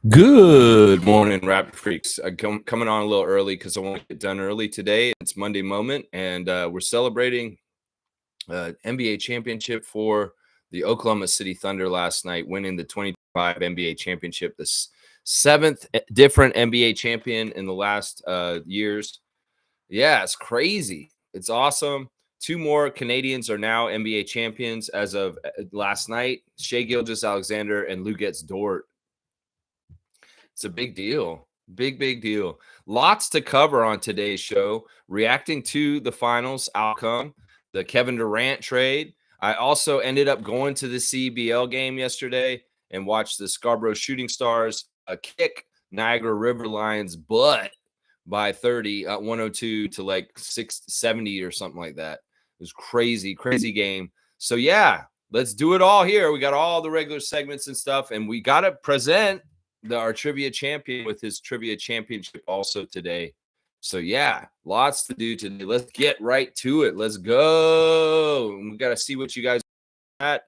Good morning, Raptor Freaks. Coming on a little early because I want to get done early today. It's Monday moment, and we're celebrating NBA championship for the Oklahoma City Thunder last night, winning the 2025 NBA championship, the seventh different NBA champion in the last years. Yeah, it's crazy. It's awesome. Two more Canadians are now NBA champions as of last night. Shai Gilgeous-Alexander and Dort. It's a big deal. Big deal. Lots to cover on today's show. Reacting to the finals outcome, the Kevin Durant trade. I also ended up going to the CBL game yesterday and watched the Scarborough Shooting Stars kick Niagara River Lions butt by 30 at 102 to like 670 or something like that. It was crazy game. So yeah, let's do it all here. We got all the regular segments and stuff, and we got to present our trivia champion with his trivia championship also today. So yeah, lots to do today. Let's get right to it. Let's go. We got to see what you guys at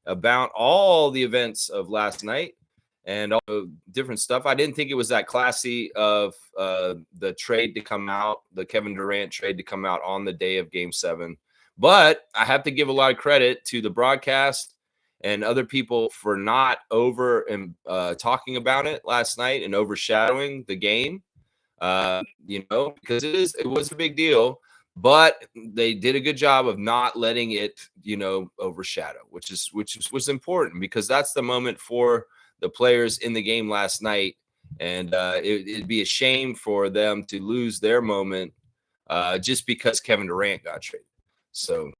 about all the events of last night and all the different stuff. I didn't think it was that classy of the trade to come out, the Kevin Durant trade to come out on the day of Game 7. But I have to give a lot of credit to the broadcast and other people for not over and talking about it last night and overshadowing the game. Because it was a big deal, but they did a good job of not letting it, overshadow, which was important because that's the moment for the players in the game last night, and it'd be a shame for them to lose their moment just because Kevin Durant got traded. So,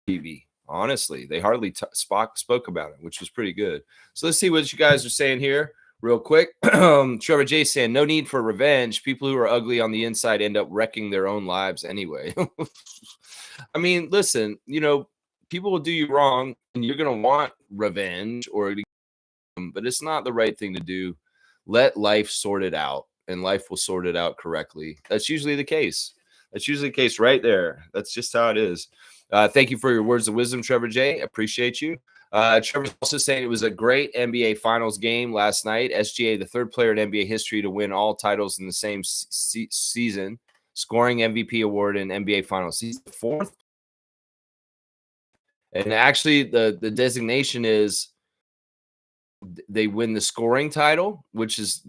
TV. Honestly, they hardly spoke about it, which was pretty good. So let's see what you guys are saying here real quick. Trevor J saying, no need for revenge. People who are ugly on the inside end up wrecking their own lives anyway. I mean, listen, people will do you wrong and you're going to want revenge but it's not the right thing to do. Let life sort it out and life will sort it out correctly. That's usually the case. That's usually the case right there. That's just how it is. Thank you for your words of wisdom, Trevor J. Appreciate you. Trevor's also saying it was a great NBA Finals game last night. SGA, the third player in NBA history to win all titles in the same season, scoring MVP award in NBA Finals. He's the fourth. And actually, the designation is they win the scoring title, which is,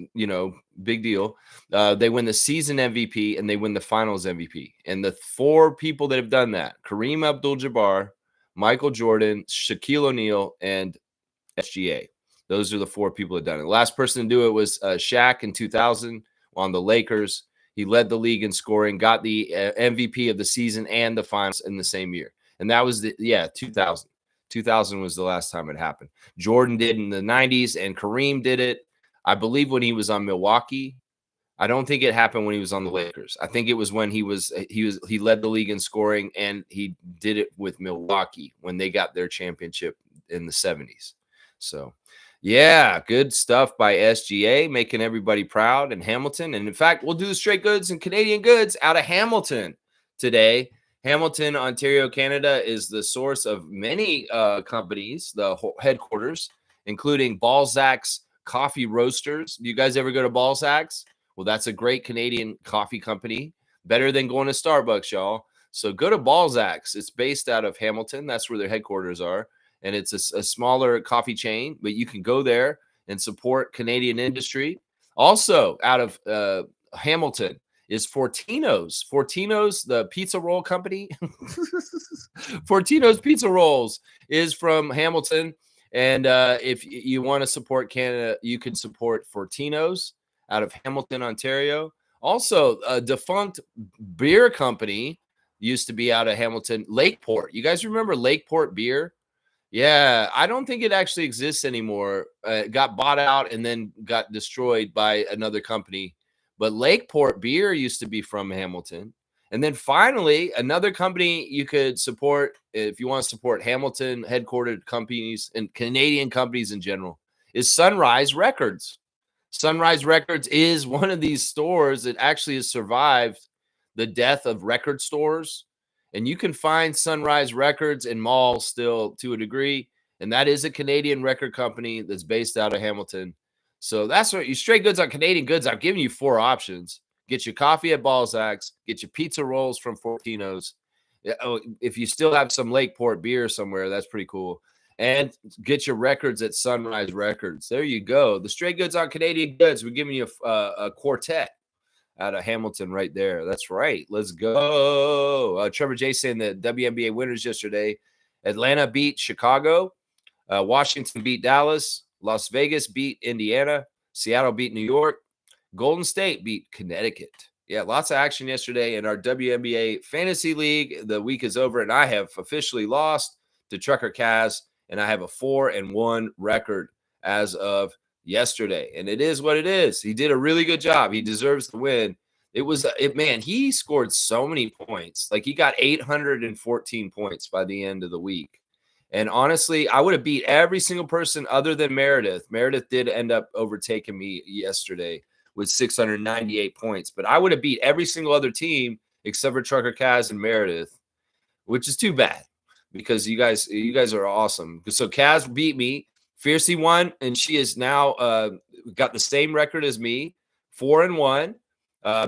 big deal. They win the season MVP and they win the finals MVP. And the four people that have done that, Kareem Abdul-Jabbar, Michael Jordan, Shaquille O'Neal, and SGA. Those are the four people that have done it. The last person to do it was Shaq in 2000 on the Lakers. He led the league in scoring, got the MVP of the season and the finals in the same year. And that was 2000. 2000 was the last time it happened. Jordan did in the 90s, and Kareem did it, I believe, when he was on Milwaukee. I don't think it happened when he was on the Lakers. I think it was when he led the league in scoring, and he did it with Milwaukee when they got their championship in the 70s. So, yeah, good stuff by SGA, making everybody proud in Hamilton. And in fact, we'll do the straight goods and Canadian goods out of Hamilton today. Hamilton, Ontario, Canada is the source of many companies, the headquarters, including Balzac's Coffee Roasters. Do you guys ever go to Balzac's? Well, that's a great Canadian coffee company. Better than going to Starbucks, y'all. So go to Balzac's. It's based out of Hamilton. That's where their headquarters are. And it's a smaller coffee chain, but you can go there and support Canadian industry. Also out of Hamilton is Fortino's. Fortino's, the pizza roll company. Fortino's Pizza Rolls is from Hamilton. And if you want to support Canada, you can support Fortino's out of Hamilton, Ontario. Also, a defunct beer company used to be out of Hamilton, Lakeport. You guys remember Lakeport beer? Yeah, I don't think it actually exists anymore. It got bought out and then got destroyed by another company. But Lakeport beer used to be from Hamilton. And then finally, another company you could support if you want to support Hamilton headquartered companies and Canadian companies in general is Sunrise Records. Sunrise Records is one of these stores that actually has survived the death of record stores. And you can find Sunrise Records in malls still to a degree. And that is a Canadian record company that's based out of Hamilton. So that's what you straight goods on Canadian goods. I've given you 4 options. Get your coffee at Balzac's, get your pizza rolls from Fortino's. Oh, if you still have some Lakeport beer somewhere, that's pretty cool. And get your records at Sunrise Records. There you go. The straight goods on Canadian goods. We're giving you a quartet out of Hamilton right there. That's right. Let's go. Trevor J saying the WNBA winners yesterday. Atlanta beat Chicago. Washington beat Dallas. Las Vegas beat Indiana. Seattle beat New York. Golden State beat Connecticut. Yeah, lots of action yesterday in our WNBA Fantasy League. The week is over, and I have officially lost to Trucker Kaz, and I have a 4-1 record as of yesterday. And it is what it is. He did a really good job. He deserves the win. Man, he scored so many points. Like, he got 814 points by the end of the week. And honestly, I would have beat every single person other than Meredith. Meredith did end up overtaking me yesterday with 698 points, but I would have beat every single other team except for Trucker Kaz and Meredith, which is too bad because you guys are awesome. So Kaz beat me. Fiercey won, and she is now got the same record as me, 4-1.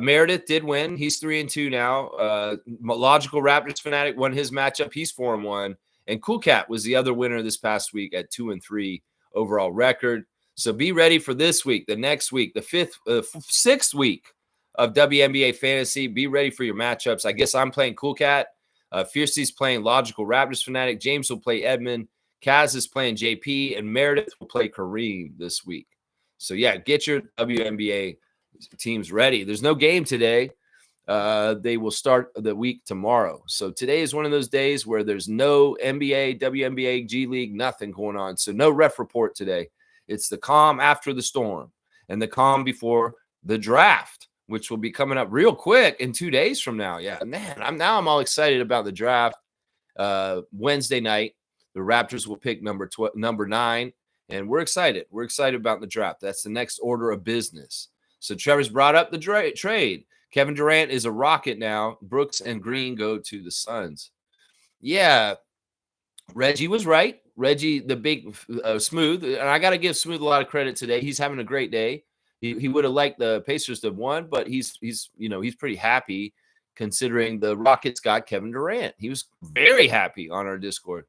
Meredith did win. He's 3-2 now. Logical Raptors fanatic won his matchup. He's 4-1. And Cool Cat was the other winner this past week at 2-3 overall record. So be ready for this week, the next week, the sixth week of WNBA fantasy. Be ready for your matchups. I guess I'm playing Cool Cat. Fiercey's playing Logical Raptors fanatic. James will play Edmund. Kaz is playing JP, and Meredith will play Kareem this week. So yeah, get your WNBA teams ready. There's no game today. They will start the week tomorrow. So today is one of those days where there's no NBA, WNBA, G League, nothing going on. So no ref report today. It's the calm after the storm and the calm before the draft, which will be coming up real quick in 2 days from now. Yeah, man, I'm all excited about the draft. Wednesday night, the Raptors will pick number 9, and we're excited. We're excited about the draft. That's the next order of business. So Trevor's brought up the trade. Kevin Durant is a Rocket now. Brooks and Green go to the Suns. Yeah, Reggie was right. Reggie, the big Smooth, and I got to give Smooth a lot of credit today. He's having a great day. He would have liked the Pacers to have won, but he's pretty happy considering the Rockets got Kevin Durant. He was very happy on our Discord.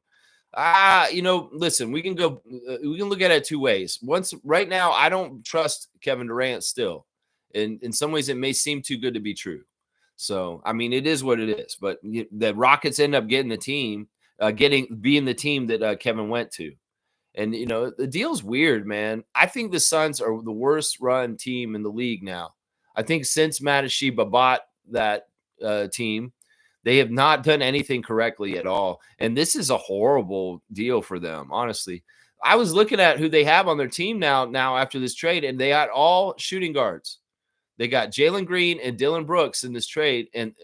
Listen, we can look at it 2 ways. Right now, I don't trust Kevin Durant still. In some ways, it may seem too good to be true. So, I mean, it is what it is. But the Rockets end up getting the team, being the team that Kevin went to. And, the deal's weird, man. I think the Suns are the worst run team in the league now. I think since Matasheba bought that team, they have not done anything correctly at all. And this is a horrible deal for them, honestly. I was looking at who they have on their team now after this trade, and they got all shooting guards. They got Jalen Green and Dylan Brooks in this trade, and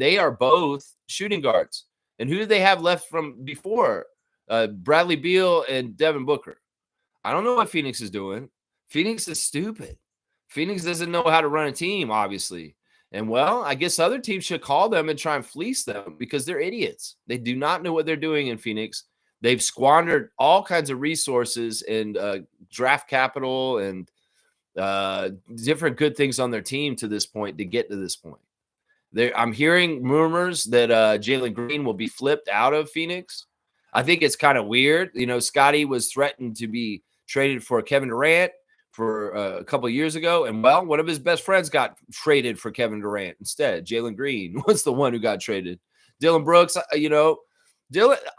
they are both shooting guards. And who do they have left from before? Bradley Beal and Devin Booker. I don't know what Phoenix is doing. Phoenix is stupid. Phoenix doesn't know how to run a team, obviously. And, well, I guess other teams should call them and try and fleece them because they're idiots. They do not know what they're doing in Phoenix. They've squandered all kinds of resources and draft capital and different good things on their team to this point to get to this point. I'm hearing rumors that Jalen Green will be flipped out of Phoenix. I think it's kind of weird. Scotty was threatened to be traded for Kevin Durant for a couple of years ago. And, well, one of his best friends got traded for Kevin Durant instead. Jalen Green was the one who got traded. Dylan Brooks,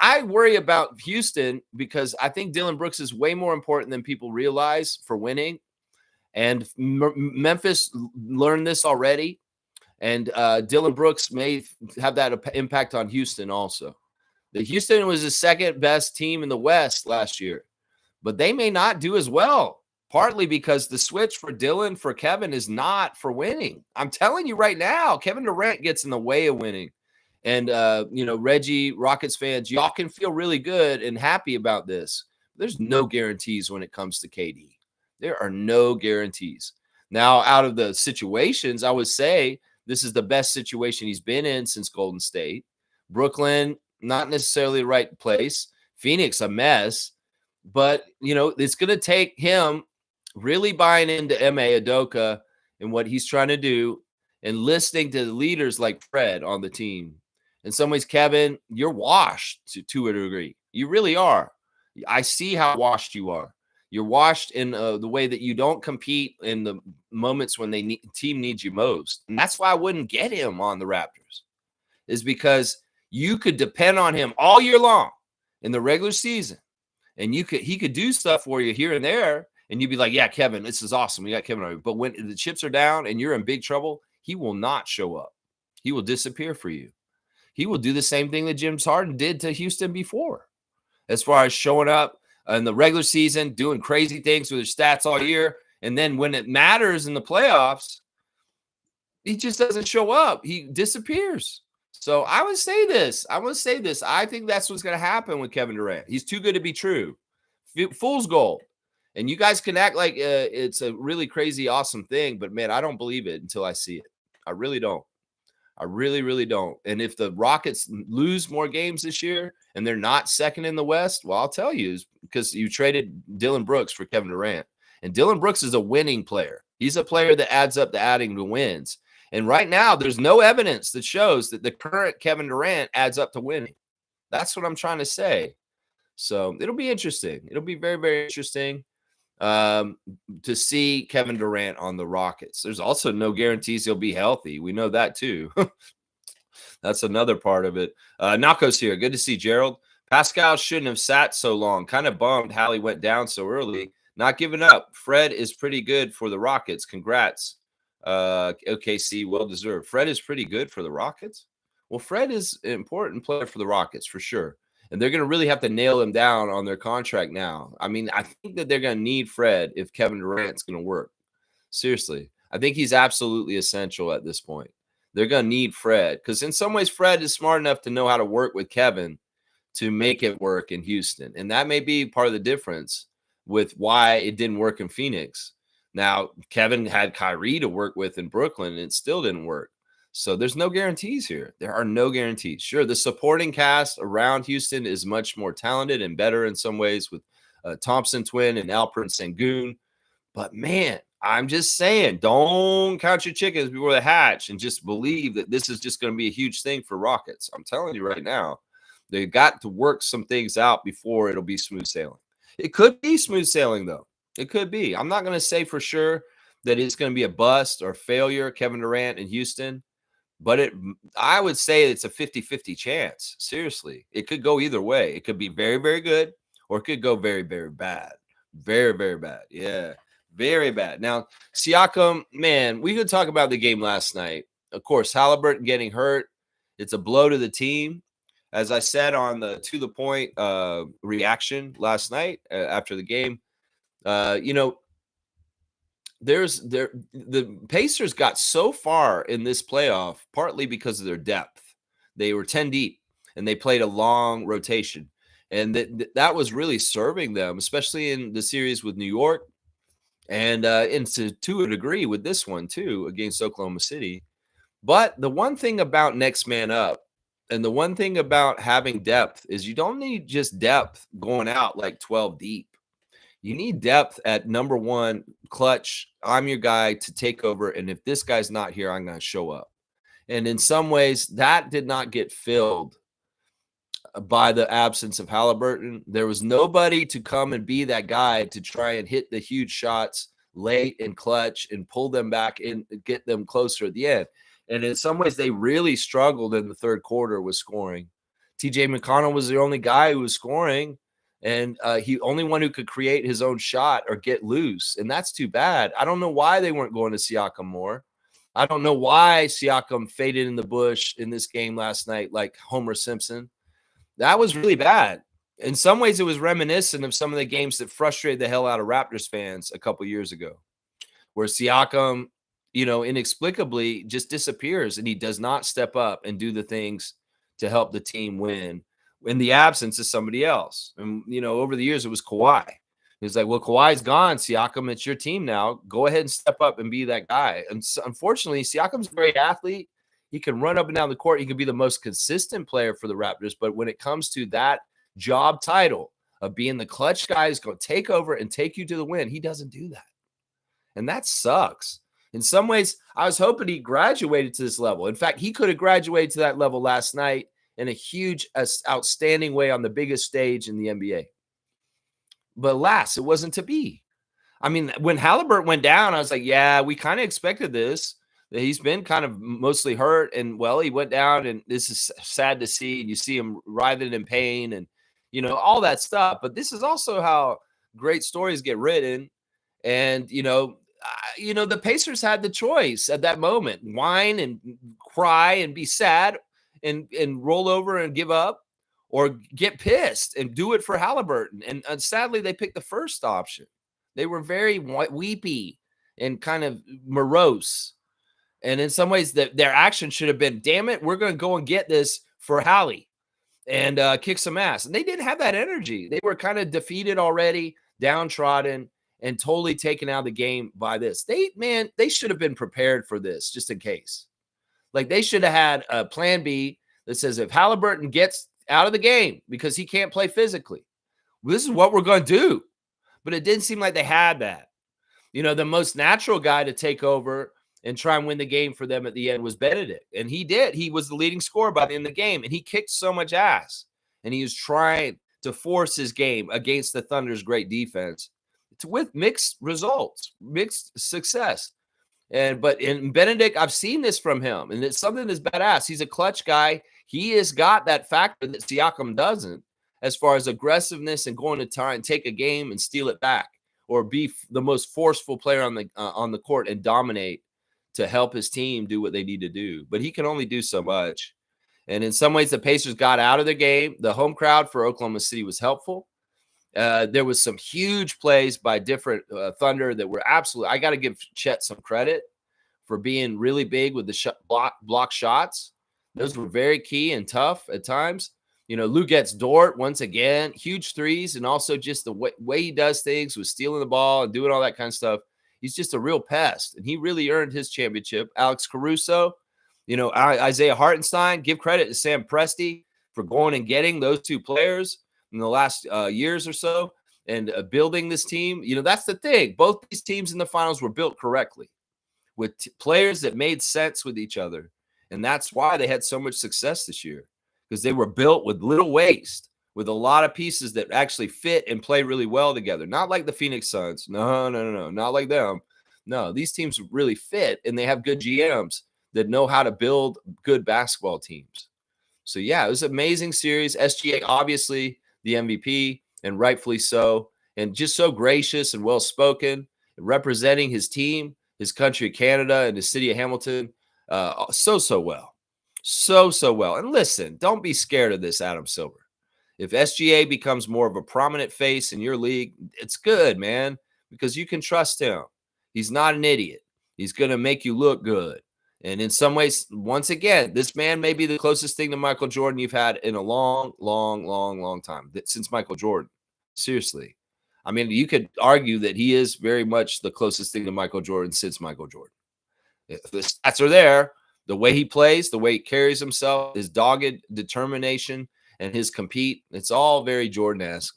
I worry about Houston because I think Dylan Brooks is way more important than people realize for winning. And Memphis learned this already. And Dylan Brooks may have that impact on Houston also. The Houston was the second best team in the West last year, but they may not do as well, partly because the switch for Dylan for Kevin is not for winning. I'm telling you right now, Kevin Durant gets in the way of winning. And, Reggie, Rockets fans, y'all can feel really good and happy about this. There's no guarantees when it comes to KD. There are no guarantees. Now, out of the situations, I would say this is the best situation he's been in since Golden State. Brooklyn, not necessarily the right place. Phoenix, a mess. But, it's going to take him really buying into M.A. Udoka and what he's trying to do and listening to the leaders like Fred on the team. In some ways, Kevin, you're washed to a degree. You really are. I see how washed you are. You're washed in the way that you don't compete in the moments when team needs you most. And that's why I wouldn't get him on the Raptors, is because you could depend on him all year long in the regular season. And he could do stuff for you here and there. And you'd be like, yeah, Kevin, this is awesome. We got Kevin on. But when the chips are down and you're in big trouble, he will not show up. He will disappear for you. He will do the same thing that James Harden did to Houston before, as far as showing up in the regular season, doing crazy things with his stats all year. And then when it matters in the playoffs, he just doesn't show up. He disappears. So I would say this. I think that's what's going to happen with Kevin Durant. He's too good to be true. Fool's gold. And you guys can act like it's a really crazy, awesome thing. But, man, I don't believe it until I see it. I really don't. I really, really don't. And if the Rockets lose more games this year and they're not second in the West, well, I'll tell you, because you traded Dillon Brooks for Kevin Durant. And Dillon Brooks is a winning player. He's a player that adds up to adding to wins. And right now, there's no evidence that shows that the current Kevin Durant adds up to winning. That's what I'm trying to say. So it'll be interesting. It'll be very, very interesting to see Kevin Durant on the Rockets. There's also no guarantees he'll be healthy. We know that too. That's another part of it. Nako's here. Good to see Gerald. Pascal shouldn't have sat so long. Kind of bummed Hallie went down so early. Not giving up. Fred is pretty good for the Rockets. Congrats. OKC, well deserved. Fred is pretty good for the Rockets. Well, Fred is an important player for the Rockets for sure. And they're going to really have to nail him down on their contract now. I mean, I think that they're going to need Fred if Kevin Durant's going to work. Seriously. I think he's absolutely essential at this point. They're going to need Fred because in some ways, Fred is smart enough to know how to work with Kevin to make it work in Houston. And that may be part of the difference with why it didn't work in Phoenix. Now, Kevin had Kyrie to work with in Brooklyn, and it still didn't work. So there's no guarantees here. There are no guarantees. Sure, the supporting cast around Houston is much more talented and better in some ways with Thompson twin and Alperen Sengun. But, man, I'm just saying, don't count your chickens before they hatch and just believe that this is just going to be a huge thing for Rockets. I'm telling you right now, they've got to work some things out before it'll be smooth sailing. It could be smooth sailing, though. It could be. I'm not going to say for sure that it's going to be a bust or failure, Kevin Durant in Houston. But I would say it's a 50-50 chance. Seriously. It could go either way. It could be very, very good, or it could go very, very bad. Very, very bad. Yeah, very bad. Now, Siakam, man, we could talk about the game last night. Of course, Halliburton getting hurt. It's a blow to the team. As I said on the To The Point reaction last night after the game, the Pacers got so far in this playoff partly because of their depth. They were 10 deep and they played a long rotation, and that was really serving them, especially in the series with New York and to a degree with this one too against Oklahoma City. But the one thing about next man up and the one thing about having depth is you don't need just depth going out like 12 deep. You need depth at number one, clutch. I'm your guy to take over. And if this guy's not here, I'm going to show up. And in some ways, that did not get filled by the absence of Halliburton. There was nobody to come and be that guy to try and hit the huge shots late and clutch and pull them back and get them closer at the end. And in some ways, they really struggled in the third quarter with scoring. TJ McConnell was the only guy who was scoring. And he only one who could create his own shot or get loose. And that's too bad. I don't know why they weren't going to Siakam more. I don't know why Siakam faded in the bush in this game last night like Homer Simpson. That was really bad. In some ways, it was reminiscent of some of the games that frustrated the hell out of Raptors fans a couple years ago, where Siakam, inexplicably just disappears and he does not step up and do the things to help the team win in the absence of somebody else. And, over the years, it was Kawhi. It's like, well, Kawhi's gone, Siakam, it's your team now. Go ahead and step up and be that guy. And so, unfortunately, Siakam's a great athlete. He can run up and down the court. He can be the most consistent player for the Raptors. But when it comes to that job title of being the clutch guy who's going to take over and take you to the win, he doesn't do that. And that sucks. In some ways, I was hoping he graduated to this level. In fact, he could have graduated to that level last night in a huge, outstanding way on the biggest stage in the NBA. But alas, it wasn't to be. I mean, when Halliburton went down, I was like, yeah, we kind of expected this. That he's been kind of mostly hurt. And well, he went down, and this is sad to see. And you see him writhing in pain and, all that stuff. But this is also how great stories get written. And, the Pacers had the choice at that moment: whine and cry and be sad and roll over and give up, or get pissed and do it for Halliburton. And sadly, they picked the first option. They were very weepy and kind of morose. And in some ways, their action should have been, damn it, we're going to go and get this for Hallie and kick some ass. And they didn't have that energy. They were kind of defeated already, downtrodden, and totally taken out of the game by this. They should have been prepared for this just in case. Like, they should have had a plan B that says, if Halliburton gets out of the game because he can't play physically, this is what we're going to do. But it didn't seem like they had that. The most natural guy to take over and try and win the game for them at the end was Benedict. And he did. He was the leading scorer by the end of the game. And he kicked so much ass. And he was trying to force his game against the Thunder's great defense with mixed results, mixed success. But in Benedict, I've seen this from him. And it's something that's badass. He's a clutch guy. He has got that factor that Siakam doesn't, as far as aggressiveness and going to try and take a game and steal it back, or be the most forceful player on the court and dominate to help his team do what they need to do. But he can only do so much. And in some ways, the Pacers got out of the game. The home crowd for Oklahoma City was helpful. There was some huge plays by different Thunder that were absolutely, I got to give Chet some credit for being really big with the block shots. Those were very key and tough at times. Lou gets Dort once again, huge threes, and also just the way he does things with stealing the ball and doing all that kind of stuff. He's just a real pest, and he really earned his championship. Alex Caruso, Isaiah Hartenstein, give credit to Sam Presti for going and getting those two players in the last years or so and building this team. That's the thing. Both these teams in the finals were built correctly with players that made sense with each other, and that's why they had so much success this year. Because they were built with little waste, with a lot of pieces that actually fit and play really well together. Not like the Phoenix Suns. No, not like them. No, these teams really fit, and they have good GMs that know how to build good basketball teams. So, yeah, it was an amazing series. SGA, obviously, the MVP, and rightfully so, and just so gracious and well-spoken, representing his team, his country, Canada, and the city of Hamilton so well. So well. And listen, don't be scared of this, Adam Silver. If SGA becomes more of a prominent face in your league, it's good, man, because you can trust him. He's not an idiot. He's going to make you look good. And in some ways, once again, this man may be the closest thing to Michael Jordan you've had in a long time, since Michael Jordan. Seriously. I mean, you could argue that he is very much the closest thing to Michael Jordan since Michael Jordan. If the stats are there, the way he plays, the way he carries himself, his dogged determination, and his compete, it's all very Jordan-esque.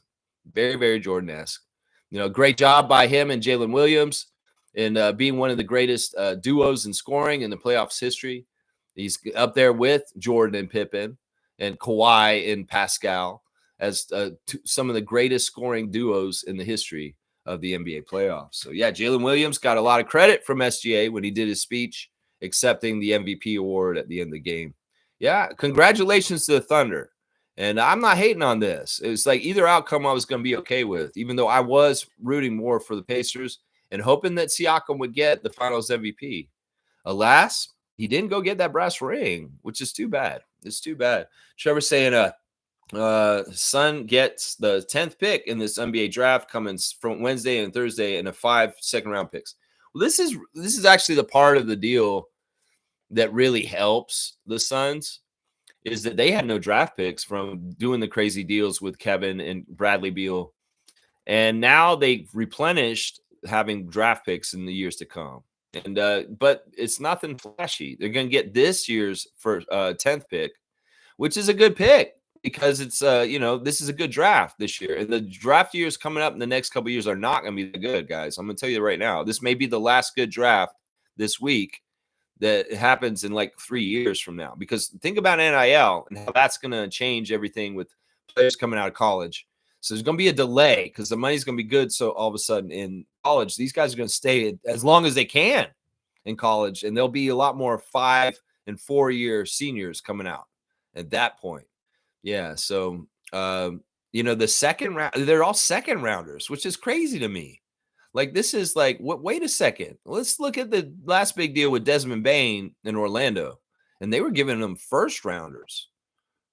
Very, very Jordan-esque. Great job by him and Jalen Williams in being one of the greatest duos in scoring in the playoffs history. He's up there with Jordan and Pippen and Kawhi and Pascal as some of the greatest scoring duos in the history of the NBA playoffs. So, yeah, Jalen Williams got a lot of credit from SGA when he did his speech accepting the MVP award at the end of the game. Yeah, congratulations to the Thunder. And I'm not hating on this. It's like either outcome I was going to be okay with, even though I was rooting more for the Pacers and hoping that Siakam would get the finals MVP. Alas, he didn't go get that brass ring, which is too bad. It's too bad. Trevor's saying Sun gets the 10th pick in this NBA draft coming from Wednesday and Thursday and 5 second-round picks. Well, this is actually the part of the deal that really helps the Suns, is that they had no draft picks from doing the crazy deals with Kevin and Bradley Beal. And now they've replenished having draft picks in the years to come. And but it's nothing flashy. They're going to get this year's 10th pick, which is a good pick. because it's this is a good draft this year, and the draft years coming up in the next couple of years are not going to be that good, guys. I'm going to tell you right now. This may be the last good draft this week that happens in like 3 years from now, because think about NIL and how that's going to change everything with players coming out of college. So there's going to be a delay because the money's going to be good. So all of a sudden in college, these guys are going to stay as long as they can in college, and there'll be a lot more 5 and 4 year seniors coming out at that point. Yeah. So, the second round, they're all second rounders, which is crazy to me. Like, this is like, wait a second. Let's look at the last big deal with Desmond Bane in Orlando, and they were giving them first rounders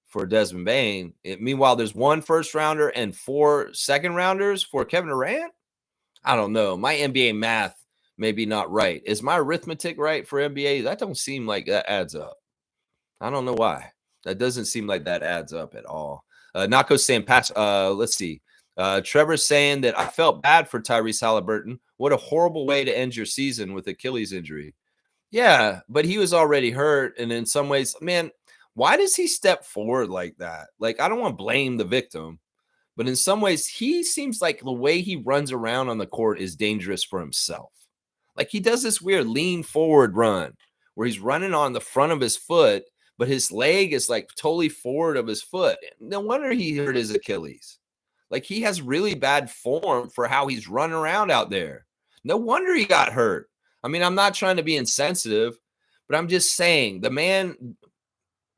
for Desmond Bane. Meanwhile, there's 1 first rounder and 4 second rounders for Kevin Durant. I don't know. My NBA math may be not right. Is my arithmetic right for NBA? That don't seem like that adds up. I don't know why. That doesn't seem like that adds up at all. Nako's saying, let's see. Trevor's saying that I felt bad for Tyrese Halliburton. What a horrible way to end your season with Achilles injury. Yeah, but he was already hurt. And in some ways, man, why does he step forward like that? Like, I don't want to blame the victim, but in some ways, he seems like the way he runs around on the court is dangerous for himself. Like, he does this weird lean forward run where he's running on the front of his foot, but his leg is like totally forward of his foot. No wonder he hurt his Achilles. Like, he has really bad form for how he's running around out there. No wonder he got hurt. I mean, I'm not trying to be insensitive, but I'm just saying the man,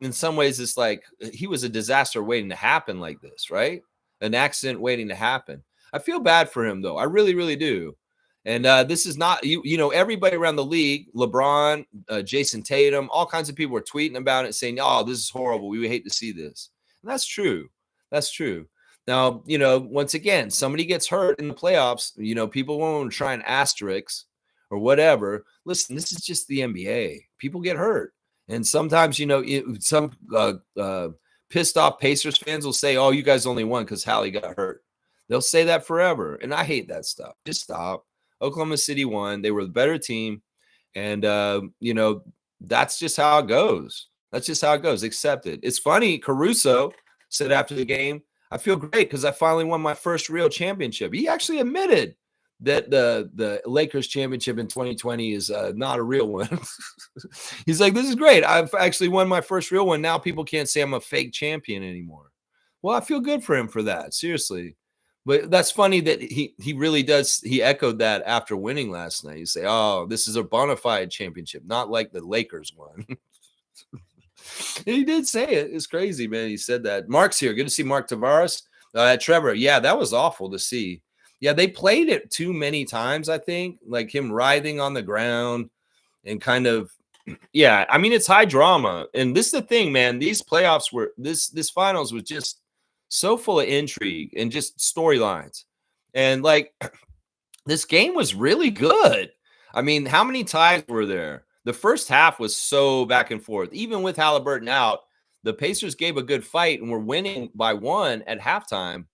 in some ways, it's like he was a disaster waiting to happen like this, right? An accident waiting to happen. I feel bad for him, though. I really, really do. And this is not, everybody around the league, LeBron, Jason Tatum, all kinds of people are tweeting about it saying, oh, this is horrible. We would hate to see this. And that's true. That's true. Now, once again, somebody gets hurt in the playoffs, people won't try and asterisk or whatever. Listen, this is just the NBA. People get hurt. And sometimes, some pissed off Pacers fans will say, oh, you guys only won because Hallie got hurt. They'll say that forever. And I hate that stuff. Just stop. Oklahoma City won. They were the better team. And, that's just how it goes. That's just how it goes. Accept it. It's funny. Caruso said after the game, I feel great because I finally won my first real championship. He actually admitted that the Lakers championship in 2020 is not a real one. He's like, this is great. I've actually won my first real one. Now people can't say I'm a fake champion anymore. Well, I feel good for him for that. Seriously. But that's funny that he really does. He echoed that after winning last night. You say, oh, this is a bona fide championship, not like the Lakers won. He did say it. It's crazy, man. He said that. Mark's here. Good to see Mark Tavares. Trevor, yeah, that was awful to see. Yeah, they played it too many times, I think, like him writhing on the ground and kind of, yeah, I mean, it's high drama. And this is the thing, man. These playoffs were, this finals was just so full of intrigue and just storylines. And like, this game was really good. I mean, how many ties were there? The first half was so back and forth. Even with Halliburton out, the Pacers gave a good fight and were winning by 1 at halftime.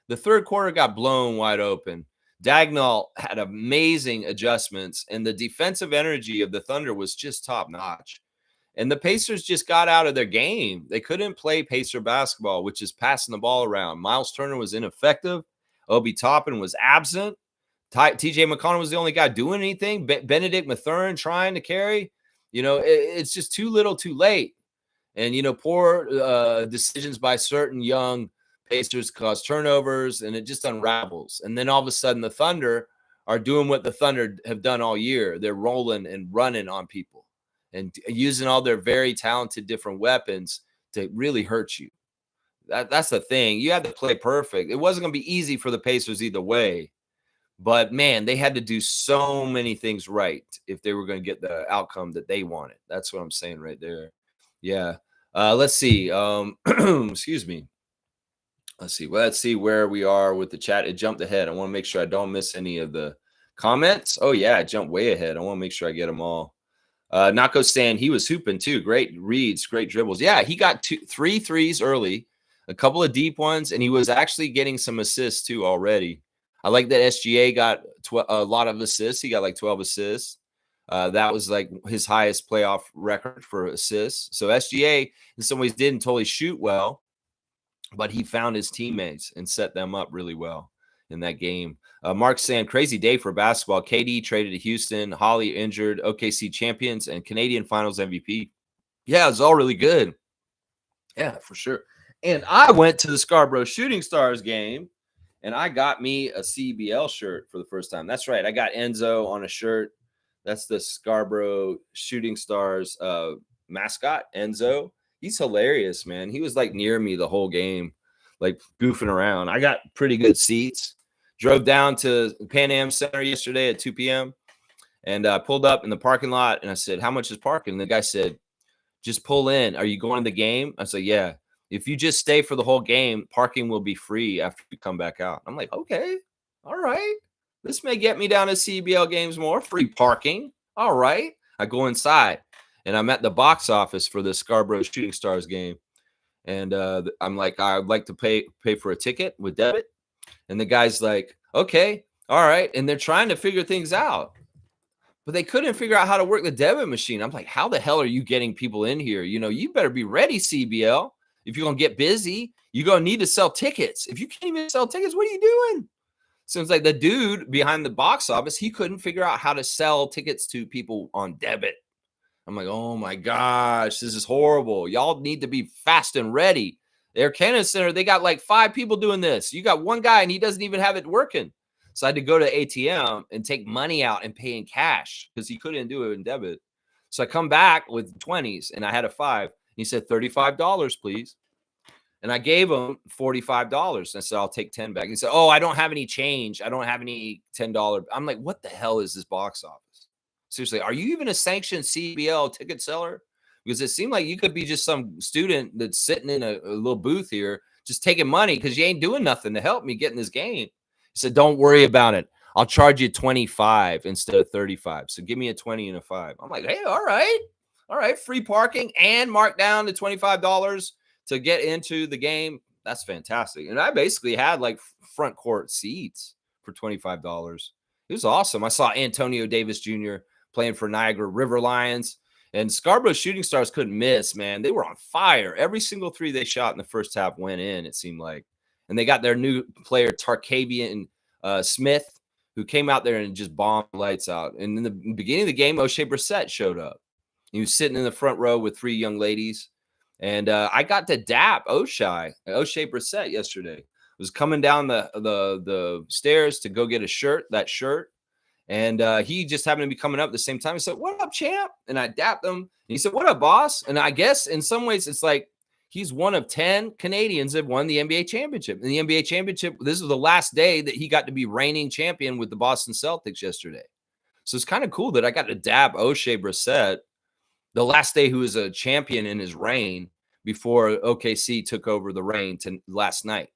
The third quarter got blown wide open. Dagnall had amazing adjustments, and the defensive energy of the Thunder was just top notch. And the Pacers just got out of their game. They couldn't play Pacer basketball, which is passing the ball around. Miles Turner was ineffective. Obi Toppin was absent. TJ McConnell was the only guy doing anything. Benedict Mathurin trying to carry. It's just too little too late. And, poor decisions by certain young Pacers cause turnovers, and it just unravels. And then all of a sudden the Thunder are doing what the Thunder have done all year. They're rolling and running on people and using all their very talented different weapons to really hurt you. That's the thing. You had to play perfect. It wasn't going to be easy for the Pacers either way. But, man, they had to do so many things right if they were going to get the outcome that they wanted. That's what I'm saying right there. Yeah. Let's see. Excuse me. Let's see where we are with the chat. It jumped ahead. I want to make sure I don't miss any of the comments. Oh, yeah, it jumped way ahead. I want to make sure I get them all. Nako's saying he was hooping too. Great reads, great dribbles. Yeah, he got 3 threes early, a couple of deep ones, and he was actually getting some assists too already. I like that SGA got a lot of assists. He got like 12 assists. That was like his highest playoff record for assists. So SGA in some ways didn't totally shoot well, but he found his teammates and set them up really well in that game. Mark saying, crazy day for basketball. KD traded to Houston, Holly injured, OKC champions, and Canadian Finals MVP. Yeah, it's all really good. Yeah, for sure. And I went to the Scarborough Shooting Stars game, and I got me a CBL shirt for the first time. That's right. I got Enzo on a shirt. That's the Scarborough Shooting Stars mascot, Enzo. He's hilarious, man. He was like near me the whole game, like goofing around. I got pretty good seats. Drove down to Pan Am Center yesterday at 2 p.m. and pulled up in the parking lot. And I said, "How much is parking?" And the guy said, "Just pull in. Are you going to the game?" I said, "Yeah. If you just stay for the whole game, parking will be free after you come back out." I'm like, "Okay, all right. This may get me down to CBL games more. Free parking. All right." I go inside, and I'm at the box office for the Scarborough Shooting Stars game, and I'm like, "I'd like to pay for a ticket with debit," and the guy's like, "Okay, all right," and they're trying to figure things out. But they couldn't figure out how to work the debit machine. I'm like, how the hell are you getting people in here? You better be ready, CBL. If you're going to get busy, you're going to need to sell tickets. If you can't even sell tickets, what are you doing? So it's like the dude behind the box office, he couldn't figure out how to sell tickets to people on debit. I'm like, oh my gosh, this is horrible. Y'all need to be fast and ready. Air Canada Center, they got like 5 people doing this. You got one guy and he doesn't even have it working. So I had to go to ATM and take money out and pay in cash because he couldn't do it in debit. So I come back with 20s and I had a 5. He said, $35, please. And I gave him $45. And I said, I'll take 10 back. He said, oh, I don't have any change. I don't have any $10. I'm like, what the hell is this box office? Seriously, are you even a sanctioned CBL ticket seller? Because it seemed like you could be just some student that's sitting in a little booth here, just taking money because you ain't doing nothing to help me get in this game. He said, don't worry about it. I'll charge you 25 instead of 35. So give me a 20 and a 5. I'm like, hey, all right. All right. Free parking and mark down to $25 to get into the game. That's fantastic. And I basically had like front court seats for $25. It was awesome. I saw Antonio Davis Jr. playing for Niagara River Lions. And Scarborough Shooting Stars couldn't miss, man. They were on fire. Every single 3 they shot in the first half went in, it seemed like. And they got their new player, Tarkavian Smith, who came out there and just bombed the lights out. And in the beginning of the game, O'Shea Brissett showed up. He was sitting in the front row with 3 young ladies. And I got to dap O'Shea Brissett yesterday. I was coming down the stairs to go get that shirt. And he just happened to be coming up at the same time. He said, "What up, champ?" And I dapped him. And he said, "What up, boss?" And I guess in some ways it's like he's one of 10 Canadians that won the NBA championship. And the NBA championship, this is the last day that he got to be reigning champion with the Boston Celtics yesterday. So it's kind of cool that I got to dab O'Shea Brissett the last day who was a champion in his reign before OKC took over the reign to last night.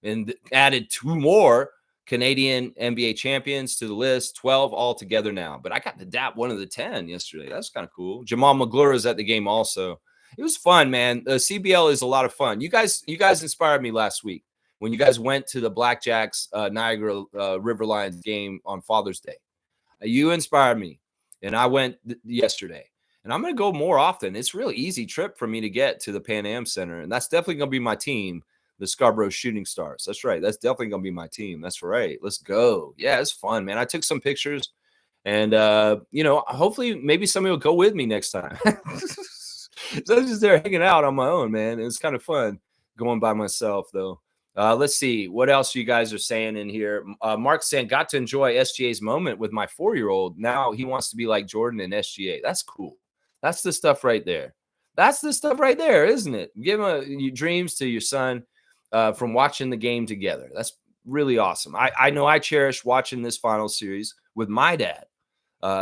And added 2 more Canadian NBA champions to the list, 12 altogether now. But I got to dap one of the 10 yesterday. That's kind of cool. Jamal McGlure is at the game also. It was fun, man. The CBL is a lot of fun. You guys inspired me last week when you guys went to the Blackjacks Niagara River Lions game on Father's Day. You inspired me, and I went yesterday. And I'm going to go more often. It's a really easy trip for me to get to the Pan Am Center, and that's definitely going to be my team. The Scarborough Shooting Stars. That's right. That's definitely going to be my team. That's right. Let's go. Yeah, it's fun, man. I took some pictures and, hopefully maybe somebody will go with me next time. So I was just there hanging out on my own, man. It was kind of fun going by myself, though. Let's see. What else you guys are saying in here? Mark's saying, got to enjoy SGA's moment with my 4-year-old. Now he wants to be like Jordan and SGA. That's cool. That's the stuff right there. That's the stuff right there, isn't it? Give your dreams to your son. From watching the game together. That's really awesome. I know I cherish watching this final series with my dad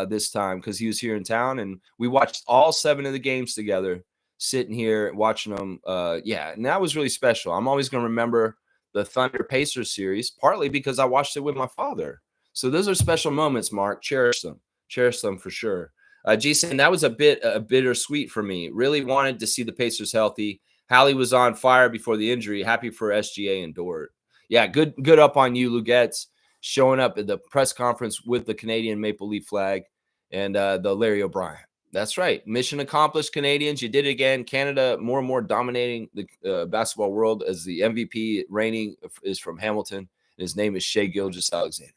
this time because he was here in town, and we watched all 7 of the games together, sitting here watching them. And that was really special. I'm always going to remember the Thunder Pacers series, partly because I watched it with my father. So those are special moments, Mark. Cherish them for sure. Jason, that was a bit bittersweet for me. Really wanted to see the Pacers healthy. Hallie was on fire before the injury. Happy for SGA and Dort. Yeah, good up on you, Lugetz, showing up at the press conference with the Canadian Maple Leaf flag and the Larry O'Brien. That's right. Mission accomplished, Canadians. You did it again. Canada more and more dominating the basketball world as the MVP reigning is from Hamilton. And his name is Shea Gilgeous-Alexander.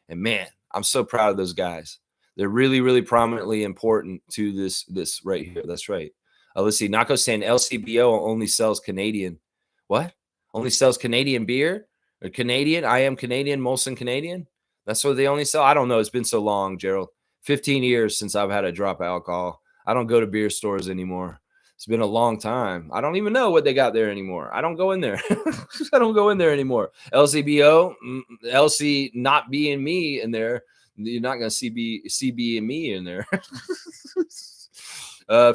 And man, I'm so proud of those guys. They're really, really prominently important to this right here. That's right. Let's see. Nako saying LCBO only sells Canadian. What? Only sells Canadian beer? Or Canadian? I am Canadian, Molson Canadian? That's what they only sell? I don't know. It's been so long, Gerald. 15 years since I've had a drop of alcohol. I don't go to beer stores anymore. It's been a long time. I don't even know what they got there anymore. I don't go in there. I don't go in there anymore. LCBO, LC not being me in there. You're not going to see CB and me in there.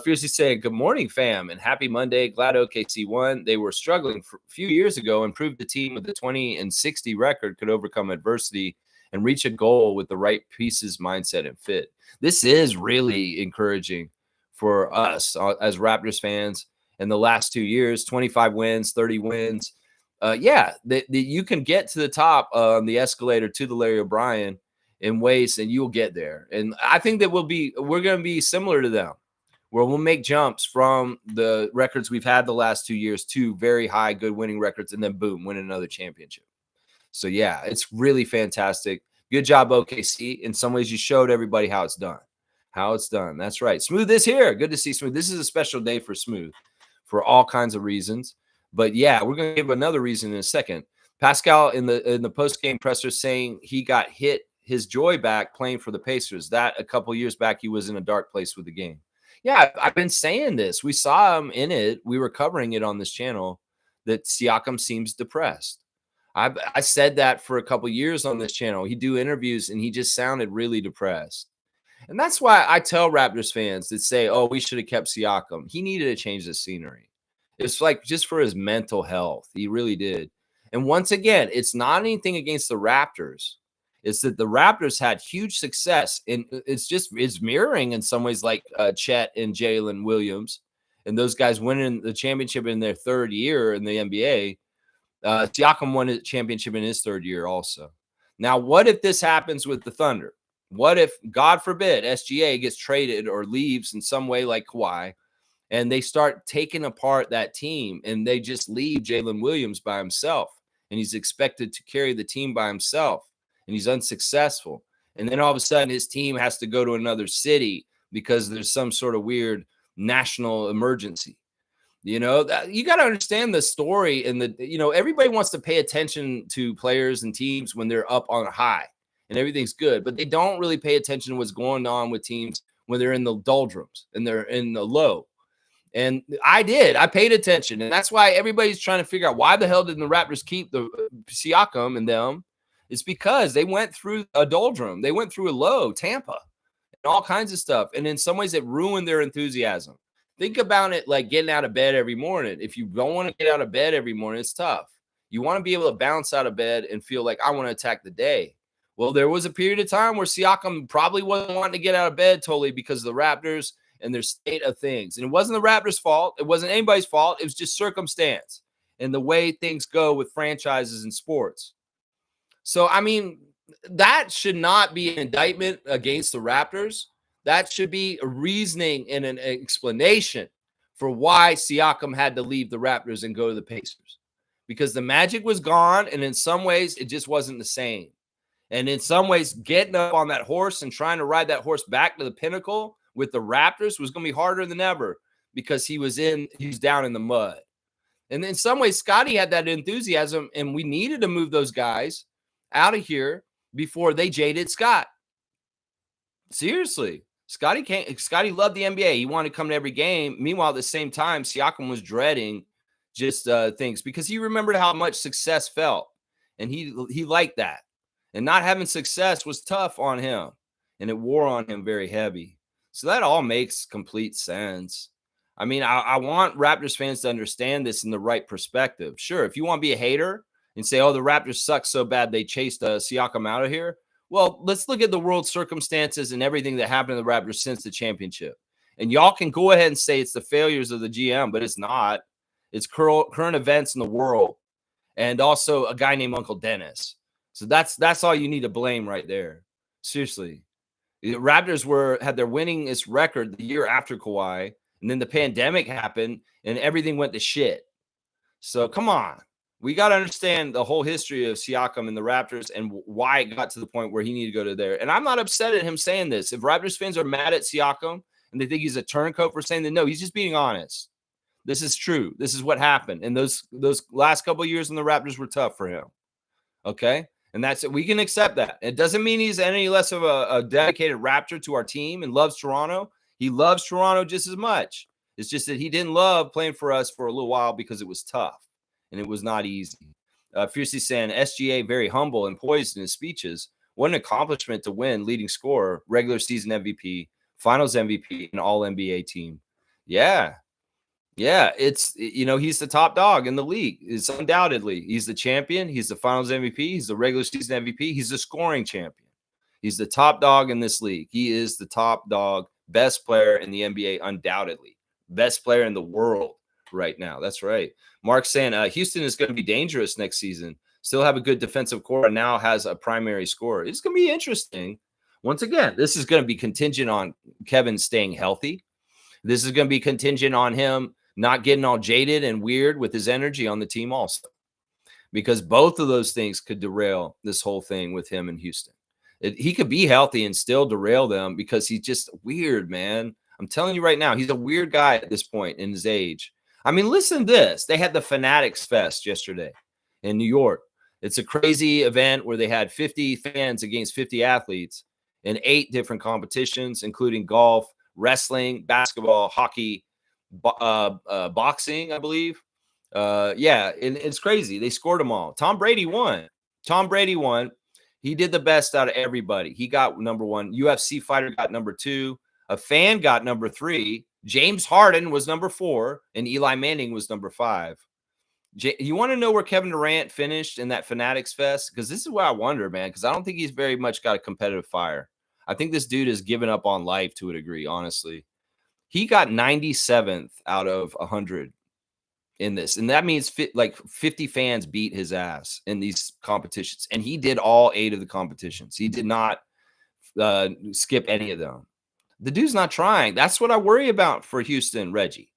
Fiercely saying, good morning, fam, and happy Monday. Glad OKC won. They were struggling for a few years ago and proved the team with the 20-60 record could overcome adversity and reach a goal with the right pieces, mindset, and fit. This is really encouraging for us as Raptors fans in the last 2 years, 25 wins, 30 wins. You can get to the top on the escalator to the Larry O'Brien in ways, and you'll get there. And I think that we're going to be similar to them, where we'll make jumps from the records we've had the last 2 years to very high, good winning records, and then boom, win another championship. So, yeah, it's really fantastic. Good job, OKC. In some ways, you showed everybody how it's done. That's right. Smooth is here. Good to see Smooth. This is a special day for Smooth for all kinds of reasons. But, yeah, we're going to give another reason in a second. Pascal in the post-game presser saying he got his joy back playing for the Pacers. That a couple years back, he was in a dark place with the game. Yeah, I've been saying this. We saw him in it. We were covering it on this channel that Siakam seems depressed. I said that for a couple years on this channel. He'd do interviews and he just sounded really depressed. And that's why I tell Raptors fans that say, oh, we should have kept Siakam. He needed to change the scenery. It's like just for his mental health. He really did. And once again, it's not anything against the Raptors. It's that the Raptors had huge success. And it's mirroring in some ways like Chet and Jalen Williams. And those guys winning the championship in their third year in the NBA. Siakam won a championship in his third year also. Now, what if this happens with the Thunder? What if, God forbid, SGA gets traded or leaves in some way like Kawhi, and they start taking apart that team and they just leave Jalen Williams by himself, and he's expected to carry the team by himself, and he's unsuccessful. And then all of a sudden his team has to go to another city because there's some sort of weird national emergency. You know, you got to understand the story and everybody wants to pay attention to players and teams when they're up on a high and everything's good, but they don't really pay attention to what's going on with teams when they're in the doldrums and they're in the low. And I paid attention. And that's why everybody's trying to figure out why the hell didn't the Raptors keep the Siakam and them? It's because they went through a doldrum. They went through a low, Tampa, and all kinds of stuff. And in some ways it ruined their enthusiasm. Think about it like getting out of bed every morning. If you don't want to get out of bed every morning, it's tough. You want to be able to bounce out of bed and feel like I want to attack the day. Well, there was a period of time where Siakam probably wasn't wanting to get out of bed totally because of the Raptors and their state of things. And it wasn't the Raptors' fault. It wasn't anybody's fault. It was just circumstance and the way things go with franchises and sports. So, I mean, that should not be an indictment against the Raptors. That should be a reasoning and an explanation for why Siakam had to leave the Raptors and go to the Pacers. Because the magic was gone, and in some ways, it just wasn't the same. And in some ways, getting up on that horse and trying to ride that horse back to the pinnacle with the Raptors was going to be harder than ever because he was down in the mud. And in some ways, Scotty had that enthusiasm, and we needed to move those guys out of here before they jaded Scott. Seriously. Scotty loved the NBA. He wanted to come to every game. Meanwhile, at the same time, Siakam was dreading just things because he remembered how much success felt. And he liked that. And not having success was tough on him. And it wore on him very heavy. So that all makes complete sense. I mean, I want Raptors fans to understand this in the right perspective. Sure, if you want to be a hater and say, oh, the Raptors suck so bad they chased Siakam out of here. Well, let's look at the world circumstances and everything that happened to the Raptors since the championship. And y'all can go ahead and say it's the failures of the GM, but it's not. It's current events in the world and also a guy named Uncle Dennis. So that's all you need to blame right there. Seriously. The Raptors had their winningest record the year after Kawhi, and then the pandemic happened and everything went to shit. So come on. We got to understand the whole history of Siakam and the Raptors and why it got to the point where he needed to go to there. And I'm not upset at him saying this. If Raptors fans are mad at Siakam and they think he's a turncoat for saying that, no, he's just being honest. This is true. This is what happened. And those last couple of years in the Raptors were tough for him. Okay. And that's it. We can accept that. It doesn't mean he's any less of a dedicated Raptor to our team and loves Toronto. He loves Toronto just as much. It's just that he didn't love playing for us for a little while because it was tough and it was not easy. Fiercely saying SGA very humble and poised in his speeches. What an accomplishment to win leading scorer, regular season MVP, finals MVP, and all NBA team. Yeah. Yeah, he's the top dog in the league. It's undoubtedly. He's the champion. He's the finals MVP. He's the regular season MVP. He's the scoring champion. He's the top dog in this league. He is the top dog, best player in the NBA, undoubtedly. Best player in the world right now. That's right. Mark saying Houston is going to be dangerous next season. Still have a good defensive core and now has a primary scorer. It's going to be interesting. Once again, this is going to be contingent on Kevin staying healthy. This is going to be contingent on him not getting all jaded and weird with his energy on the team also, because both of those things could derail this whole thing with him in Houston. He could be healthy and still derail them because he's just weird, man. I'm telling you right now, he's a weird guy at this point in his age. I mean, listen to this. They had the Fanatics Fest yesterday in New York. It's a crazy event where they had 50 fans against 50 athletes in 8 different competitions, including golf, wrestling, basketball, hockey, boxing, I believe. Yeah, and it's crazy. They scored them all. Tom Brady won. He did the best out of everybody. He got number 1. UFC fighter got number 2. A fan got number 3. James Harden was number 4, and Eli Manning was number 5. You want to know where Kevin Durant finished in that Fanatics Fest? Because this is where I wonder, man, because I don't think he's very much got a competitive fire. I think this dude has given up on life to a degree, honestly. He got 97th out of 100 in this. And that means 50 fans beat his ass in these competitions. And he did all 8 of the competitions. He did not skip any of them. The dude's not trying. That's what I worry about for Houston, Reggie,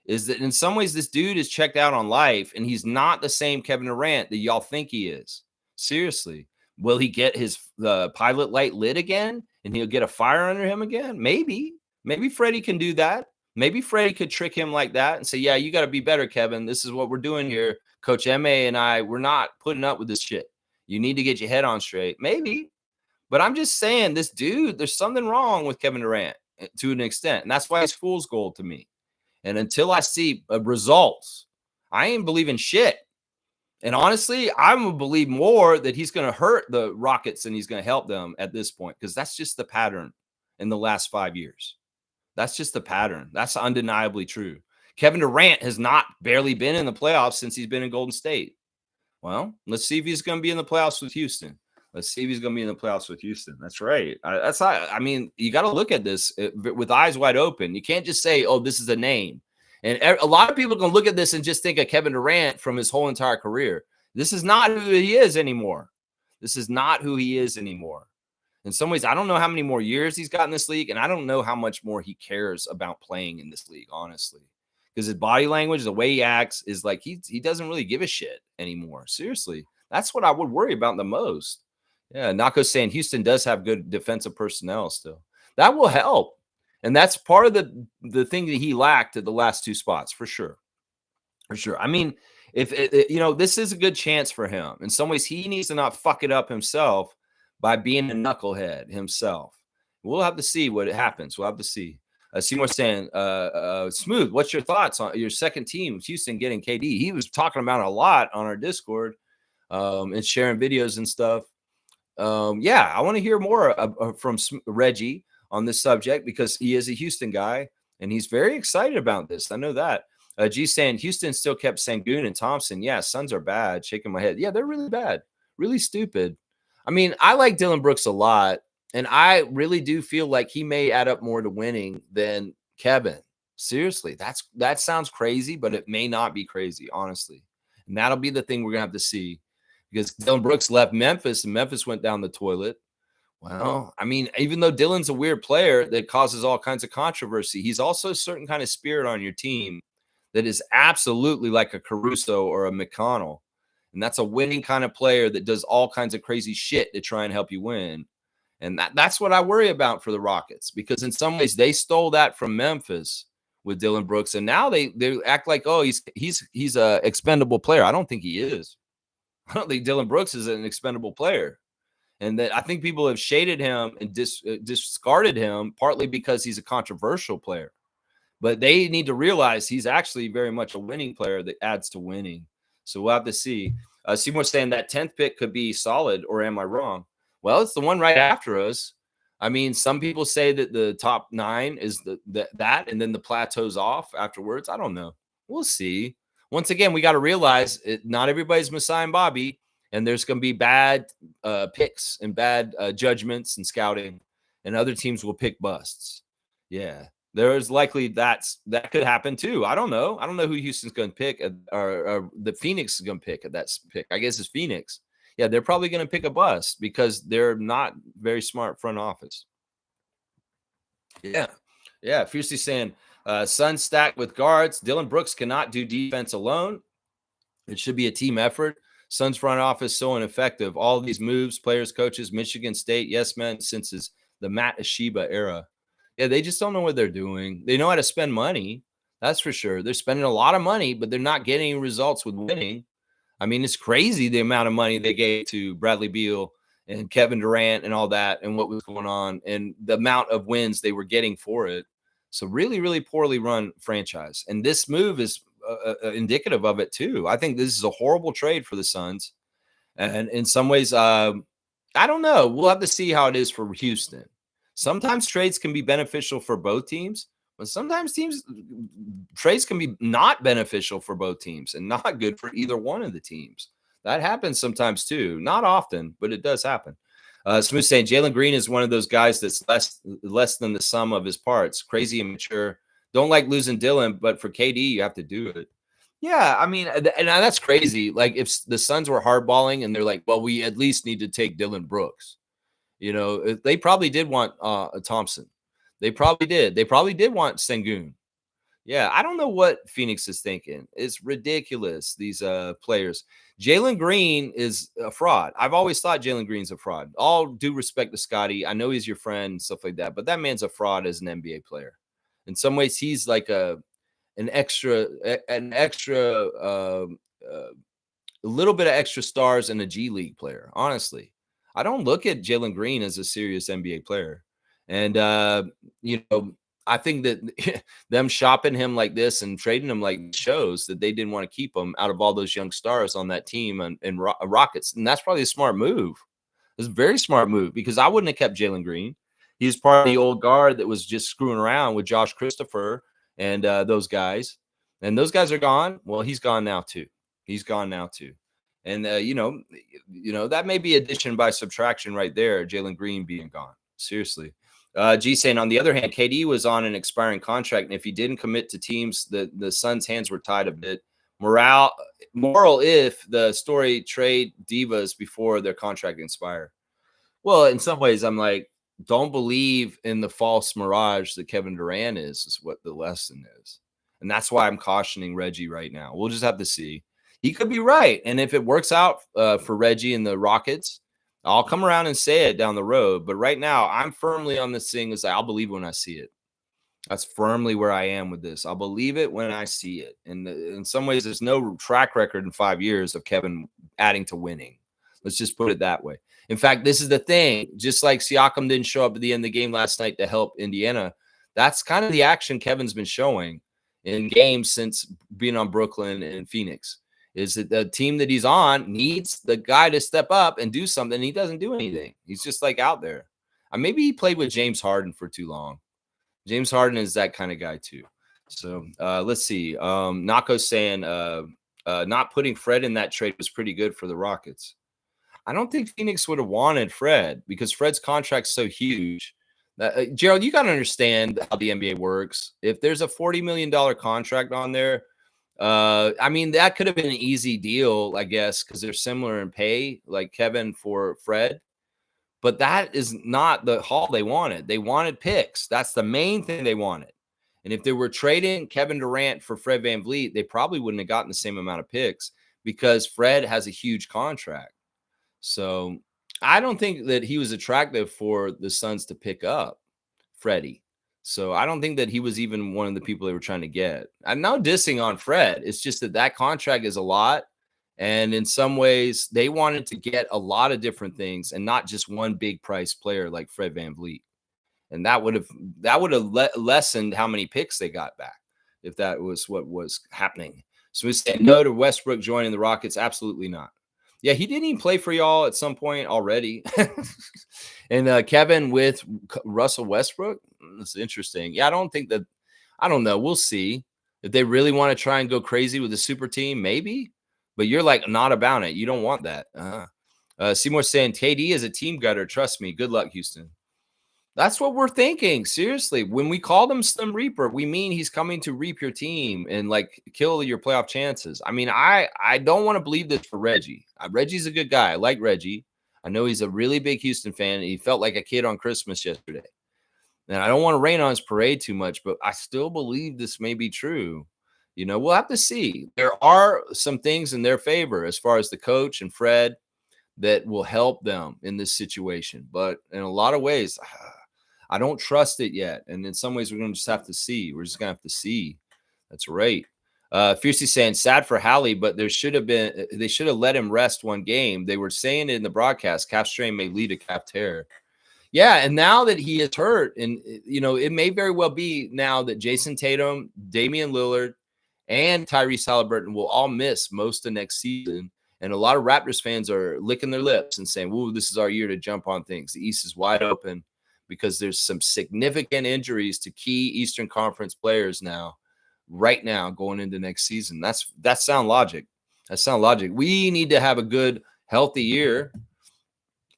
is that in some ways this dude is checked out on life and he's not the same Kevin Durant that y'all think he is. Seriously. Will he get the pilot light lit again and he'll get a fire under him again? Maybe. Maybe Freddie can do that. Maybe Freddie could trick him like that and say, yeah, you got to be better, Kevin. This is what we're doing here. Coach M.A. and I, we're not putting up with this shit. You need to get your head on straight. Maybe. But I'm just saying, this dude, there's something wrong with Kevin Durant to an extent. And that's why he's fool's gold to me. And until I see results, I ain't believing shit. And honestly, I'm going to believe more that he's going to hurt the Rockets than he's going to help them at this point, because that's just the pattern in the last 5 years. That's just the pattern. That's undeniably true. Kevin Durant has not barely been in the playoffs since he's been in Golden State. Well, let's see if he's going to be in the playoffs with Houston. Let's see if he's going to be in the playoffs with Houston. That's right. I mean, you got to look at this with eyes wide open. You can't just say, oh, this is a name. And a lot of people can look at this and just think of Kevin Durant from his whole entire career. This is not who he is anymore. This is not who he is anymore. In some ways, I don't know how many more years he's got in this league, and I don't know how much more he cares about playing in this league, honestly. Because his body language, the way he acts, is like he doesn't really give a shit anymore. Seriously. That's what I would worry about the most. Yeah, Nako's saying Houston does have good defensive personnel still. That will help. And that's part of the thing that he lacked at the last 2 spots, for sure. For sure. I mean, if this is a good chance for him. In some ways, he needs to not fuck it up himself by being a knucklehead himself. We'll have to see what happens. We'll have to see. Seymour saying, Smooth, what's your thoughts on your second team, Houston, getting KD? He was talking about it a lot on our Discord and sharing videos and stuff. Yeah, I want to hear more from Reggie on this subject, because he is a Houston guy and he's very excited about this. I know that. G saying Houston still kept Sengun and Thompson. Yeah, Suns are bad. Shaking my head. Yeah, they're really bad. Really stupid. I mean, I like Dylan Brooks a lot, and I really do feel like he may add up more to winning than Kevin. Seriously, that sounds crazy, but it may not be crazy, honestly. And that'll be the thing we're going to have to see, because Dylan Brooks left Memphis, and Memphis went down the toilet. Well, I mean, even though Dylan's a weird player that causes all kinds of controversy, he's also a certain kind of spirit on your team that is absolutely like a Caruso or a McConnell. And that's a winning kind of player that does all kinds of crazy shit to try and help you win. And that's what I worry about for the Rockets, because in some ways they stole that from Memphis with Dylan Brooks, and now they act like, oh, he's a expendable player. I don't think he is. I don't think Dylan Brooks is an expendable player. And that I think people have shaded him and discarded him partly because he's a controversial player. But they need to realize he's actually very much a winning player that adds to winning. So we'll have to see. Seymour's saying that 10th pick could be solid, or am I wrong? Well, it's the one right after us. I mean, some people say that the top 9 is that, and then the plateaus off afterwards. I don't know. We'll see. Once again, we got to realize not everybody's Messiah and Bobby, and there's going to be bad picks and bad judgments and scouting, and other teams will pick busts. Yeah, there is likely that could happen too. I don't know. I don't know who Houston's going to pick, or the Phoenix is going to pick at that pick. I guess it's Phoenix. Yeah, they're probably going to pick a bust because they're not very smart front office. Yeah. Yeah. Fiercely saying, Suns stacked with guards. Dylan Brooks cannot do defense alone. It should be a team effort. Suns front office so ineffective. All these moves, players, coaches, Michigan State, yes, man, since the Matt Ashiba era. Yeah, they just don't know what they're doing. They know how to spend money. That's for sure. They're spending a lot of money, but they're not getting results with winning. I mean, it's crazy the amount of money they gave to Bradley Beal and Kevin Durant and all that, and what was going on, and the amount of wins they were getting for it. So really, really poorly run franchise. And this move is indicative of it too. I think this is a horrible trade for the Suns. And in some ways, I don't know. We'll have to see how it is for Houston. Sometimes trades can be beneficial for both teams, but sometimes trades can be not beneficial for both teams and not good for either one of the teams. That happens sometimes too. Not often, but it does happen. Smooth saying Jalen Green is one of those guys that's less than the sum of his parts. Crazy immature. Don't like losing Dylan, but for KD, you have to do it. Yeah, I mean, and that's crazy. Like if the Suns were hardballing and they're like, well, we at least need to take Dylan Brooks. You know, they probably did want Thompson. They probably did. They probably did want Sengun. Yeah, I don't know what Phoenix is thinking. It's ridiculous, these players. Jalen Green is a fraud. I've always thought Jalen Green's a fraud. All due respect to Scotty. I know he's your friend and stuff like that, but that man's a fraud as an NBA player. In some ways, he's like an extra, a little bit of extra stars in a G League player, honestly. I don't look at Jalen Green as a serious NBA player. And, I think that them shopping him like this and trading him like shows that they didn't want to keep him out of all those young stars on that team and Rockets. And that's probably a smart move. It's a very smart move because I wouldn't have kept Jalen Green. He was part of the old guard that was just screwing around with Josh Christopher and those guys. And those guys are gone. Well, he's gone now too. He's gone now too. And that may be addition by subtraction right there. Jalen Green being gone. Seriously. G saying, on the other hand, KD was on an expiring contract, and if he didn't commit to teams, the Suns' hands were tied a bit. Moral if the story trade divas before their contract expire. Well, in some ways, I'm like, don't believe in the false mirage that Kevin Durant is what the lesson is. And that's why I'm cautioning Reggie right now. We'll just have to see. He could be right. And if it works out for Reggie and the Rockets, I'll come around and say it down the road. But right now, I'm firmly on this thing. I'll believe when I see it. That's firmly where I am with this. I'll believe it when I see it. And in some ways, there's no track record in 5 years of Kevin adding to winning. Let's just put it that way. In fact, this is the thing. Just like Siakam didn't show up at the end of the game last night to help Indiana, that's kind of the action Kevin's been showing in games since being on Brooklyn and Phoenix. Is that the team that he's on needs the guy to step up and do something. And he doesn't do anything. He's just like out there. Maybe he played with James Harden for too long. James Harden is that kind of guy too. So let's see. Nako's saying not putting Fred in that trade was pretty good for the Rockets. I don't think Phoenix would have wanted Fred because Fred's contract's so huge. Gerald, you got to understand how the NBA works. If there's a $40 million contract on there, that could have been an easy deal, I guess, because they're similar in pay, like Kevin for Fred. But that is not the haul they wanted. They wanted picks. That's the main thing they wanted. And if they were trading Kevin Durant for Fred VanVleet, they probably wouldn't have gotten the same amount of picks because Fred has a huge contract. So I don't think that he was attractive for the Suns to pick up Freddie. So I don't think that he was even one of the people they were trying to get. I'm not dissing on Fred. It's just that that contract is a lot. And in some ways, they wanted to get a lot of different things and not just one big price player like Fred VanVleet. And that would have lessened how many picks they got back if that was what was happening. So we said no to Westbrook joining the Rockets. Absolutely not. Yeah, he didn't even play for y'all at some point already. And Kevin with Russell Westbrook. That's interesting. Yeah, I don't know. We'll see. If they really want to try and go crazy with the super team, maybe. But you're like not about it. You don't want that. Seymour saying KD is a team gutter. Trust me. Good luck, Houston. That's what we're thinking. Seriously, when we call him Slim Reaper, we mean he's coming to reap your team and like kill your playoff chances. I mean, I don't want to believe this for Reggie. Reggie's a good guy. I like Reggie. I know he's a really big Houston fan. And he felt like a kid on Christmas yesterday. And I don't want to rain on his parade too much, but I still believe this may be true. You know, we'll have to see. There are some things in their favor as far as the coach and Fred that will help them in this situation. But in a lot of ways, I don't trust it yet. And in some ways, we're going to just have to see. We're just going to have to see. That's right. Fiercely saying, sad for Hallie, but they should have let him rest one game. They were saying it in the broadcast, calf strain may lead to calf tear. Yeah, and now that he is hurt, and you know, it may very well be now that Jason Tatum, Damian Lillard, and Tyrese Halliburton will all miss most of next season. And a lot of Raptors fans are licking their lips and saying, "Woo, this is our year to jump on things. The East is wide open." Because there's some significant injuries to key Eastern Conference players right now, going into next season. That's sound logic. That's sound logic. We need to have a good, healthy year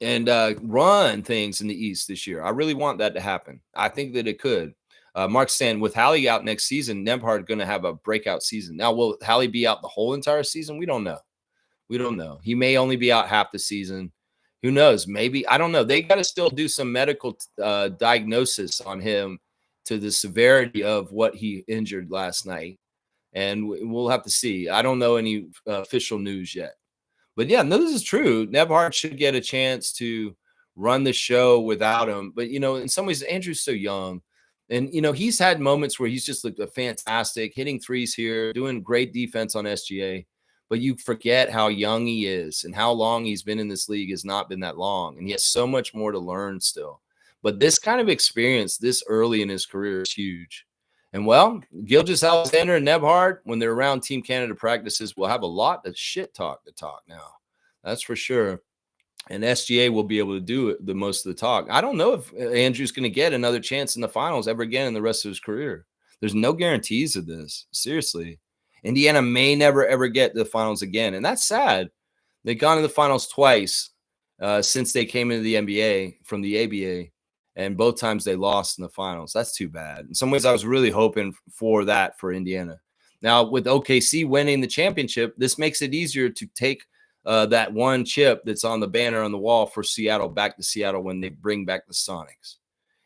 and run things in the East this year. I really want that to happen. I think that it could. Mark's saying with Hallie out next season, Nembhard going to have a breakout season. Now, will Hallie be out the whole entire season? We don't know. We don't know. He may only be out half the season. Who knows? Maybe. I don't know. They got to still do some medical diagnosis on him to the severity of what he injured last night. And we'll have to see. I don't know any official news yet. But yeah, no, this is true. Nembhard should get a chance to run the show without him. But, you know, in some ways, Andrew's so young. And, you know, he's had moments where he's just looked fantastic, hitting threes here, doing great defense on SGA. But you forget how young he is and how long he's been in this league has not been that long. And he has so much more to learn still. But this kind of experience this early in his career is huge. And, well, Gilgeous-Alexander and Nembhard, when they're around Team Canada practices, will have a lot of shit talk to talk now. That's for sure. And SGA will be able to do it, the most of the talk. I don't know if Andrew's going to get another chance in the finals ever again in the rest of his career. There's no guarantees of this. Seriously. Indiana may never, ever get to the finals again. And that's sad. They've gone to the finals twice since they came into the NBA from the ABA. And both times they lost in the finals. That's too bad. In some ways, I was really hoping for that for Indiana. Now, with OKC winning the championship, this makes it easier to take that one chip that's on the banner on the wall for Seattle back to Seattle when they bring back the Sonics.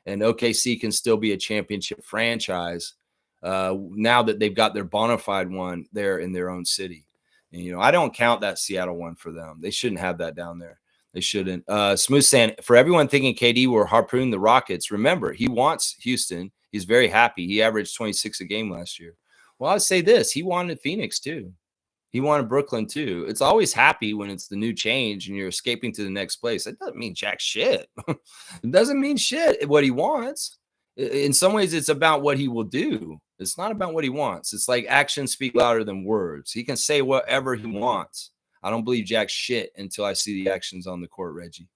And OKC can still be a championship franchise now that they've got their bona fide one there in their own city. And, you know, I don't count that Seattle one for them. They shouldn't have that down there. They shouldn't. Smooth saying, for everyone thinking KD will harpoon the Rockets, remember, he wants Houston. He's very happy. He averaged 26 a game last year. Well, I'd say this. He wanted Phoenix too. He wanted Brooklyn too. It's always happy when it's the new change and you're escaping to the next place. That doesn't mean jack shit. It doesn't mean shit what he wants. In some ways, it's about what he will do. It's not about what he wants. It's like actions speak louder than words. He can say whatever he wants. I don't believe jack shit until I see the actions on the court, Reggie.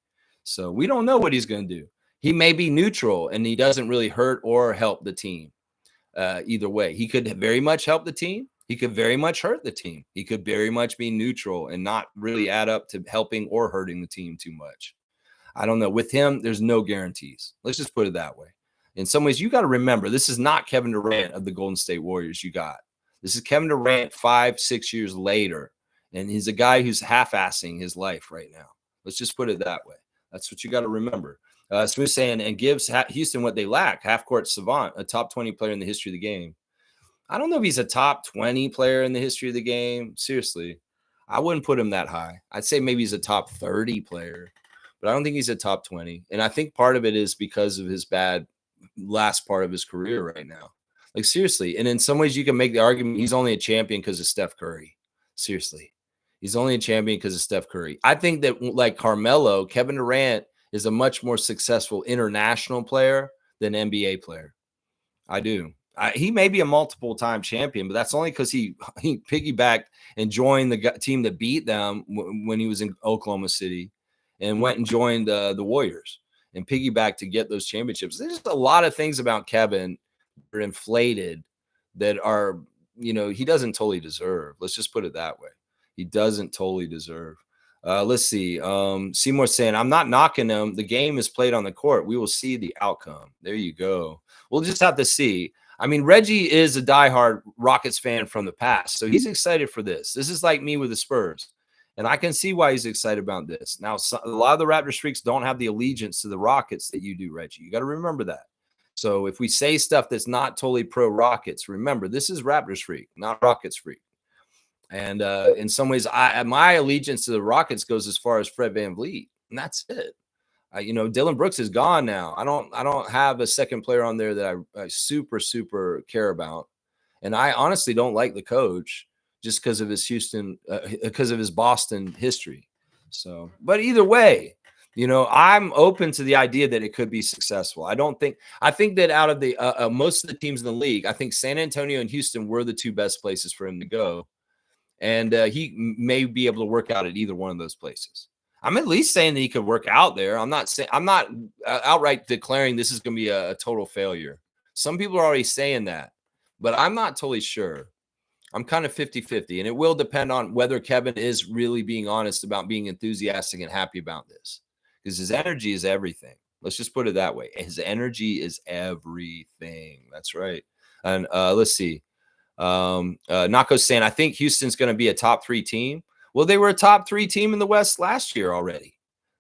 So we don't know what he's going to do. He may be neutral and he doesn't really hurt or help the team. Either way, he could very much help the team. He could very much hurt the team. He could very much be neutral and not really add up to helping or hurting the team too much. I don't know. With him, there's no guarantees. Let's just put it that way. In some ways, you got to remember, this is not Kevin Durant of the Golden State Warriors you got. This is Kevin Durant 5-6 years later. And he's a guy who's half-assing his life right now. Let's just put it that way. That's what you got to remember. Smooth saying, and gives Houston what they lack: half court savant, a top 20 player in the history of the game. I don't know if he's a top 20 player in the history of the game. Seriously, I wouldn't put him that high. I'd say maybe he's a top 30 player, but I don't think he's a top 20. And I think part of it is because of his bad last part of his career right now. Like, seriously. And in some ways, you can make the argument he's only a champion because of Steph Curry. Seriously. He's only a champion because of Steph Curry. I think that, like Carmelo, Kevin Durant is a much more successful international player than NBA player. I do. He may be a multiple-time champion, but that's only because he piggybacked and joined the team that beat them when he was in Oklahoma City, and went and joined the Warriors and piggybacked to get those championships. There's just a lot of things about Kevin that are inflated that are, he doesn't totally deserve. Let's just put it that way. He doesn't totally deserve. Let's see. Seymour saying, I'm not knocking him. The game is played on the court. We will see the outcome. There you go. We'll just have to see. I mean, Reggie is a diehard Rockets fan from the past, so he's excited for this. This is like me with the Spurs, and I can see why he's excited about this. Now, a lot of the Raptors freaks don't have the allegiance to the Rockets that you do, Reggie. You got to remember that. So if we say stuff that's not totally pro-Rockets, remember, this is Raptors freak, not Rockets freak. And in some ways, my allegiance to the Rockets goes as far as Fred VanVleet, and that's it. Dylan Brooks is gone now. I don't have a second player on there that I super care about, and I honestly don't like the coach just because of his because of his Boston history. So, but either way, I'm open to the idea that it could be successful. I think that out of the most of the teams in the league, I think San Antonio and Houston were the two best places for him to go, and he may be able to work out at either one of those places. I'm at least saying that he could work out there. I'm not outright declaring this is going to be a total failure. Some people are already saying that, but I'm not totally sure. I'm kind of 50-50, and it will depend on whether Kevin is really being honest about being enthusiastic and happy about this, because his energy is everything. Let's just put it that way. His energy is everything. That's right. And let's see. Nako's saying, I think Houston's going to be a top 3 team. Well, they were a top 3 team in the West last year already.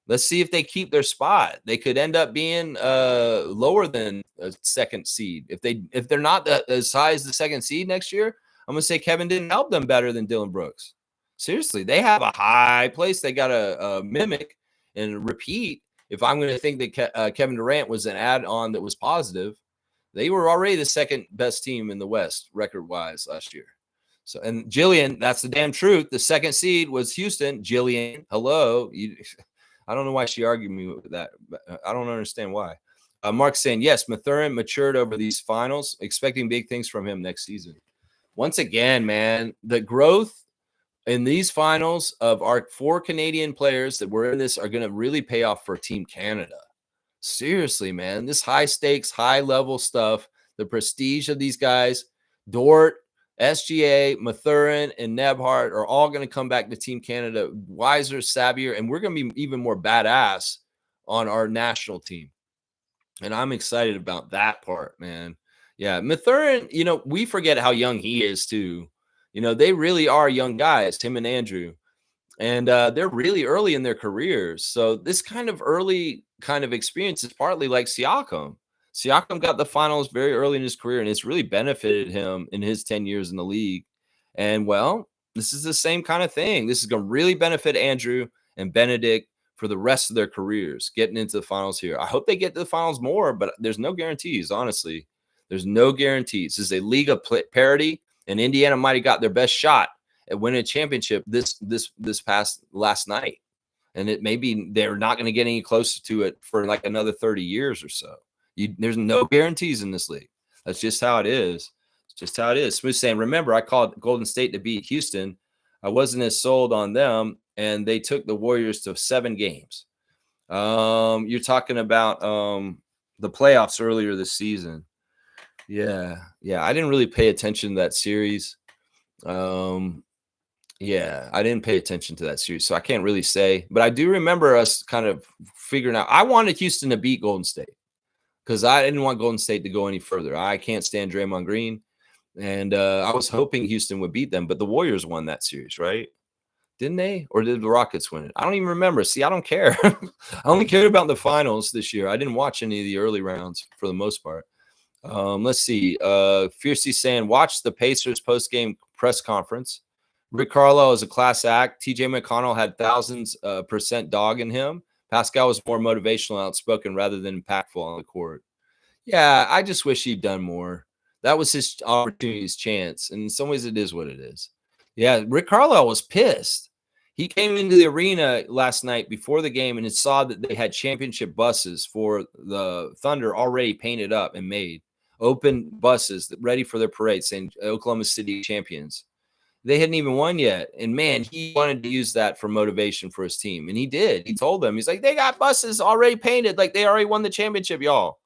Let's see if they keep their spot. They could end up being lower than a second seed. If they're not as high as the second seed next year, I'm going to say Kevin didn't help them better than Dylan Brooks. Seriously, they have a high place they got to mimic and repeat. If I'm going to think that Kevin Durant was an add-on that was positive, they were already the second best team in the West record-wise last year. So, and Jillian, that's the damn truth. The second seed was Houston. Jillian, hello. I don't know why she argued me with that. But I don't understand why. Mark's saying, yes, Mathurin matured over these finals, expecting big things from him next season. Once again, man, the growth in these finals of our 4 Canadian players that were in this are going to really pay off for Team Canada. Seriously, man, this high stakes, high level stuff, the prestige of these guys, Dort, SGA, Mathurin, and Nebhart are all going to come back to Team Canada wiser, savvier, and we're going to be even more badass on our national team. And I'm excited about that part, man. Yeah, Mathurin, we forget how young he is too. They really are young guys, Tim and Andrew. And they're really early in their careers. So this kind of early kind of experience is partly like Siakam. Siakam got the finals very early in his career, and it's really benefited him in his 10 years in the league. And, well, this is the same kind of thing. This is going to really benefit Andrew and Benedict for the rest of their careers, getting into the finals here. I hope they get to the finals more, but there's no guarantees, honestly. There's no guarantees. This is a league of parity, and Indiana might have got their best shot at winning a championship this past last night. And it maybe they're not going to get any closer to it for like another 30 years or so. There's no guarantees in this league. That's just how it is. It's just how it is. Smooth saying, remember, I called Golden State to beat Houston. I wasn't as sold on them, and they took the Warriors to 7 games. You're talking about the playoffs earlier this season. Yeah. I didn't really pay attention to that series. Yeah, I didn't pay attention to that series, so I can't really say. But I do remember us kind of figuring out. I wanted Houston to beat Golden State because I didn't want Golden State to go any further. I can't stand Draymond Green, and I was hoping Houston would beat them. But the Warriors won that series, right? Didn't they? Or did the Rockets win it? I don't even remember. See, I don't care. I only cared about the finals this year. I didn't watch any of the early rounds for the most part. Let's see. Fiercey saying, watch the Pacers post-game press conference. Rick Carlisle is a class act. TJ McConnell had thousands percent dog in him. Pascal was more motivational, outspoken rather than impactful on the court. Yeah, I just wish he'd done more. That was his opportunity, his chance. And in some ways, it is what it is. Yeah, Rick Carlisle was pissed. He came into the arena last night before the game and it saw that they had championship buses for the Thunder already painted up and made. Open buses ready for their parade saying Oklahoma City champions. They hadn't even won yet. And man, he wanted to use that for motivation for his team. And he did. He told them, he's like, they got buses already painted. Like they already won the championship, y'all.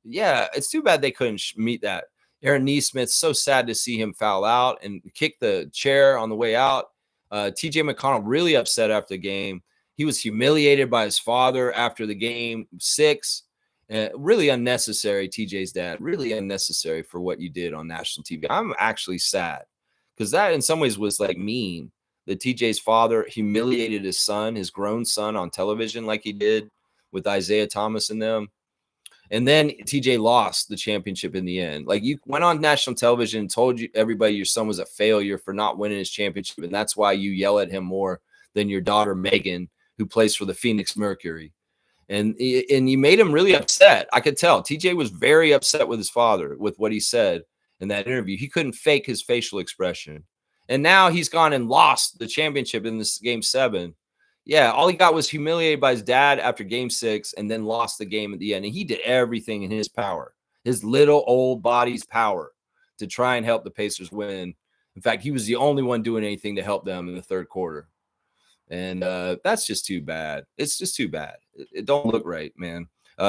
Yeah, it's too bad they couldn't meet that. Aaron Nesmith, so sad to see him foul out and kick the chair on the way out. TJ McConnell really upset after the game. He was humiliated by his father after the game 6. Really unnecessary, TJ's dad. Really unnecessary for what you did on national TV. I'm actually sad because that in some ways was like mean that TJ's father humiliated his son, his grown son, on television like he did with Isaiah Thomas and them. And then TJ lost the championship in the end. Like you went on national television and told everybody your son was a failure for not winning his championship. And that's why you yell at him more than your daughter, Megan, who plays for the Phoenix Mercury. And you made him really upset. I could tell TJ was very upset with his father with what he said in that interview. He couldn't fake his facial expression. And now he's gone and lost the championship in this game 7. Yeah, all he got was humiliated by his dad after game 6 and then lost the game at the end. And he did everything in his power, his little old body's power, to try and help the Pacers win. In fact, he was the only one doing anything to help them in the third quarter. And that's just too bad. It's just too bad. It don't look right, man.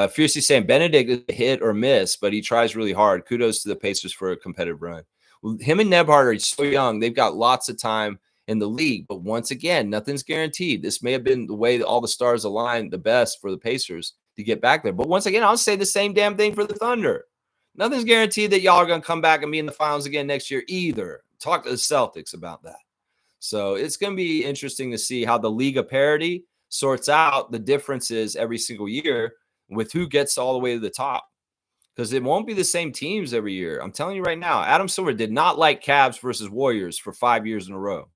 Fiercely saying Benedict is a hit or miss, but he tries really hard. Kudos to the Pacers for a competitive run. Well, him and Nebhard are so young. They've got lots of time in the league, but once again, nothing's guaranteed. This may have been the way that all the stars aligned the best for the Pacers to get back there. But once again, I'll say the same damn thing for the Thunder. Nothing's guaranteed that y'all are going to come back and be in the finals again next year either. Talk to the Celtics about that. So it's going to be interesting to see how the League of Parity sorts out the differences every single year with who gets all the way to the top. Because it won't be the same teams every year. I'm telling you right now, Adam Silver did not like Cavs versus Warriors for 5 years in a row.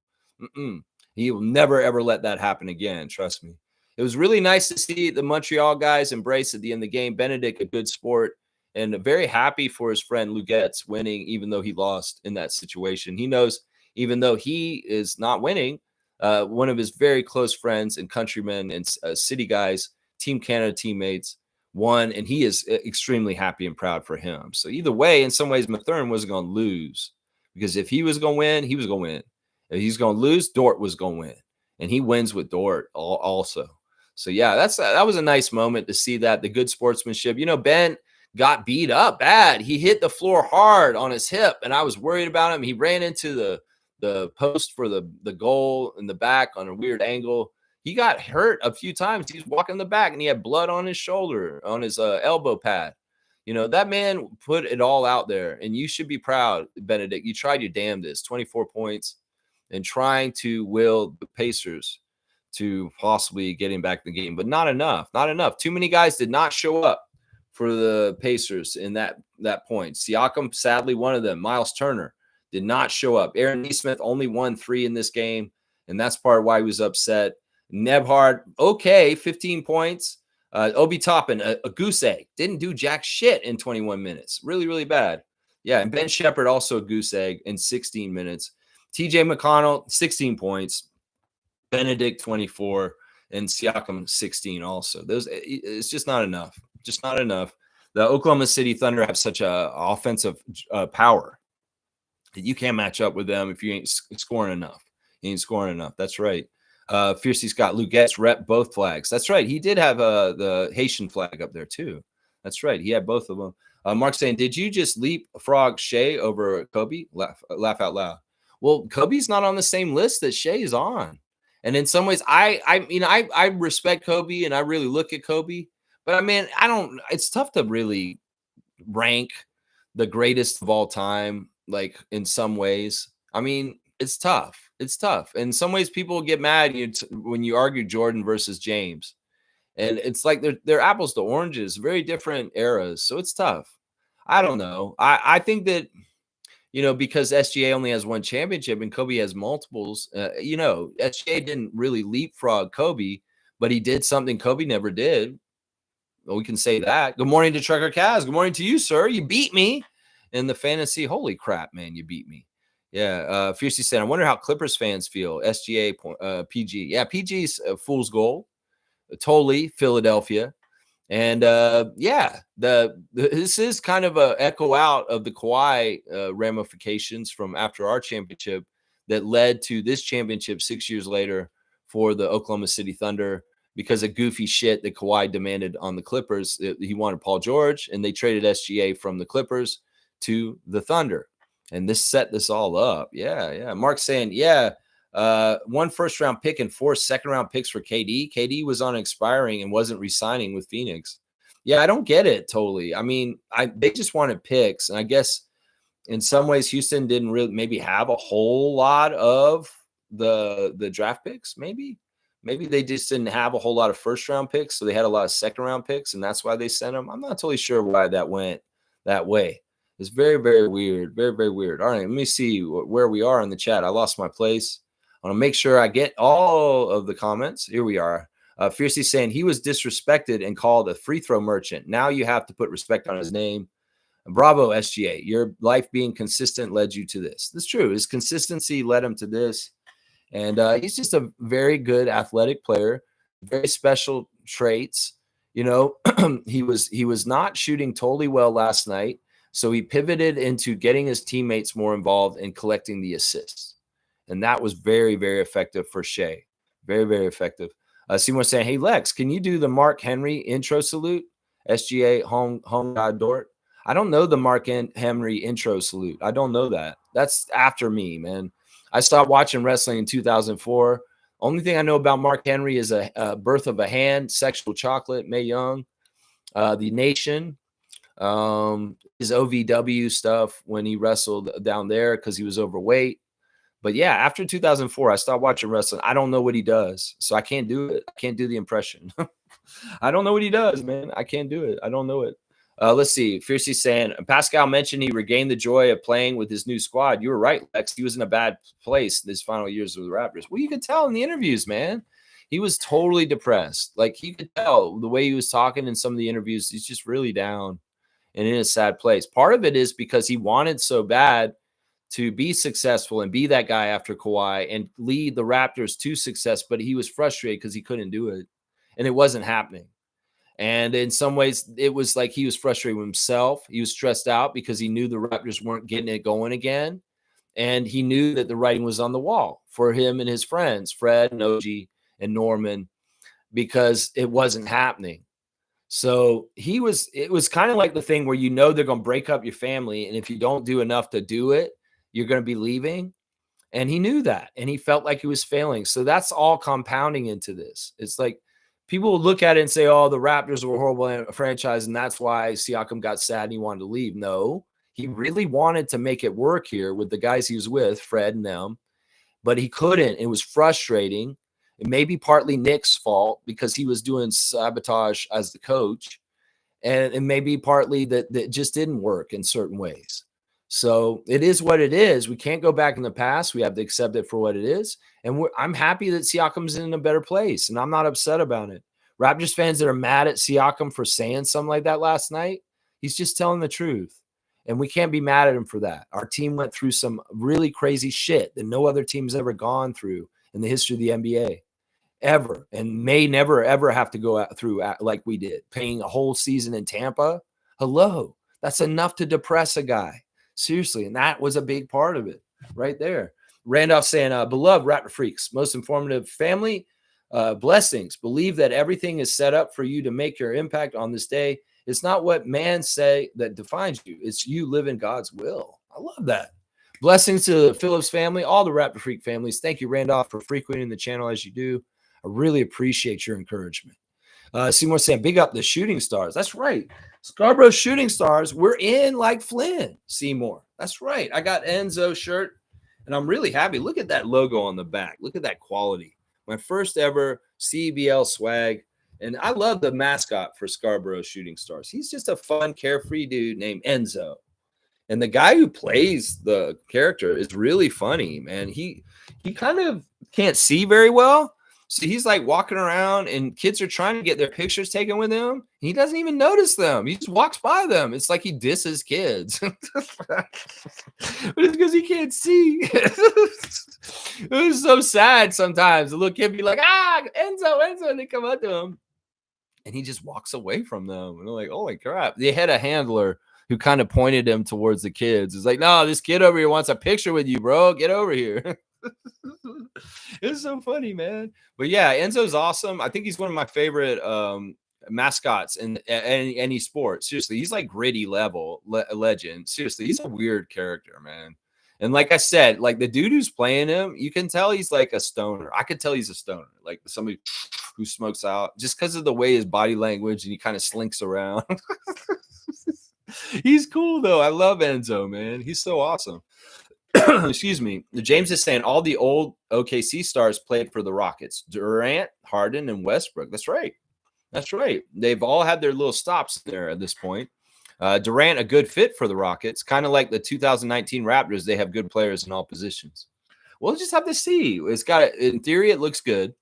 He will never, ever let that happen again. Trust me. It was really nice to see the Montreal guys embrace at the end of the game. Benedict, a good sport, and very happy for his friend Lugetz winning, even though he lost in that situation. He knows, even though he is not winning, one of his very close friends and countrymen and city guys, Team Canada teammates, won, and he is extremely happy and proud for him. So either way, in some ways, Mathurin wasn't going to lose, because if he was going to win, he was going to win. If he's going to lose, Dort was going to win, and he wins with Dort also. So yeah, that was a nice moment to see that, the good sportsmanship. You know, Ben got beat up bad. He hit the floor hard on his hip, and I was worried about him. He ran into the post for the goal in the back on a weird angle. He got hurt a few times. He was walking in the back, and he had blood on his shoulder, on his elbow pad. You know, that man put it all out there, and you should be proud, Benedict. You tried your damnedest, 24 points, and trying to will the Pacers to possibly getting back in the game, but not enough. Not enough. Too many guys did not show up for the Pacers in that point. Siakam, sadly, one of them. Miles Turner did not show up. Aaron Nesmith only won 3 in this game, and that's part of why he was upset. Nebhard, okay, 15 points. Obi Toppin, a goose egg. Didn't do jack shit in 21 minutes. Really, really bad. Yeah, and Ben Shepherd also a goose egg in 16 minutes. TJ McConnell, 16 points. Benedict, 24. And Siakam, 16 also. It's just not enough. Just not enough. The Oklahoma City Thunder have such a offensive power that you can't match up with them if you ain't scoring enough. You ain't scoring enough. That's right. Fiercey Scott Lugetz rep both flags. That's right. He did have the Haitian flag up there too. That's right. He had both of them. Mark saying, did you just leapfrog Shea over Kobe? Laugh out loud. Well, Kobe's not on the same list that Shea is on. And in some ways, I respect Kobe and I really look at Kobe, but I mean, it's tough to really rank the greatest of all time, like in some ways. I mean, it's tough. It's tough. In some ways, people get mad when you argue Jordan versus James, and it's like they're apples to oranges, very different eras. So it's tough. I don't know. I think that because SGA only has one championship and Kobe has multiples. SGA didn't really leapfrog Kobe, but he did something Kobe never did. Well, we can say that. Good morning to Trucker Kaz. Good morning to you, sir. You beat me in the fantasy. Holy crap, man, you beat me. Yeah, Fiercely said, I wonder how Clippers fans feel. SGA, PG. Yeah, PG's a fool's goal. Totally, Philadelphia. And this is kind of a echo out of the Kawhi ramifications from after our championship that led to this championship 6 years later for the Oklahoma City Thunder because of goofy shit that Kawhi demanded on the Clippers. He wanted Paul George, and they traded SGA from the Clippers to the Thunder. And this set this all up. Yeah. Mark's saying, one first-round pick and 4 second-round picks for KD. KD was on expiring and wasn't re-signing with Phoenix. Yeah, I don't get it totally. I mean, they just wanted picks, and I guess in some ways Houston didn't really maybe have a whole lot of the draft picks. Maybe they just didn't have a whole lot of first-round picks, so they had a lot of second-round picks, and that's why they sent them. I'm not totally sure why that went that way. It's very, very weird. Very, very weird. All right, let me see where we are in the chat. I lost my place. I want to make sure I get all of the comments. Here we are. Fiercely saying he was disrespected and called a free throw merchant. Now you have to put respect on his name. Bravo, SGA. Your life being consistent led you to this. That's true. His consistency led him to this. And he's just a very good athletic player, very special traits. He was not shooting totally well last night. So he pivoted into getting his teammates more involved and collecting the assists. And that was very, very effective for Shea. Very, very effective. Seymour saying, hey, Lex, can you do the Mark Henry intro salute? SGA, home god Dort. I don't know the Mark Henry intro salute. I don't know that. That's after me, man. I stopped watching wrestling in 2004. Only thing I know about Mark Henry is a birth of a hand, sexual chocolate, Mae Young, the Nation, his OVW stuff when he wrestled down there because he was overweight. But yeah, after 2004, I stopped watching wrestling. I don't know what he does, so I can't do it. I can't do the impression. I don't know what he does, man. I can't do it. I don't know it. Let's see. Fiercely saying, Pascal mentioned he regained the joy of playing with his new squad. You were right, Lex. He was in a bad place this final years with the Raptors. Well, you could tell in the interviews, man. He was totally depressed. Like, you could tell the way he was talking in some of the interviews. He's just really down and in a sad place. Part of it is because he wanted so bad to be successful and be that guy after Kawhi and lead the Raptors to success, but he was frustrated because he couldn't do it, and it wasn't happening. And in some ways, it was like he was frustrated with himself. He was stressed out because he knew the Raptors weren't getting it going again, and he knew that the writing was on the wall for him and his friends, Fred and OG and Norman, because it wasn't happening. So it was kind of like the thing where they're going to break up your family, and if you don't do enough to do it, you're going to be leaving. And he knew that, and he felt like he was failing. So that's all compounding into this. It's like people will look at it and say, oh, the Raptors were a horrible franchise, and that's why Siakam got sad and he wanted to leave. No, he really wanted to make it work here with the guys he was with, Fred and them, but he couldn't. It was frustrating. It may be partly Nick's fault because he was doing sabotage as the coach, and it may be partly that just didn't work in certain ways. So it is what it is. We can't go back in the past. We have to accept it for what it is. And I'm happy that Siakam's in a better place, and I'm not upset about it. Raptors fans that are mad at Siakam for saying something like that last night, he's just telling the truth. And we can't be mad at him for that. Our team went through some really crazy shit that no other team's ever gone through in the history of the NBA. Ever, and may never, ever have to go through like we did, paying a whole season in Tampa. Hello, that's enough to depress a guy. Seriously, and that was a big part of it right there. Randolph saying, beloved Raptor freaks, most informative family, blessings. Believe that everything is set up for you to make your impact on this day. It's not what man say that defines you. It's you living God's will. I love that. Blessings to the Phillips family, all the Raptor Freak families. Thank you, Randolph, for frequenting the channel as you do. I really appreciate your encouragement. Seymour saying, big up the shooting stars. That's right. Scarborough shooting stars. We're in like Flynn, Seymour. That's right. I got Enzo shirt. And I'm really happy. Look at that logo on the back. Look at that quality. My first ever CBL swag. And I love the mascot for Scarborough Shooting Stars. He's just a fun, carefree dude named Enzo. And the guy who plays the character is really funny, man. He kind of can't see very well. So he's like walking around and kids are trying to get their pictures taken with him. He doesn't even notice them. He just walks by them. It's like he disses kids. But it's because he can't see. It was so sad sometimes. The little kid be like, Enzo, and they come up to him. And he just walks away from them. And they're like, holy crap. They had a handler who kind of pointed him towards the kids. It's like, no, this kid over here wants a picture with you, bro. Get over here. It's so funny, man. But yeah, Enzo's awesome. I think he's one of my favorite mascots in any sport. Seriously, he's like gritty level legend. Seriously, he's a weird character, man. And like I said, like the dude who's playing him, you can tell he's like a stoner. I could tell he's a stoner, like somebody who smokes out just because of the way his body language and he kind of slinks around. He's cool though. I love Enzo, man. He's so awesome. Excuse me. James is saying all the old OKC stars played for the Rockets. Durant, Harden, and Westbrook. That's right. That's right. They've all had their little stops there at this point. Durant, a good fit for the Rockets, kind of like the 2019 Raptors. They have good players in all positions. We'll just have to see. It's got, in theory, it looks good.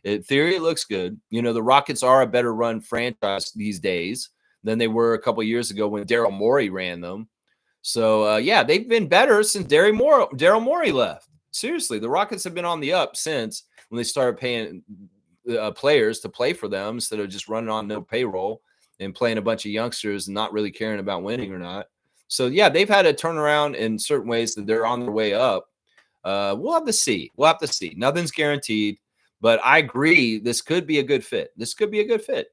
In theory, it looks good. You know, the Rockets are a better run franchise these days than they were a couple years ago when Daryl Morey ran them. So, yeah, they've been better since Daryl Morey left. Seriously, the Rockets have been on the up since when they started paying players to play for them instead of just running on no payroll and playing a bunch of youngsters and not really caring about winning or not. So, yeah, they've had a turnaround in certain ways that they're on their way up. We'll have to see. We'll have to see. Nothing's guaranteed, but I agree. This could be a good fit. This could be a good fit.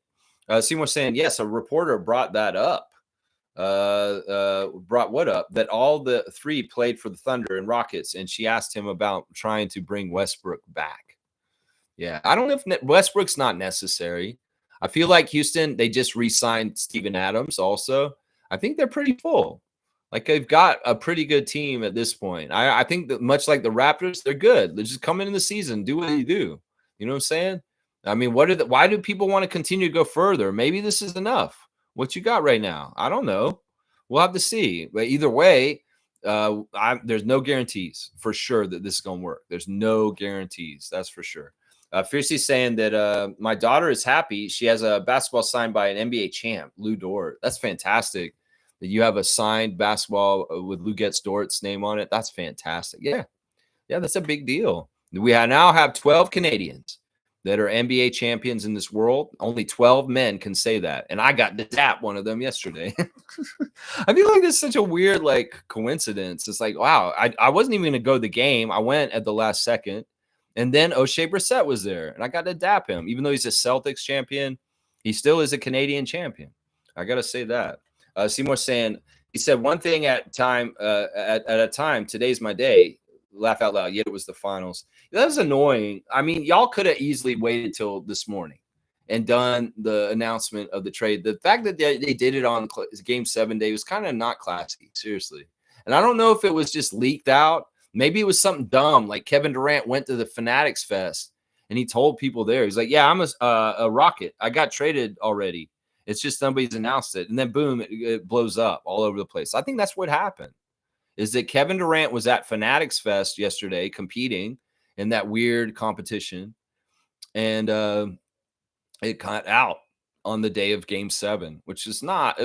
Seymour saying, yes, a reporter brought that up. Brought what up? That all the three played for the Thunder and Rockets, and she asked him about trying to bring Westbrook back. Yeah, I don't know if Westbrook's not necessary. I feel like Houston, they just re-signed Steven Adams also. I think they're pretty full. Like they've got a pretty good team at this point. I think that much like the Raptors, they're good. They're just coming in the season, do what you do. You know what I'm saying? I mean, why do people want to continue to go further? Maybe this is enough. What you got right now? I don't know. We'll have to see. But either way, there's no guarantees for sure that this is going to work. There's no guarantees. That's for sure. Fiercey's saying that my daughter is happy. She has a basketball signed by an NBA champ, Lou Dort. That's fantastic that you have a signed basketball with Lou Dort's name on it. That's fantastic. Yeah. Yeah, that's a big deal. We now have 12 Canadians that are NBA champions in this world. Only 12 men can say that. And I got to tap one of them yesterday. I feel like this is such a weird like coincidence. It's like, wow, I wasn't even going to go to the game. I went at the last second. And then O'Shea Brissett was there. And I got to dap him. Even though he's a Celtics champion, he still is a Canadian champion. I got to say that. Seymour saying, he said one thing at a time, today's my day. Laugh out loud. Yet it was the finals. That was annoying. I mean, y'all could have easily waited till this morning and done the announcement of the trade. The fact that they did it on Game 7 day was kind of not classy, seriously. And I don't know if it was just leaked out. Maybe it was something dumb, like Kevin Durant went to the Fanatics Fest and he told people there, he's like, yeah, I'm a Rocket. I got traded already. It's just somebody's announced it. And then boom, it blows up all over the place. I think that's what happened. Is that Kevin Durant was at Fanatics Fest yesterday competing in that weird competition. And it got out on the day of Game 7, which is not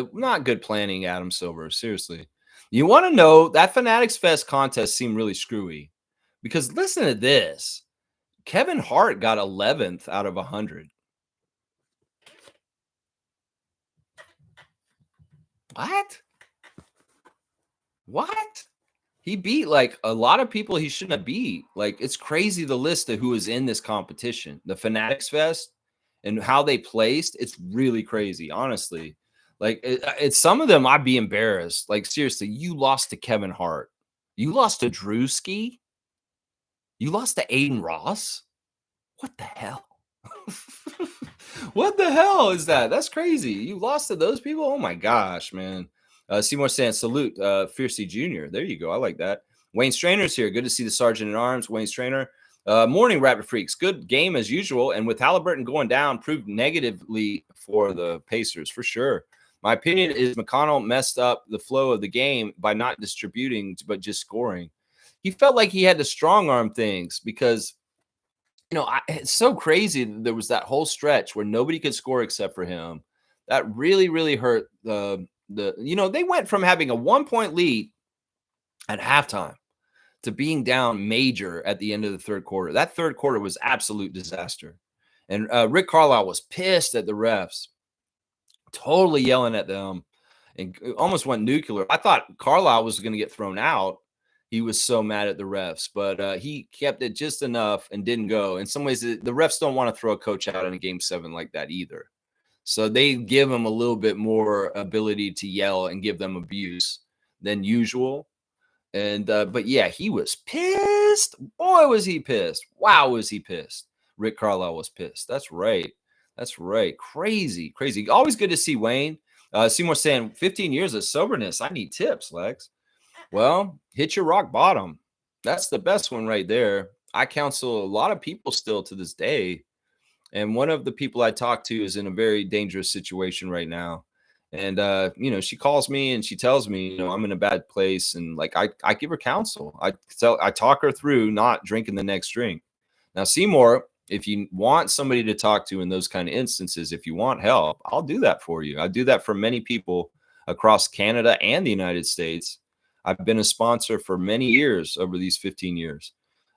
good planning, Adam Silver. Seriously. You want to know that Fanatics Fest contest seemed really screwy because listen to this. Kevin Hart got 11th out of 100. What? He beat like a lot of people he shouldn't have beat. Like it's crazy the list of who is in this competition. The Fanatics Fest and how they placed. It's really crazy, honestly. Like it's some of them I'd be embarrassed. Like seriously, you lost to Kevin Hart. You lost to Drewski. You lost to Aiden Ross. What the hell? What the hell is that? That's crazy. You lost to those people? Oh my gosh, man. Seymour saying salute, Fiercey Jr. There you go. I like that. Wayne Strainer's here. Good to see the Sergeant at Arms, Wayne Strainer. Morning, Raptor Freaks. Good game as usual. And with Halliburton going down, proved negatively for the Pacers for sure. My opinion is McConnell messed up the flow of the game by not distributing, but just scoring. He felt like he had to strong arm things because, it's so crazy. There was that whole stretch where nobody could score except for him. That really, really hurt they went from having a 1-point lead at halftime to being down major at the end of the third quarter. That third quarter was absolute disaster. And Rick Carlisle was pissed at the refs, totally yelling at them, and almost went nuclear. I thought Carlisle was going to get thrown out. He was so mad at the refs, but he kept it just enough and didn't go. In some ways, the refs don't want to throw a coach out in a game 7 like that either. So they give him a little bit more ability to yell and give them abuse than usual. And but yeah, he was pissed. Boy, was he pissed. Wow, was he pissed. Rick Carlisle was pissed. That's right. That's right. Crazy, crazy. Always good to see Wayne. Seymour saying 15 years of soberness. I need tips, Lex. Well, hit your rock bottom. That's the best one right there. I counsel a lot of people still to this day. And one of the people I talk to is in a very dangerous situation right now. And she calls me and she tells me, I'm in a bad place. And like I give her counsel. I talk her through not drinking the next drink. Now, Seymour, if you want somebody to talk to in those kind of instances, if you want help, I'll do that for you. I do that for many people across Canada and the United States. I've been a sponsor for many years over these 15 years.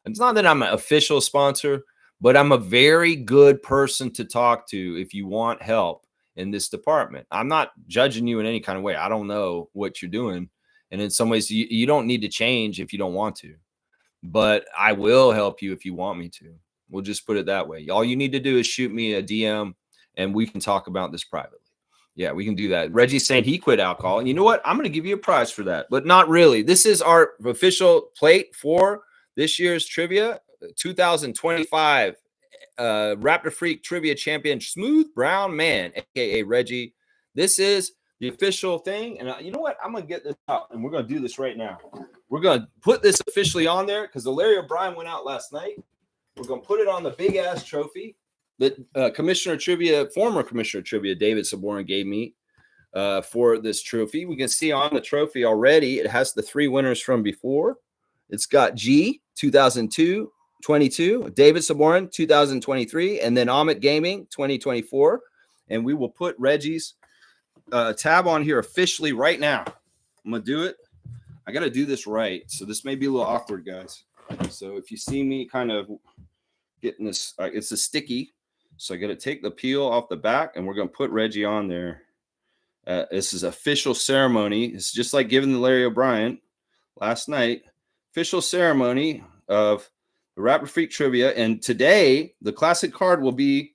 And it's not that I'm an official sponsor, but I'm a very good person to talk to if you want help in this department. I'm not judging you in any kind of way. I don't know what you're doing. And in some ways, you don't need to change if you don't want to. But I will help you if you want me to. We'll just put it that way. All you need to do is shoot me a DM and we can talk about this privately. Yeah, we can do that. Reggie's saying he quit alcohol. And you know what? I'm going to give you a prize for that, but not really. This is our official plate for this year's trivia 2025 Raptor Freak Trivia Champion, Smooth Brown Man, a.k.a. Reggie. This is the official thing. And you know what? I'm going to get this out, and we're going to do this right now. We're going to put this officially on there because the Larry O'Brien went out last night. We're going to put it on the big-ass trophy that former Commissioner of Trivia, David Saborin, gave me for this trophy. We can see on the trophy already, it has the 3 winners from before. It's got G, 2022, David Saborin, 2023, and then Amit Gaming, 2024. And we will put Reggie's tab on here officially right now. I'm going to do it. I got to do this right. So this may be a little awkward, guys. So if you see me kind of getting this, it's a sticky. So I got to take the peel off the back, and we're going to put Reggie on there. This is official ceremony. It's just like giving the Larry O'Brien last night. Official ceremony of the Raptor Freak Trivia. And today, the classic card will be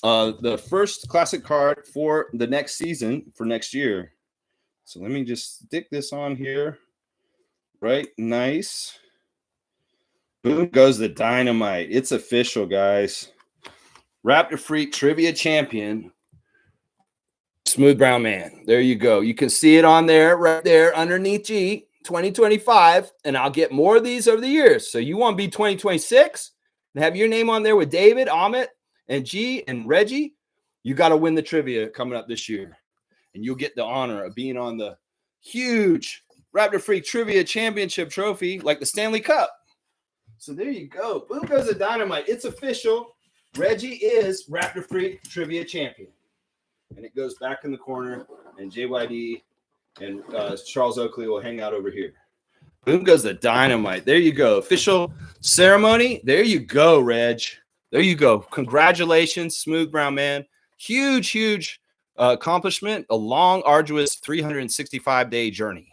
the first classic card for the next season for next year. So let me just stick this on here. Right. Nice. Boom goes the dynamite. It's official, guys. Raptor Freak Trivia Champion, Smooth Brown Man. There you go. You can see it on there, right there underneath G, 2025. And I'll get more of these over the years. So you want to be 2026 and have your name on there with David, Amit, and G, and Reggie. You got to win the trivia coming up this year. And you'll get the honor of being on the huge Raptor Freak Trivia Championship trophy like the Stanley Cup. So there you go. Boom goes the dynamite. It's official. Reggie is Raptor Freak Trivia Champion. And it goes back in the corner, and JYD and Charles Oakley will hang out over here. Boom goes the dynamite. There you go. Official ceremony. There you go, Reg. There you go. Congratulations, Smooth Brown Man. Huge, huge accomplishment. A long, arduous 365-day journey.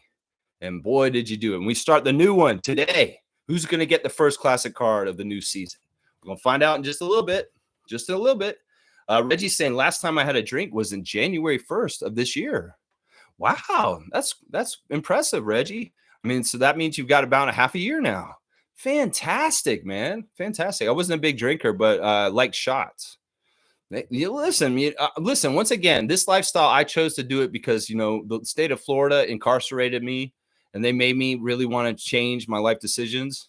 And boy, did you do it. And we start the new one today. Who's going to get the first classic card of the new season? We're going to find out in just a little bit. Just in a little bit. Reggie's saying last time I had a drink was in January 1st of this year. Wow. That's impressive, Reggie. I mean, so that means you've got about a half a year now. Fantastic, man. Fantastic. I wasn't a big drinker, but I like shots. Listen, once again, this lifestyle, I chose to do it because, the state of Florida incarcerated me. and they made me really want to change my life decisions.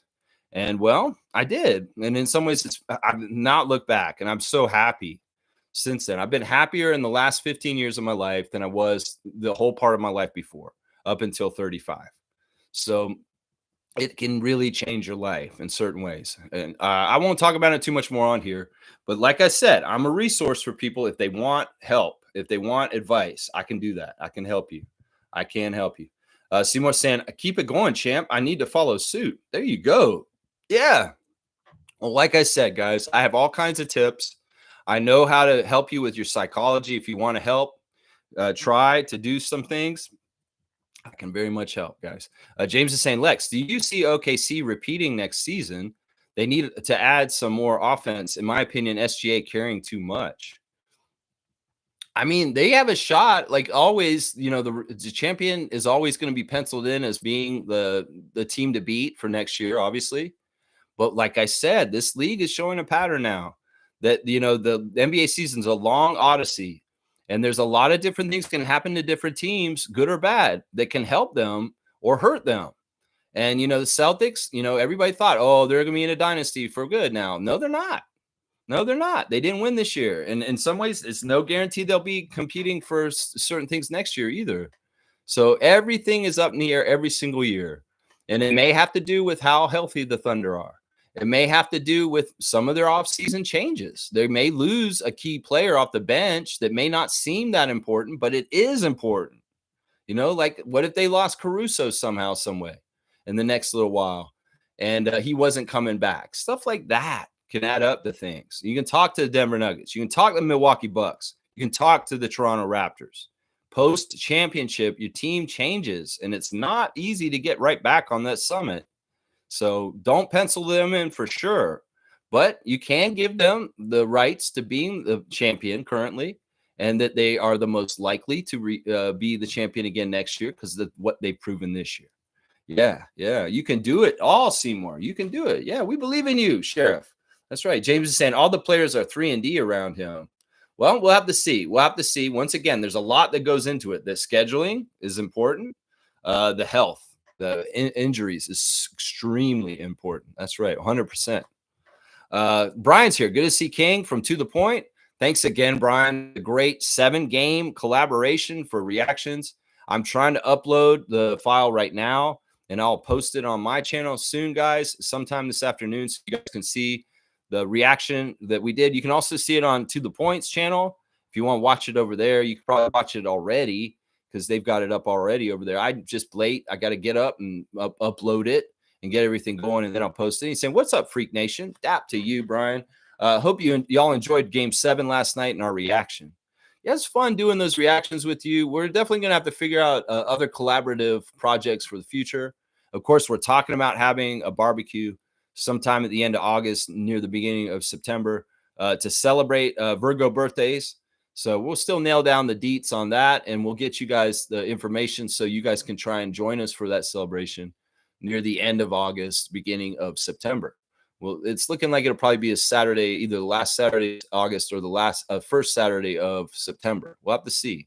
And well, I did. And in some ways, I've not looked back, and I'm so happy since then. I've been happier in the last 15 years of my life than I was the whole part of my life before, up until 35. So it can really change your life in certain ways. And I won't talk about it too much more on here. But like I said, I'm a resource for people if they want help, if they want advice. I can do that. I can help you. I can help you. Seymour saying, keep it going, champ. I need to follow suit. There you go. Yeah. Well, like I said, guys, I have all kinds of tips. I know how to help you with your psychology. If you want to help, try to do some things, I can very much help, guys. James is saying, Lex, do you see OKC repeating next season? They need to add some more offense. In my opinion, SGA carrying too much. I mean, they have a shot. Like always, the champion is always going to be penciled in as being the team to beat for next year, obviously. But like I said, this league is showing a pattern now that, the NBA season's a long odyssey. And there's a lot of different things can happen to different teams, good or bad, that can help them or hurt them. And, the Celtics, everybody thought, oh, they're going to be in a dynasty for good now. No, they're not. No, they're not. They didn't win this year. And in some ways, it's no guarantee they'll be competing for certain things next year either. So everything is up in the air every single year. And it may have to do with how healthy the Thunder are. It may have to do with some of their offseason changes. They may lose a key player off the bench that may not seem that important, but it is important. Like what if they lost Caruso somehow, some way in the next little while, and he wasn't coming back? Stuff like that can add up to things. You can talk to the Denver Nuggets. You can talk to the Milwaukee Bucks. You can talk to the Toronto Raptors. Post-championship, your team changes, and it's not easy to get right back on that summit. So don't pencil them in for sure, but you can give them the rights to being the champion currently, and that they are the most likely to be the champion again next year because of what they've proven this year. Yeah, you can do it all, Seymour. You can do it. Yeah, we believe in you, Sheriff. That's right. James is saying all the players are 3-D around him. Well, we'll have to see. Once again, there's a lot that goes into it. The scheduling is important. The health. The injuries is extremely important. That's right, 100%. Brian's here. Good to see King from To The Point. Thanks again, Brian. A great 7-game collaboration for reactions. I'm trying to upload the file right now, and I'll post it on my channel soon, guys, sometime this afternoon, so you guys can see the reaction that we did. You can also see it on To The Point's channel. If you want to watch it over there, you can probably watch it already, because they've got it up already over there. I'm just late. I got to get up and upload it and get everything going, and then I'll post it. He's saying, what's up, Freak Nation? Dap to you, Brian. Hope y'all enjoyed Game 7 last night and our reaction. Yeah, it's fun doing those reactions with you. We're definitely going to have to figure out other collaborative projects for the future. Of course, we're talking about having a barbecue sometime at the end of August, near the beginning of September, to celebrate Virgo birthdays. So we'll still nail down the deets on that, and we'll get you guys the information so you guys can try and join us for that celebration near the end of August, beginning of September. Well, it's looking like it'll probably be a Saturday, either the last Saturday of August or the first Saturday of September. We'll have to see.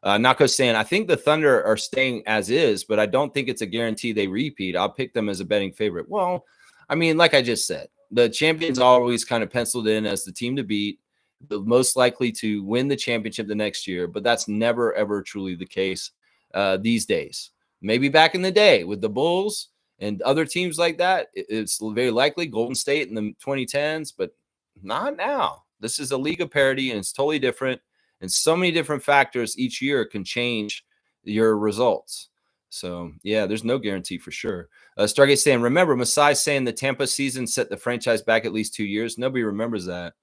Nako's saying, I think the Thunder are staying as is, but I don't think it's a guarantee they repeat. I'll pick them as a betting favorite. Well, I mean, like I just said, the champion's always kind of penciled in as the team to beat, the most likely to win the championship the next year, but that's never, ever truly the case these days. Maybe back in the day with the Bulls and other teams like that, it's very likely Golden State in the 2010s, but not now. This is a league of parity, and it's totally different. And so many different factors each year can change your results. So, yeah, there's no guarantee for sure. Stargate saying, remember, Masai saying the Tampa season set the franchise back at least 2 years. Nobody remembers that.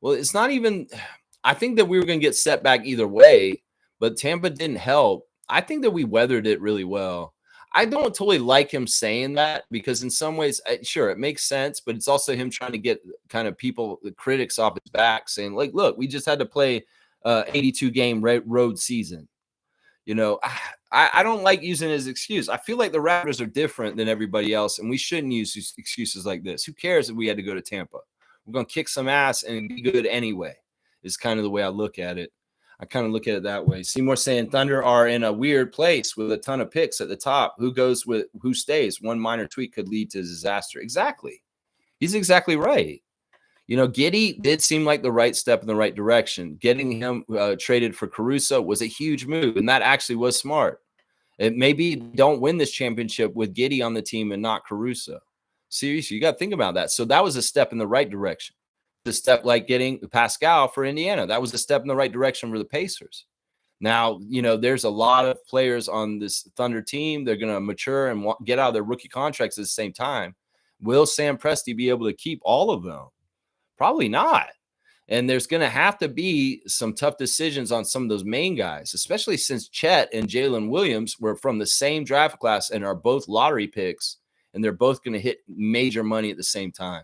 Well, it's not even – I think that we were going to get set back either way, but Tampa didn't help. I think that we weathered it really well. I don't totally like him saying that because in some ways, sure, it makes sense, but it's also him trying to get kind of people, the critics off his back saying, like, look, we just had to play 82-game road season. I don't like using it as an excuse. I feel like the Raptors are different than everybody else, and we shouldn't use excuses like this. Who cares if we had to go to Tampa? We're going to kick some ass and be good anyway, is kind of the way I look at it. I kind of look at it that way. Seymour saying Thunder are in a weird place with a ton of picks at the top. Who goes with who stays? One minor tweak could lead to disaster. Exactly. He's exactly right. You know, Giddey did seem like the right step in the right direction. Getting him traded for Caruso was a huge move, and that actually was smart. It maybe don't win this championship with Giddey on the team and not Caruso. Seriously, you got to think about that. So that was a step in the right direction. The step like getting Pascal for Indiana. That was a step in the right direction for the Pacers. Now, you know, there's a lot of players on this Thunder team. They're going to mature and get out of their rookie contracts at the same time. Will Sam Presti be able to keep all of them? Probably not. And there's going to have to be some tough decisions on some of those main guys, especially since Chet and Jalen Williams were from the same draft class and are both lottery picks, and they're both going to hit major money at the same time.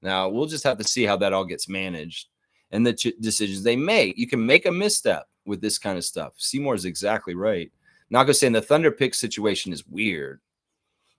Now, we'll just have to see how that all gets managed and the decisions they make. You can make a misstep with this kind of stuff. Seymour is exactly right. Nago saying the Thunder pick situation is weird.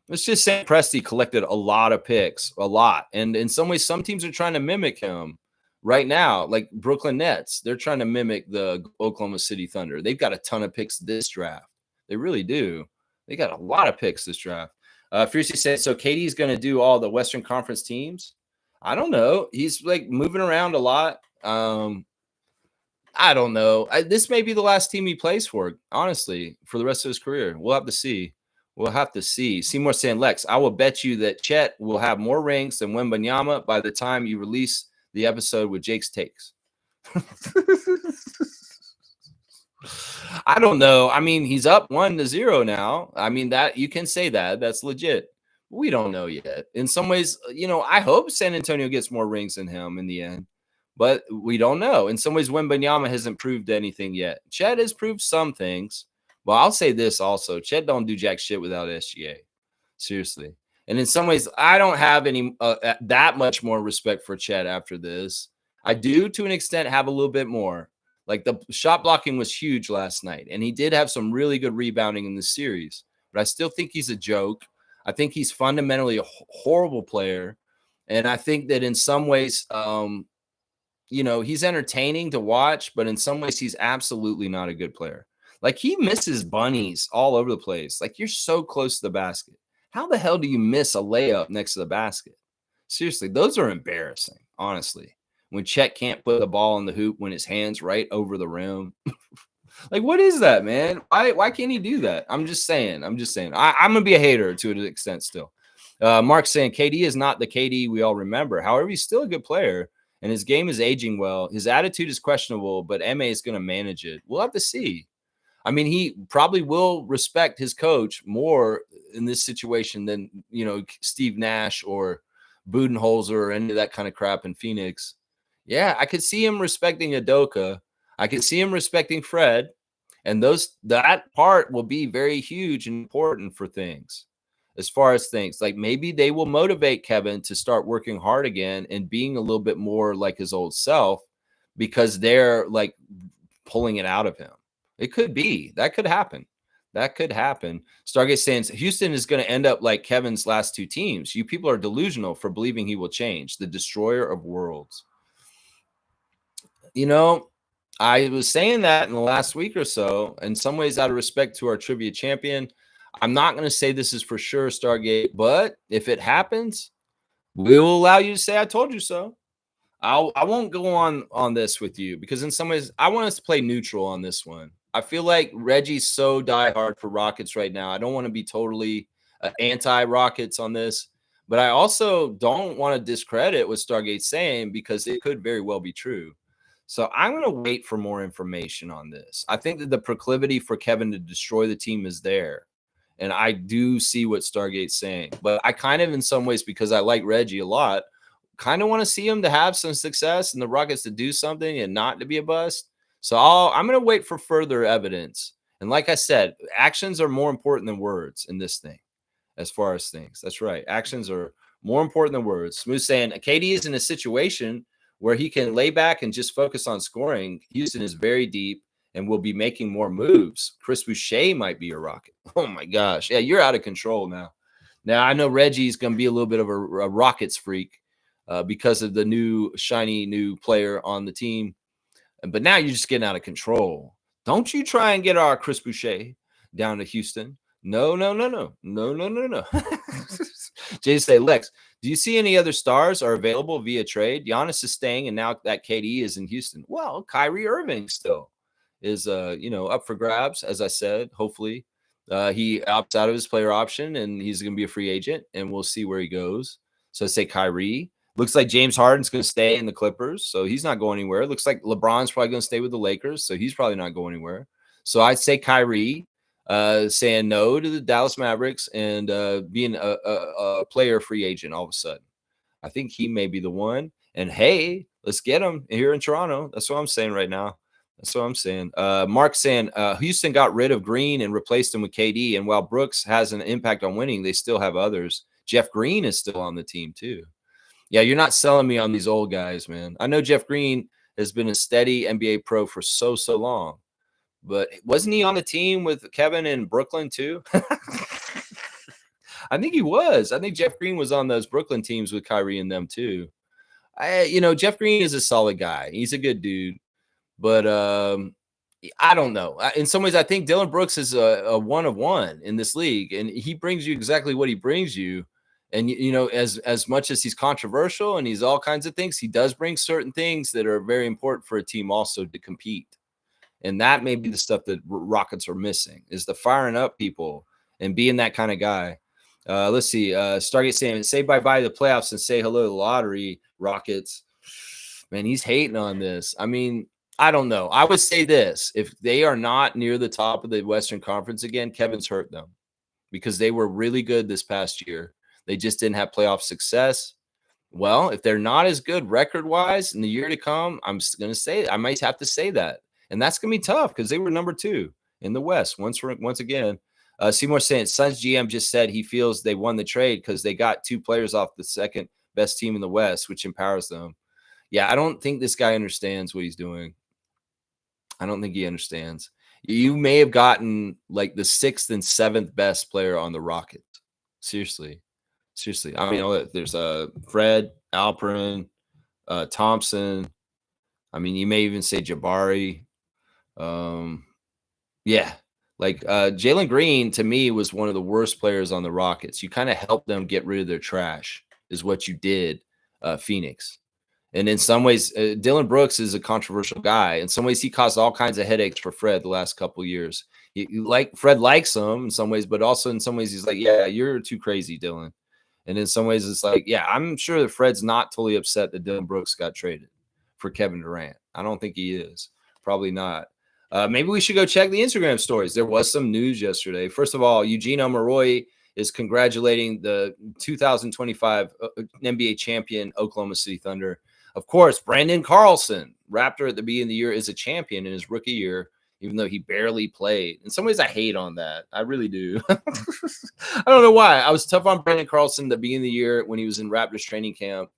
Let's just say Presti collected a lot of picks, a lot. And in some ways, some teams are trying to mimic him right now, like Brooklyn Nets. They're trying to mimic the Oklahoma City Thunder. They've got a ton of picks this draft. They really do. They got a lot of picks this draft. Fiercey said, so KD's going to do all the Western Conference teams? I don't know. He's like moving around a lot. I don't know. This may be the last team he plays for, honestly, for the rest of his career. We'll have to see. We'll have to see. Seymour saying, Lex, I will bet you that Chet will have more rings than Wembanyama by the time you release the episode with Jake's takes. I don't know. I mean, he's up 1-0 now. I mean, that you can say that. That's legit. We don't know yet. In some ways, you know, I hope San Antonio gets more rings than him in the end, but we don't know. In some ways, Wembanyama hasn't proved anything yet. Chet has proved some things. Well, I'll say this also. Chet don't do jack shit without SGA. Seriously. And in some ways, I don't have any that much more respect for Chet after this. I do, to an extent, have a little bit more. Like the shot blocking was huge last night, and he did have some really good rebounding in the series. But I still think he's a joke. I think he's fundamentally a horrible player. And I think that in some ways, you know, he's entertaining to watch, but in some ways, he's absolutely not a good player. Like, he misses bunnies all over the place. Like, you're so close to the basket. How the hell do you miss a layup next to the basket? Seriously, those are embarrassing, honestly. When Chet can't put the ball in the hoop when his hand's right over the rim. Like, what is that, man? Why can't he do that? I'm just saying. I'm going to be a hater to an extent still. Mark saying KD is not the KD we all remember. However, he's still a good player, and his game is aging well. His attitude is questionable, but MA is going to manage it. We'll have to see. I mean, he probably will respect his coach more in this situation than, you know, Steve Nash or Budenholzer or any of that kind of crap in Phoenix. Yeah, I could see him respecting Udoka. I could see him respecting Fred. And that part will be very huge and important for things. As far as things, like maybe they will motivate Kevin to start working hard again and being a little bit more like his old self because they're like pulling it out of him. It could be. That could happen. Stargate saying Houston is going to end up like Kevin's last two teams. You people are delusional for believing he will change. The destroyer of worlds. You know, I was saying that in the last week or so, in some ways out of respect to our trivia champion. I'm not going to say this is for sure, Stargate, but if it happens, we will allow you to say I told you so. I won't go on this with you because in some ways I want us to play neutral on this one. I feel like Reggie's so diehard for Rockets right now. I don't want to be totally anti-Rockets on this, but I also don't want to discredit what Stargate's saying because it could very well be true. So I'm going to wait for more information on this. I think that the proclivity for Kevin to destroy the team is there. And I do see what Stargate's saying. But I kind of, in some ways, because I like Reggie a lot, kind of want to see him to have some success and the Rockets to do something and not to be a bust. So I'm going to wait for further evidence. And like I said, actions are more important than words in this thing, as far as things. That's right. Actions are more important than words. Smooth saying, KD is in a situation where he can lay back and just focus on scoring. Houston is very deep and will be making more moves. Chris Boucher might be a Rocket. Oh, my gosh. Yeah, you're out of control now. Now, I know Reggie's going to be a little bit of a Rockets freak because of the new shiny new player on the team. But now you're just getting out of control. Don't you try and get our Chris Boucher down to Houston. No, no, no, no, no, no, no, no. Jay say, Lex, do you see any other stars are available via trade? Giannis is staying, and now that KD is in Houston. Well, Kyrie Irving still is, up for grabs. As I said, hopefully he opts out of his player option, and he's going to be a free agent, and we'll see where he goes. So I say Kyrie. Looks like James Harden's going to stay in the Clippers, so he's not going anywhere. Looks like LeBron's probably going to stay with the Lakers, so he's probably not going anywhere. So I say Kyrie, saying no to the Dallas Mavericks and being a player free agent all of a sudden. I think he may be the one. And hey, let's get him here in Toronto. That's what I'm saying right now. That's what I'm saying. Mark saying Houston got rid of Green and replaced him with KD. And while Brooks has an impact on winning, they still have others. Jeff Green is still on the team too. Yeah, you're not selling me on these old guys, man. I know Jeff Green has been a steady NBA pro for so long, but wasn't he on the team with Kevin in Brooklyn too? I think he was. I think Jeff Green was on those Brooklyn teams with Kyrie and them too. Jeff Green is a solid guy. He's a good dude, but I don't know. In some ways, I think Dylan Brooks is a one of one in this league, and he brings you exactly what he brings you. And, as much as he's controversial and he's all kinds of things, he does bring certain things that are very important for a team also to compete. And that may be the stuff that Rockets are missing, is the firing up people and being that kind of guy. Let's see. Stargate saying, say bye-bye to the playoffs and say hello to the lottery, Rockets. Man, he's hating on this. I mean, I don't know. I would say this. If they are not near the top of the Western Conference again, Kevin's hurt them because they were really good this past year. They just didn't have playoff success. Well, if they're not as good record-wise in the year to come, I'm going to say I might have to say that. And that's going to be tough because they were number 2 in the West once again. Seymour saying Suns GM just said he feels they won the trade because they got 2 players off the second best team in the West, which empowers them. Yeah, I don't think this guy understands what he's doing. I don't think he understands. You may have gotten like the 6th and 7th best player on the Rockets. Seriously. I mean, there's Fred, Alperin, Thompson. I mean, you may even say Jabari. Yeah. Like Jalen Green, to me, was one of the worst players on the Rockets. You kind of helped them get rid of their trash is what you did, Phoenix. And in some ways, Dylan Brooks is a controversial guy. In some ways, he caused all kinds of headaches for Fred the last couple of years. Fred likes him in some ways, but also in some ways, he's like, yeah, you're too crazy, Dylan. And in some ways, it's like, yeah, I'm sure that Fred's not totally upset that Dylan Brooks got traded for Kevin Durant. I don't think he is. Probably not. Maybe we should go check the Instagram stories. There was some news yesterday. First of all, Eugene Omoruyi is congratulating the 2025 NBA champion Oklahoma City Thunder. Of course, Brandon Carlson, Raptor at the beginning of the year, is a champion in his rookie year, even though he barely played. In some ways, I hate on that. I really do. I don't know why. I was tough on Brandon Carlson at the beginning of the year when he was in Raptors training camp.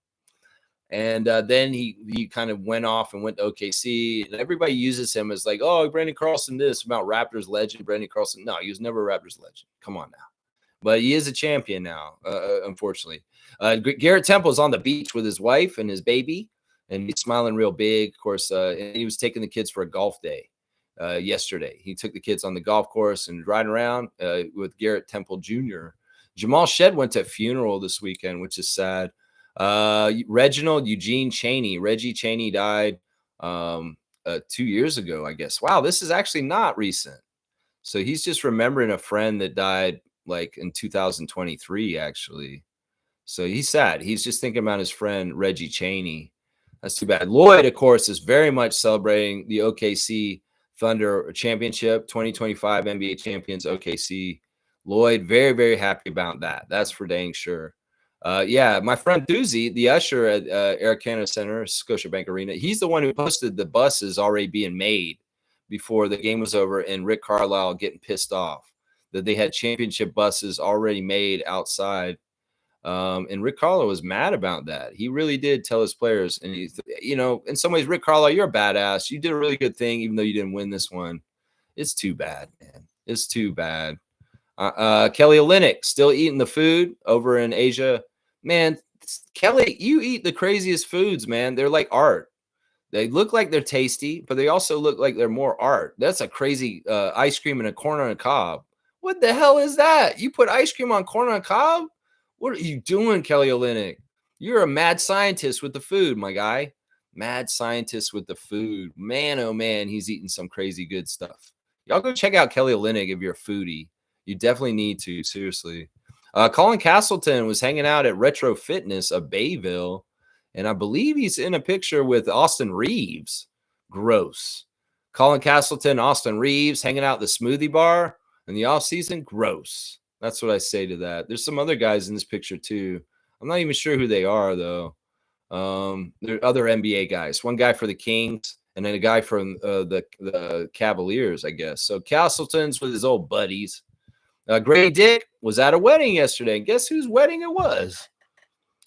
And then he kind of went off and went to OKC. And everybody uses him as like, oh, Brandon Carlson, this about Raptors legend. Brandon Carlson. No, he was never a Raptors legend. Come on now. But he is a champion now, unfortunately. Garrett Temple is on the beach with his wife and his baby. And he's smiling real big. Of course, and he was taking the kids for a golf day. Yesterday, he took the kids on the golf course and riding around with Garrett Temple Jr. Jamal Shed went to a funeral this weekend, which is sad. Reginald Eugene Chaney, Reggie Chaney died 2 years ago, I guess. Wow, this is actually not recent. So he's just remembering a friend that died like in 2023, actually. So he's sad. He's just thinking about his friend Reggie Chaney. That's too bad. Lloyd, of course, is very much celebrating the OKC Thunder Championship, 2025 NBA champions OKC. Lloyd, very, very happy about that. That's for dang sure. Yeah, my friend Doozy, the usher at Air Canada Center, Scotiabank Arena, he's the one who posted the buses already being made before the game was over, and Rick Carlisle getting pissed off that they had championship buses already made outside. And Rick Carlisle was mad about that. He really did tell his players, and in some ways, Rick Carlisle, you're a badass. You did a really good thing, even though you didn't win this one. It's too bad, man. It's too bad. Kelly Olynyk still eating the food over in Asia. Man, Kelly, you eat the craziest foods, man. They're like art. They look like they're tasty, but they also look like they're more art. That's a crazy ice cream and a corn on a cob. What the hell is that? You put ice cream on corn on a cob? What are you doing, Kelly Olynyk? You're a mad scientist with the food, my guy. Mad scientist with the food. Man, oh man, he's eating some crazy good stuff. Y'all go check out Kelly Olynyk if you're a foodie. You definitely need to, seriously. Colin Castleton was hanging out at Retro Fitness of Bayville, and I believe he's in a picture with Austin Reeves. Gross. Colin Castleton, Austin Reeves hanging out at the smoothie bar in the offseason. Gross. That's what I say to that. There's some other guys in this picture too. I'm not even sure who they are though. There are other NBA guys. One guy for the Kings, and then a guy from the Cavaliers, I guess. So Castleton's with his old buddies. Grady Dick was at a wedding yesterday. And guess whose wedding it was?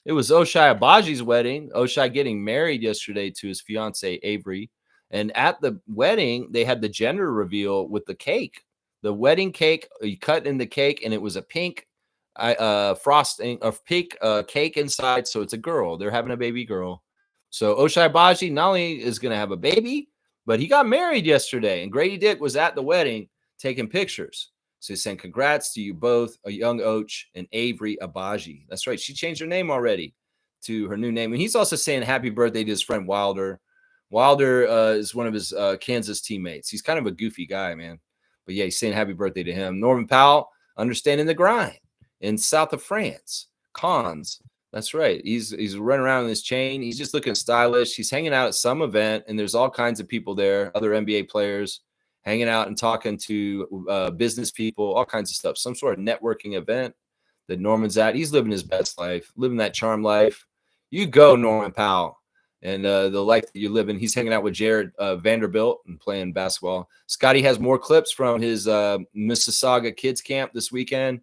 It was Ochai Abaji's wedding. Ochai getting married yesterday to his fiancee, Avery. And at the wedding, they had the gender reveal with the cake. The wedding cake, you cut in the cake, and it was a pink frosting of pink cake inside. So it's a girl. They're having a baby girl. So Ochai Abaji not only is going to have a baby, but he got married yesterday. And Grady Dick was at the wedding taking pictures. So he's saying, congrats to you both, a young Och and Avery Abaji. That's right. She changed her name already to her new name. And he's also saying happy birthday to his friend Wilder. Wilder is one of his Kansas teammates. He's kind of a goofy guy, man. But yeah, he's saying happy birthday to him. Norman Powell, understanding the grind in south of France. Cons. That's right. He's running around in his chain. He's just looking stylish. He's hanging out at some event, and there's all kinds of people there, other NBA players, hanging out and talking to business people, all kinds of stuff. Some sort of networking event that Norman's at. He's living his best life, living that charm life. You go, Norman Powell, and the life that you're living. He's hanging out with Jared Vanderbilt and playing basketball. Scotty has more clips from his Mississauga kids camp this weekend,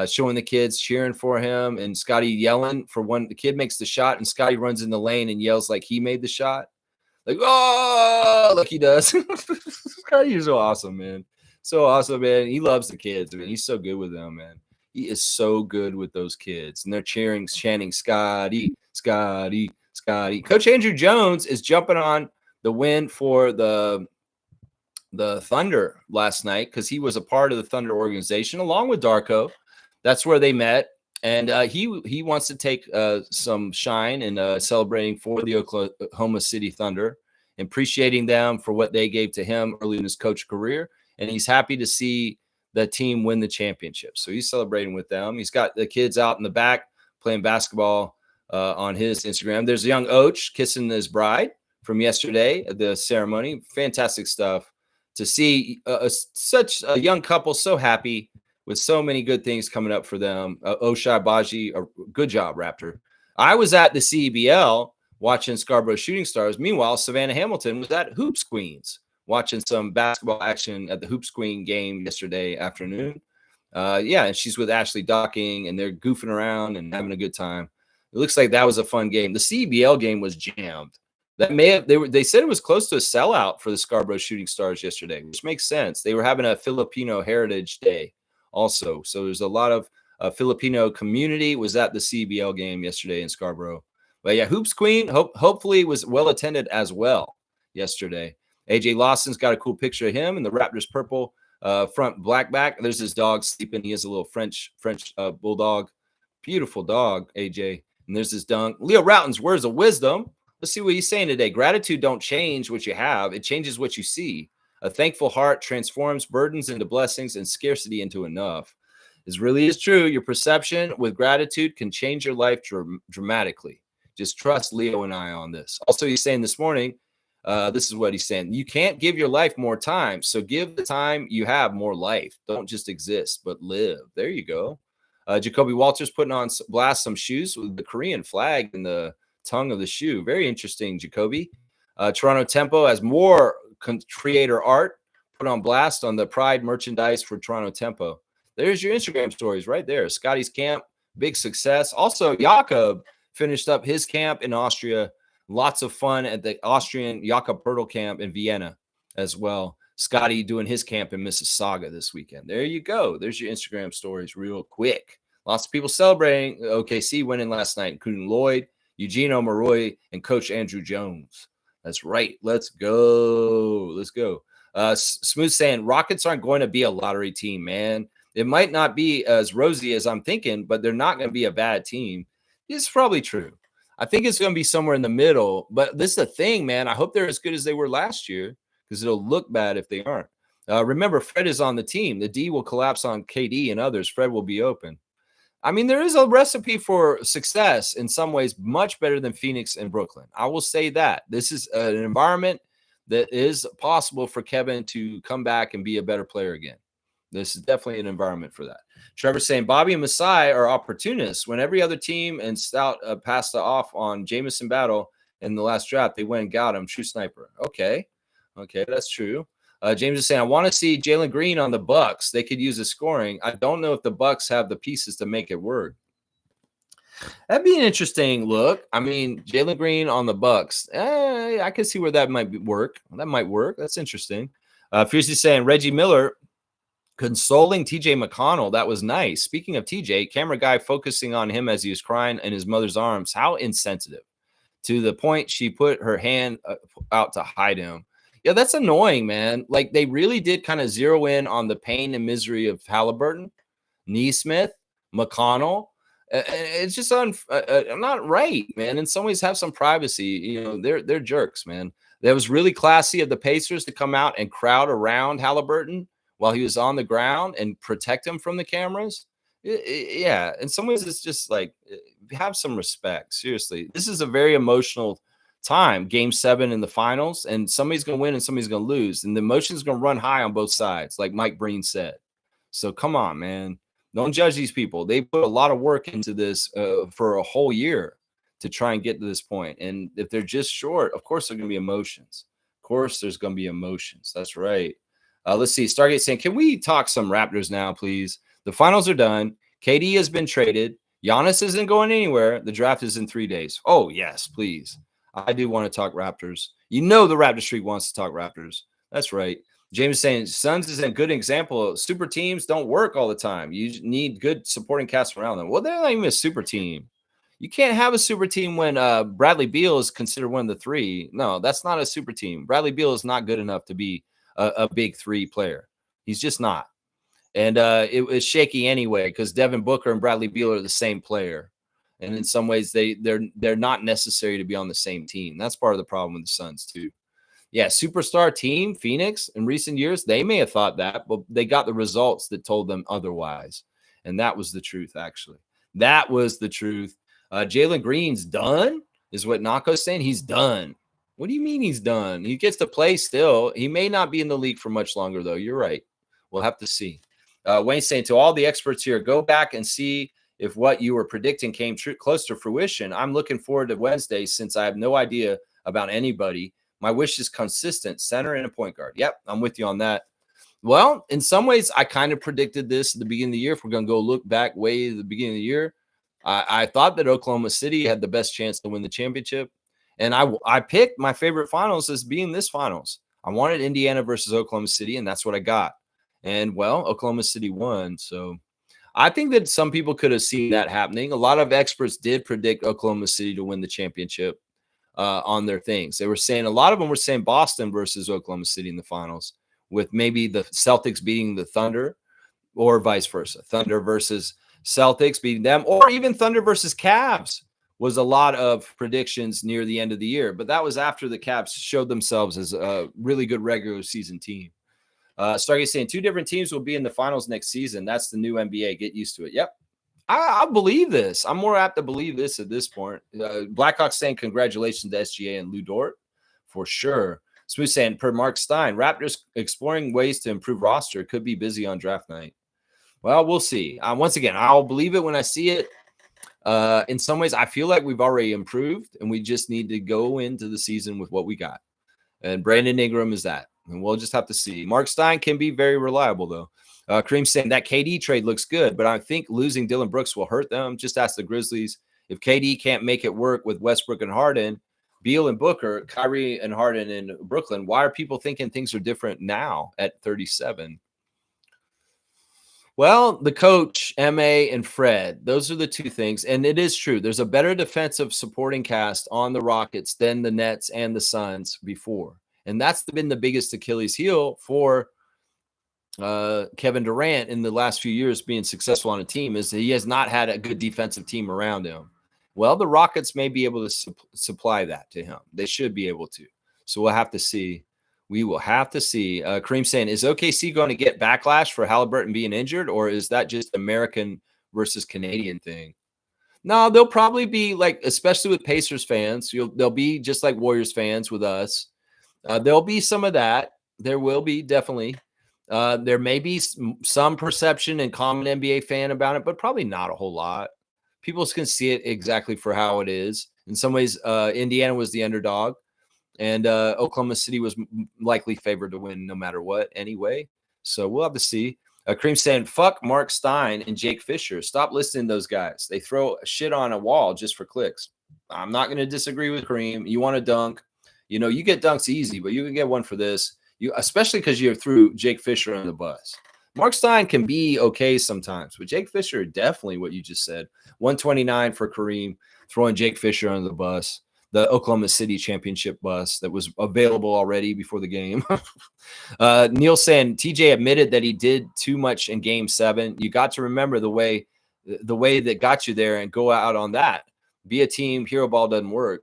showing the kids cheering for him and Scotty yelling for when the kid makes the shot and Scotty runs in the lane and yells like he made the shot. Like, oh, like he does. Scotty's so awesome, man. So awesome, man. He loves the kids, man. He's so good with them, man. He is so good with those kids. And they're chanting, Scotty, Scotty, Scotty. Coach Andrew Jones is jumping on the win for the Thunder last night because he was a part of the Thunder organization along with Darko. That's where they met. And he wants to take some shine in celebrating for the Oklahoma City Thunder, appreciating them for what they gave to him early in his coach career. And he's happy to see the team win the championship. So he's celebrating with them. He's got the kids out in the back playing basketball on his Instagram. There's a young Och kissing his bride from yesterday at the ceremony. Fantastic stuff to see such a young couple so happy, with so many good things coming up for them. Ochai Abaji, good job, Raptor. I was at the CBL watching Scarborough Shooting Stars. Meanwhile, Savannah Hamilton was at Hoops Queens watching some basketball action at the Hoops Queen game yesterday afternoon. And she's with Ashley Docking, and they're goofing around and having a good time. It looks like that was a fun game. The CBL game was jammed. That they said it was close to a sellout for the Scarborough Shooting Stars yesterday, which makes sense. They were having a Filipino Heritage Day also. So there's a lot of Filipino community was at the CBL game yesterday in Scarborough. But yeah, Hoops Queen hopefully was well attended as well yesterday. AJ Lawson's got a cool picture of him in the Raptors purple front black back. There's his dog sleeping. He has a little French bulldog. Beautiful dog, AJ. And there's his dunk. Leo Routen's words of wisdom. Let's see what he's saying today. Gratitude don't change what you have. It changes what you see. A thankful heart transforms burdens into blessings and scarcity into enough. This really is true. Your perception with gratitude can change your life dramatically. Just trust Leo and I on this. Also, he's saying this morning, this is what he's saying. You can't give your life more time. So give the time you have more life. Don't just exist, but live. There you go. Jacoby Walters putting on blast some shoes with the Korean flag in the tongue of the shoe. Very interesting, Jacoby. Toronto Tempo has more creator art put on blast on the Pride merchandise for Toronto Tempo. There's your Instagram stories right there. Scotty's camp, big success. Also, Jakob finished up his camp in Austria. Lots of fun at the Austrian Jakob Pertl camp in Vienna as well. Scotty doing his camp in Mississauga this weekend. There you go. There's your Instagram stories real quick. Lots of people celebrating OKC winning last night, including Lloyd, Eugene Omoruyi, and Coach Andrew Jones. That's right. Let's go. Let's go. Smooth saying Rockets aren't going to be a lottery team, man. It might not be as rosy as I'm thinking, but they're not going to be a bad team. It's probably true. I think it's going to be somewhere in the middle. But this is the thing, man. I hope they're as good as they were last year because it'll look bad if they aren't. Remember, Fred is on the team. The D will collapse on KD and others. Fred will be open. I mean, there is a recipe for success in some ways, much better than Phoenix and Brooklyn. I will say that. This is an environment that is possible for Kevin to come back and be a better player again. This is definitely an environment for that. Trevor's saying Bobby and Masai are opportunists. When every other team and Stout passed off on Jamison Battle in the last draft, they went and got him. True sniper. Okay, that's true. James is saying, I want to see Jalen Green on the Bucks. They could use his scoring. I don't know if the Bucks have the pieces to make it work. That'd be an interesting look. I mean, Jalen Green on the Bucks. I can see where that might work. That might work. That's interesting. Fiercely saying Reggie Miller consoling TJ McConnell. That was nice. Speaking of TJ, camera guy focusing on him as he was crying in his mother's arms. How insensitive. To the point she put her hand out to hide him. Yeah, that's annoying, man. Like, they really did kind of zero in on the pain and misery of Halliburton, Neesmith, McConnell. It's just not right, man. In some ways, have some privacy. You know, they're jerks, man. That was really classy of the Pacers to come out and crowd around Halliburton while he was on the ground and protect him from the cameras. Yeah, in some ways, it's just like, have some respect. Seriously, this is a very emotional time. Game 7 in the finals, and somebody's going to win and somebody's going to lose, and the emotion's going to run high on both sides, like Mike Breen said. So come on, man. Don't judge these people. They put a lot of work into this for a whole year to try and get to this point. And if they're just short, of course, there's going to be emotions. Of course, there's going to be emotions. That's right. Let's see. Stargate saying, can we talk some Raptors now, please? The finals are done. KD has been traded. Giannis isn't going anywhere. The draft is in 3 days. Oh, yes, please. I do want to talk Raptors. You know the Raptor Street wants to talk Raptors. That's right. James is saying Suns is a good example. Super teams don't work all the time. You need good supporting cast around them. Well, they're not even a super team. You can't have a super team when Bradley Beal is considered one of the three. No, that's not a super team. Bradley Beal is not good enough to be a big three player. He's just not. And it was shaky anyway because Devin Booker and Bradley Beal are the same player. And in some ways, they're not necessary to be on the same team. That's part of the problem with the Suns, too. Yeah, superstar team, Phoenix, in recent years, they may have thought that, but they got the results that told them otherwise. And that was the truth, actually. That was the truth. Jalen Green's done, is what Nako's saying. He's done. What do you mean he's done? He gets to play still. He may not be in the league for much longer, though. You're right. We'll have to see. Wayne's saying, to all the experts here, go back and see if what you were predicting came close to fruition. I'm looking forward to Wednesday since I have no idea about anybody. My wish is consistent, center and a point guard. Yep, I'm with you on that. Well, in some ways, I kind of predicted this at the beginning of the year. If we're going to go look back way at the beginning of the year, I thought that Oklahoma City had the best chance to win the championship. And I picked my favorite finals as being this finals. I wanted Indiana versus Oklahoma City, and that's what I got. And, well, Oklahoma City won. So I think that some people could have seen that happening. A lot of experts did predict Oklahoma City to win the championship on their things. They were saying, a lot of them were saying Boston versus Oklahoma City in the finals, with maybe the Celtics beating the Thunder or vice versa. Thunder versus Celtics beating them, or even Thunder versus Cavs was a lot of predictions near the end of the year. But that was after the Cavs showed themselves as a really good regular season team. Stargate saying 2 different teams will be in the finals next season. That's the new NBA. Get used to it. Yep. I believe this. I'm more apt to believe this at this point. Blackhawks saying congratulations to SGA and Lou Dort for sure. Smooth saying, per Mark Stein, Raptors exploring ways to improve roster. Could be busy on draft night. Well, we'll see. Once again, I'll believe it when I see it. In some ways, I feel like we've already improved, and we just need to go into the season with what we got. And Brandon Ingram is that. And we'll just have to see. Mark Stein can be very reliable, though. Kareem saying that KD trade looks good, but I think losing Dylan Brooks will hurt them. Just ask the Grizzlies. If KD can't make it work with Westbrook and Harden, Beal and Booker, Kyrie and Harden in Brooklyn, why are people thinking things are different now at 37? Well, the coach, MA and Fred, those are the two things. And it is true. There's a better defensive supporting cast on the Rockets than the Nets and the Suns before. And that's been the biggest Achilles heel for Kevin Durant in the last few years being successful on a team, is that he has not had a good defensive team around him. Well, the Rockets may be able to supply that to him. They should be able to. So we'll have to see. We will have to see. Kareem saying, is OKC going to get backlash for Halliburton being injured, or is that just American versus Canadian thing? No, they'll probably be like, especially with Pacers fans, they'll be just like Warriors fans with us. There'll be some of that. There will be, definitely. There may be some perception and common NBA fan about it, but probably not a whole lot. People can see it exactly for how it is. In some ways, Indiana was the underdog, and Oklahoma City was likely favored to win no matter what anyway. So we'll have to see. Kareem saying, fuck Mark Stein and Jake Fisher. Stop listening to those guys. They throw shit on a wall just for clicks. I'm not going to disagree with Kareem. You want to dunk. You know, you get dunks easy, but you can get one for this. Especially because you threw Jake Fisher on the bus. Mark Stein can be okay sometimes, but Jake Fisher, definitely what you just said. 129 for Kareem, throwing Jake Fisher on the bus, the Oklahoma City championship bus that was available already before the game. Neil saying, TJ admitted that he did too much in game 7. You got to remember the way that got you there and go out on that. Be a team. Hero ball doesn't work.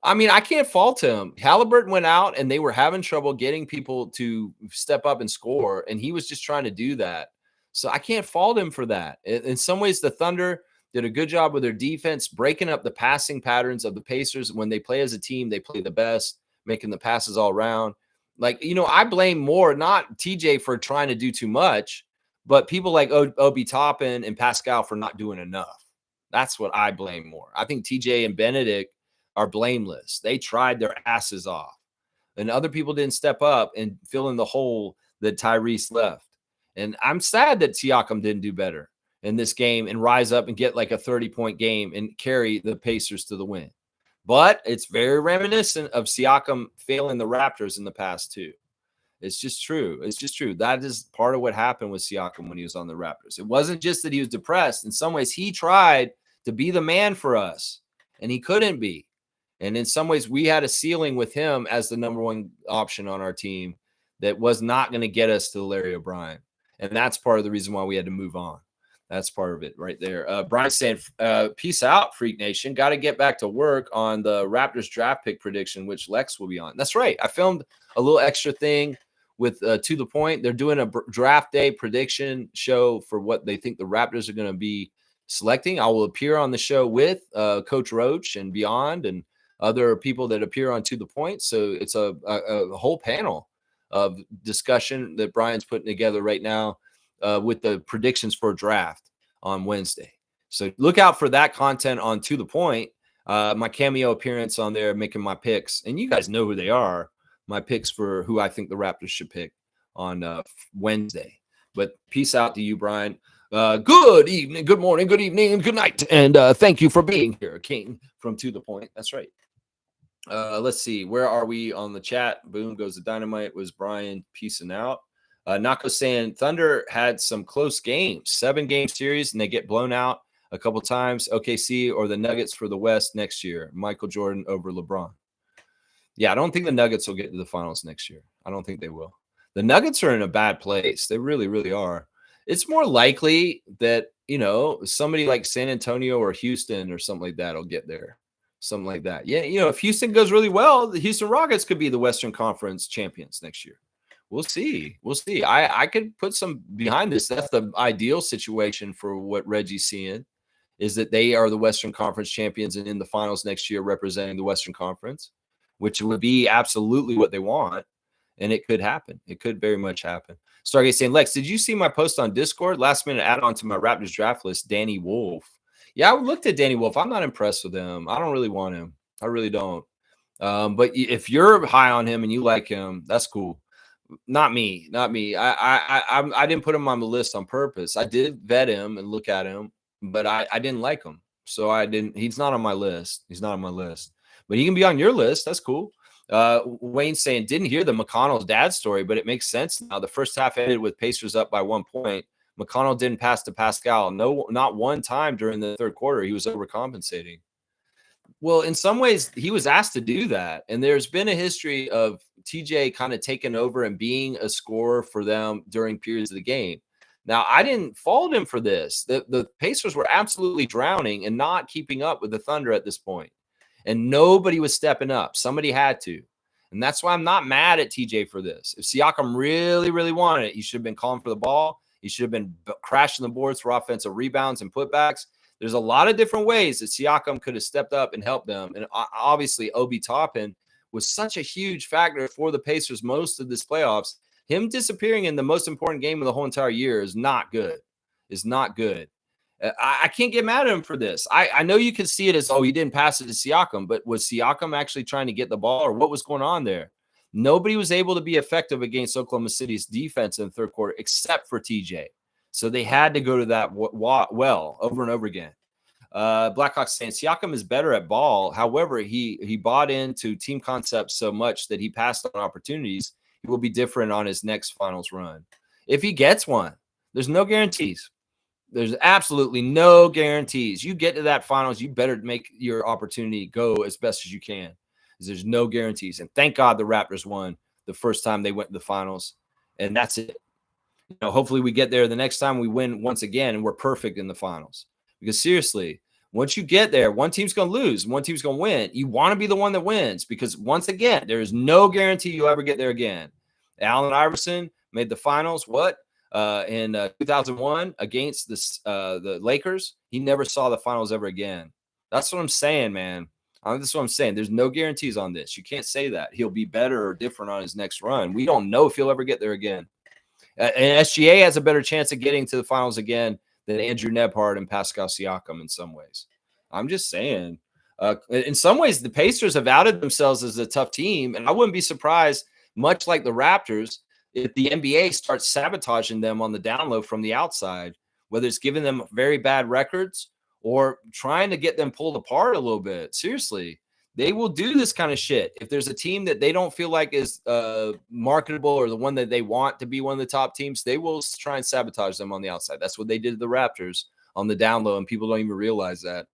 I mean, I can't fault him. Halliburton went out and they were having trouble getting people to step up and score, and he was just trying to do that. So I can't fault him for that. In some ways, the Thunder did a good job with their defense, breaking up the passing patterns of the Pacers. When they play as a team, they play the best, making the passes all around. Like, you know, I blame more, not TJ for trying to do too much, but people like Obi Toppin and Pascal for not doing enough. That's what I blame more. I think TJ and Benedict are blameless. They tried their asses off, and other people didn't step up and fill in the hole that Tyrese left. And I'm sad that Siakam didn't do better in this game and rise up and get like a 30-point game and carry the Pacers to the win. But it's very reminiscent of Siakam failing the Raptors in the past too. It's just true. It's just true. That is part of what happened with Siakam when he was on the Raptors. It wasn't just that he was depressed. In some ways, he tried to be the man for us, and he couldn't be. And in some ways, we had a ceiling with him as the number one option on our team that was not going to get us to Larry O'Brien. And that's part of the reason why we had to move on. That's part of it right there. Brian saying, peace out, Freak Nation. Got to get back to work on the Raptors draft pick prediction, which Lex will be on. That's right. I filmed a little extra thing with To The Point. They're doing a draft day prediction show for what they think the Raptors are going to be selecting. I will appear on the show with Coach Roach and beyond, and other people that appear on To The Point. So it's a whole panel of discussion that Brian's putting together right now with the predictions for draft on Wednesday. So look out for that content on To The Point. My cameo appearance on there, making my picks. And you guys know who they are. My picks for who I think the Raptors should pick on Wednesday. But peace out to you, Brian. Good evening, good morning, good evening, and good night. And thank you for being here, King from To The Point. That's right. Let's see. Where are we on the chat? Boom goes the dynamite. Was Brian peacing out? Nako saying Thunder had some close games, 7-game series, and they get blown out a couple times. OKC or the Nuggets for the West next year. Michael Jordan over LeBron. Yeah, I don't think the Nuggets will get to the finals next year. I don't think they will. The Nuggets are in a bad place. They really, really are. It's more likely that, you know, somebody like San Antonio or Houston or something like that will get there. Something like that. Yeah, you know, if Houston goes really well, the Houston Rockets could be the Western Conference champions next year. We'll see. We'll see. I could put some behind this. That's the ideal situation for what Reggie's seeing, is that they are the Western Conference champions and in the finals next year representing the Western Conference, which would be absolutely what they want. And it could happen. It could very much happen. Stargate saying, Lex, did you see my post on Discord? Last minute add on to my Raptors draft list, Danny Wolf. Yeah, I looked at Danny Wolf. I'm not impressed with him. I don't really want him. I really don't. But if you're high on him and you like him, that's cool. Not me. Not me. I didn't put him on the list on purpose. I did vet him and look at him, but I didn't like him. So I didn't. He's not on my list. He's not on my list. But he can be on your list. That's cool. Wayne saying, didn't hear the McConnell's dad story, but it makes sense now. The first half ended with Pacers up by 1 point. McConnell didn't pass to Pascal. No, not one time during the third quarter. He was overcompensating. Well, in some ways, he was asked to do that. And there's been a history of TJ kind of taking over and being a scorer for them during periods of the game. Now, I didn't fault him for this. The Pacers were absolutely drowning and not keeping up with the Thunder at this point. And nobody was stepping up. Somebody had to. And that's why I'm not mad at TJ for this. If Siakam really, really wanted it, he should have been calling for the ball. He should have been crashing the boards for offensive rebounds and putbacks. There's a lot of different ways that Siakam could have stepped up and helped them. And obviously, Obi Toppin was such a huge factor for the Pacers most of this playoffs. Him disappearing in the most important game of the whole entire year is not good. Is not good. I can't get mad at him for this. I know you can see it as, oh, he didn't pass it to Siakam, but was Siakam actually trying to get the ball, or what was going on there? Nobody was able to be effective against Oklahoma City's defense in the third quarter except for TJ. So they had to go to that well over and over again. Blackhawks saying Siakam is better at ball. However, he bought into team concepts so much that he passed on opportunities. He will be different on his next finals run. If he gets one, there's no guarantees. There's absolutely no guarantees. You get to that finals, you better make your opportunity go as best as you can. There's no guarantees. And thank God the Raptors won the first time they went to the finals. And that's it. Hopefully we get there the next time we win once again and we're perfect in the finals. Because seriously, once you get there, one team's going to lose, one team's going to win. You want to be the one that wins because once again, there is no guarantee you'll ever get there again. Allen Iverson made the finals, in 2001 against the Lakers. He never saw the finals ever again. That's what I'm saying, man. That's what I'm saying. There's no guarantees on this. You can't say that. He'll be better or different on his next run. We don't know if he'll ever get there again. And SGA has a better chance of getting to the finals again than Andrew Nebhard and Pascal Siakam in some ways. I'm just saying. In some ways, the Pacers have outed themselves as a tough team, and I wouldn't be surprised, much like the Raptors, if the NBA starts sabotaging them on the down low from the outside, whether it's giving them very bad records or trying to get them pulled apart a little bit. Seriously. They will do this kind of shit. If there's a team that they don't feel like is marketable or the one that they want to be one of the top teams, they will try and sabotage them on the outside. That's what they did to the Raptors on the down low, and people don't even realize that.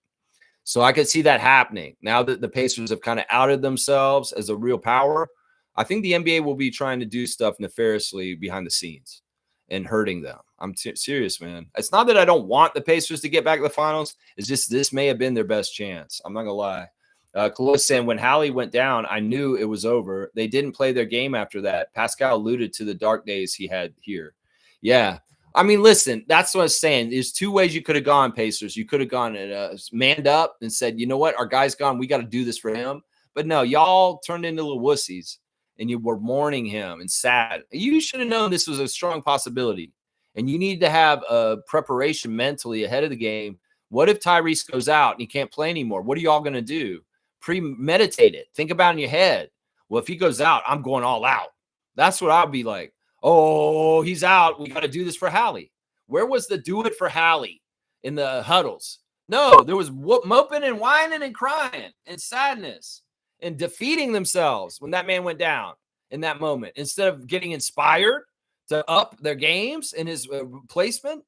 So I could see that happening. Now that the Pacers have kind of outed themselves as a real power, I think the NBA will be trying to do stuff nefariously behind the scenes and hurting them. I'm serious, man. It's not that I don't want the Pacers to get back to the finals. It's just this may have been their best chance. I'm not going to lie. Kalois saying, when Hallie went down, I knew it was over. They didn't play their game after that. Pascal alluded to the dark days he had here. Yeah. I mean, listen, that's what I was saying. There's two ways you could have gone, Pacers. You could have gone and manned up and said, you know what? Our guy's gone. We got to do this for him. But no, y'all turned into little wussies and you were mourning him and sad. You should have known this was a strong possibility. And you need to have a preparation mentally ahead of the game. What if Tyrese goes out and he can't play anymore? What are y'all going to do? Premeditate it. Think about it in your head. Well, if he goes out, I'm going all out. That's what I'll be like. Oh, he's out. We got to do this for Hallie. Where was the do it for Hallie in the huddles? No, there was moping and whining and crying and sadness and defeating themselves when that man went down in that moment. Instead of getting inspired to up their games in his replacement.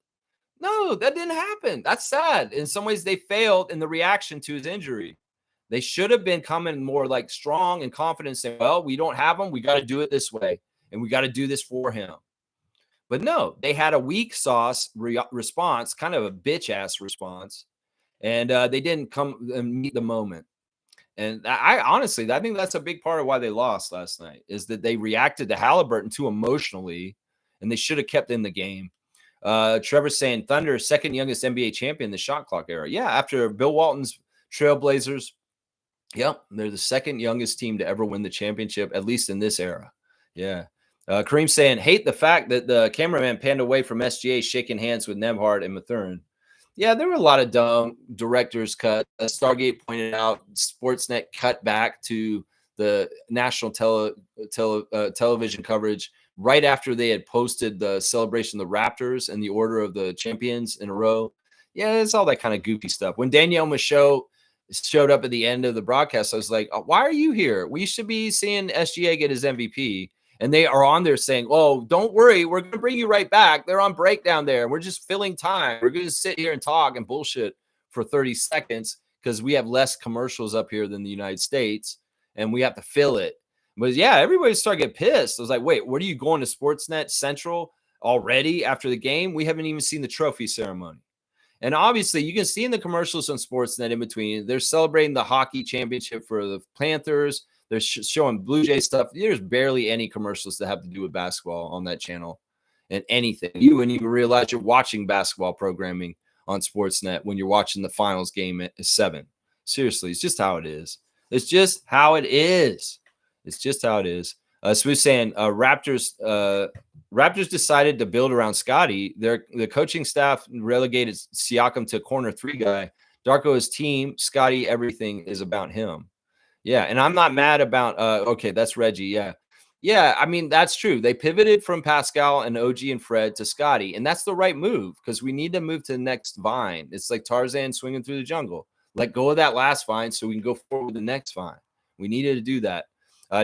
No, that didn't happen. That's sad. In some ways, they failed in the reaction to his injury. They should have been coming more like strong and confident, saying, well, we don't have him. We got to do it this way. And we got to do this for him. But no, they had a weak sauce response, kind of a bitch ass response. And they didn't come and meet the moment. And I honestly, I think that's a big part of why they lost last night is that they reacted to Halliburton too emotionally and they should have kept in the game. Trevor saying Thunder, second youngest NBA champion in the shot clock era. Yeah. After Bill Walton's Trailblazers. Yep, they're the second youngest team to ever win the championship, at least in this era. Yeah. Kareem saying, hate the fact that the cameraman panned away from SGA shaking hands with Nembhard and Mathurin. Yeah, there were a lot of dumb director's cut. Stargate pointed out Sportsnet cut back to the national television coverage right after they had posted the celebration of the Raptors and the order of the champions in a row. Yeah, it's all that kind of goofy stuff. When Danielle Michaud showed up at the end of the broadcast, I was like, why are you here? We should be seeing SGA get his MVP. And they are on there saying, "Oh, don't worry, we're going to bring you right back. They're on break down there. We're just filling time. We're going to sit here and talk and bullshit for 30 seconds because we have less commercials up here than the United States, and we have to fill it." But yeah, everybody started getting pissed. I was like, "Wait, what are you going to Sportsnet Central already after the game? We haven't even seen the trophy ceremony." And obviously, you can see in the commercials on Sportsnet in between, they're celebrating the hockey championship for the Panthers. They're showing Blue Jay stuff. There's barely any commercials that have to do with basketball on that channel and anything. You wouldn't even realize you're watching basketball programming on Sportsnet when you're watching the finals game at 7. Seriously, it's just how it is. It's just how it is. It's just how it is. So we're saying Raptors decided to build around Scotty. The coaching staff relegated Siakam to corner 3 guy. Darko is team. Scotty, everything is about him. Yeah, and I'm not mad about okay, that's Reggie. Yeah. Yeah, I mean, that's true. They pivoted from Pascal and OG and Fred to Scotty, and that's the right move because we need to move to the next vine. It's like Tarzan swinging through the jungle. Let go of that last vine so we can go forward with the next vine. We needed to do that.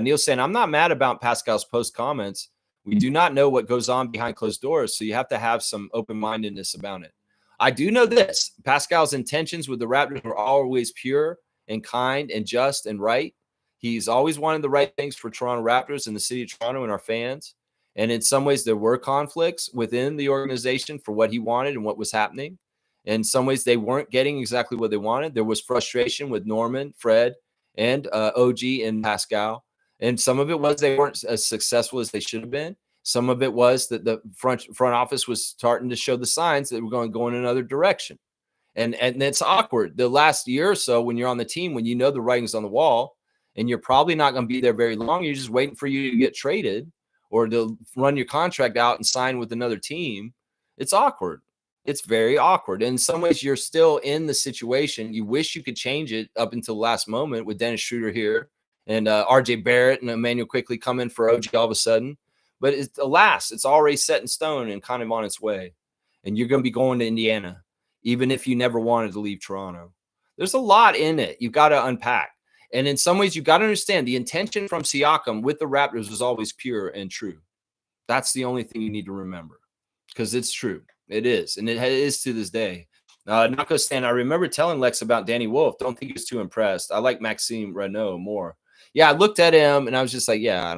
Neil saying, I'm not mad about Pascal's post comments. We do not know what goes on behind closed doors, so you have to have some open-mindedness about it. I do know this. Pascal's intentions with the Raptors were always pure and kind and just and right. He's always wanted the right things for Toronto Raptors and the city of Toronto and our fans. And in some ways, there were conflicts within the organization for what he wanted and what was happening. In some ways, they weren't getting exactly what they wanted. There was frustration with Norman, Fred, and OG and Pascal. And some of it was they weren't as successful as they should have been. Some of it was that the front office was starting to show the signs that we're going to go in another direction. And it's awkward. The last year or so when you're on the team, when you know the writing's on the wall and you're probably not going to be there very long, you're just waiting for you to get traded or to run your contract out and sign with another team. It's awkward. It's very awkward. And in some ways, you're still in the situation. You wish you could change it up until the last moment with Dennis Schroeder here and RJ Barrett and Emmanuel quickly come in for OG all of a sudden. But alas, it's already set in stone and kind of on its way. And you're going to be going to Indiana, even if you never wanted to leave Toronto. There's a lot in it you've got to unpack. And in some ways, you've got to understand the intention from Siakam with the Raptors was always pure and true. That's the only thing you need to remember because it's true. It is. And it is to this day. Nako Stan, I remember telling Lex about Danny Wolf. Don't think he was too impressed. I like Maxime Renault more. Yeah, I looked at him and I was just like, yeah,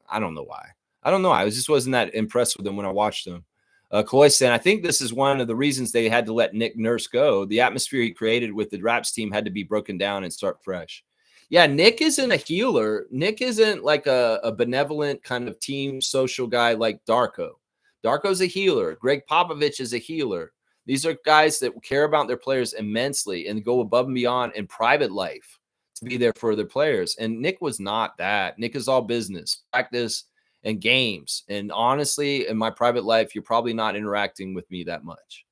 I don't know why. I don't know. I just wasn't that impressed with him when I watched him. Kaloy said, I think this is one of the reasons they had to let Nick Nurse go. The atmosphere he created with the Raps team had to be broken down and start fresh. Yeah, Nick isn't a healer. Nick isn't like a benevolent kind of team social guy like Darko. Darko's a healer. Greg Popovich is a healer. These are guys that care about their players immensely and go above and beyond in private life to be there for their players. And Nick was not that. Nick is all business, practice, and games. And honestly, in my private life, you're probably not interacting with me that much.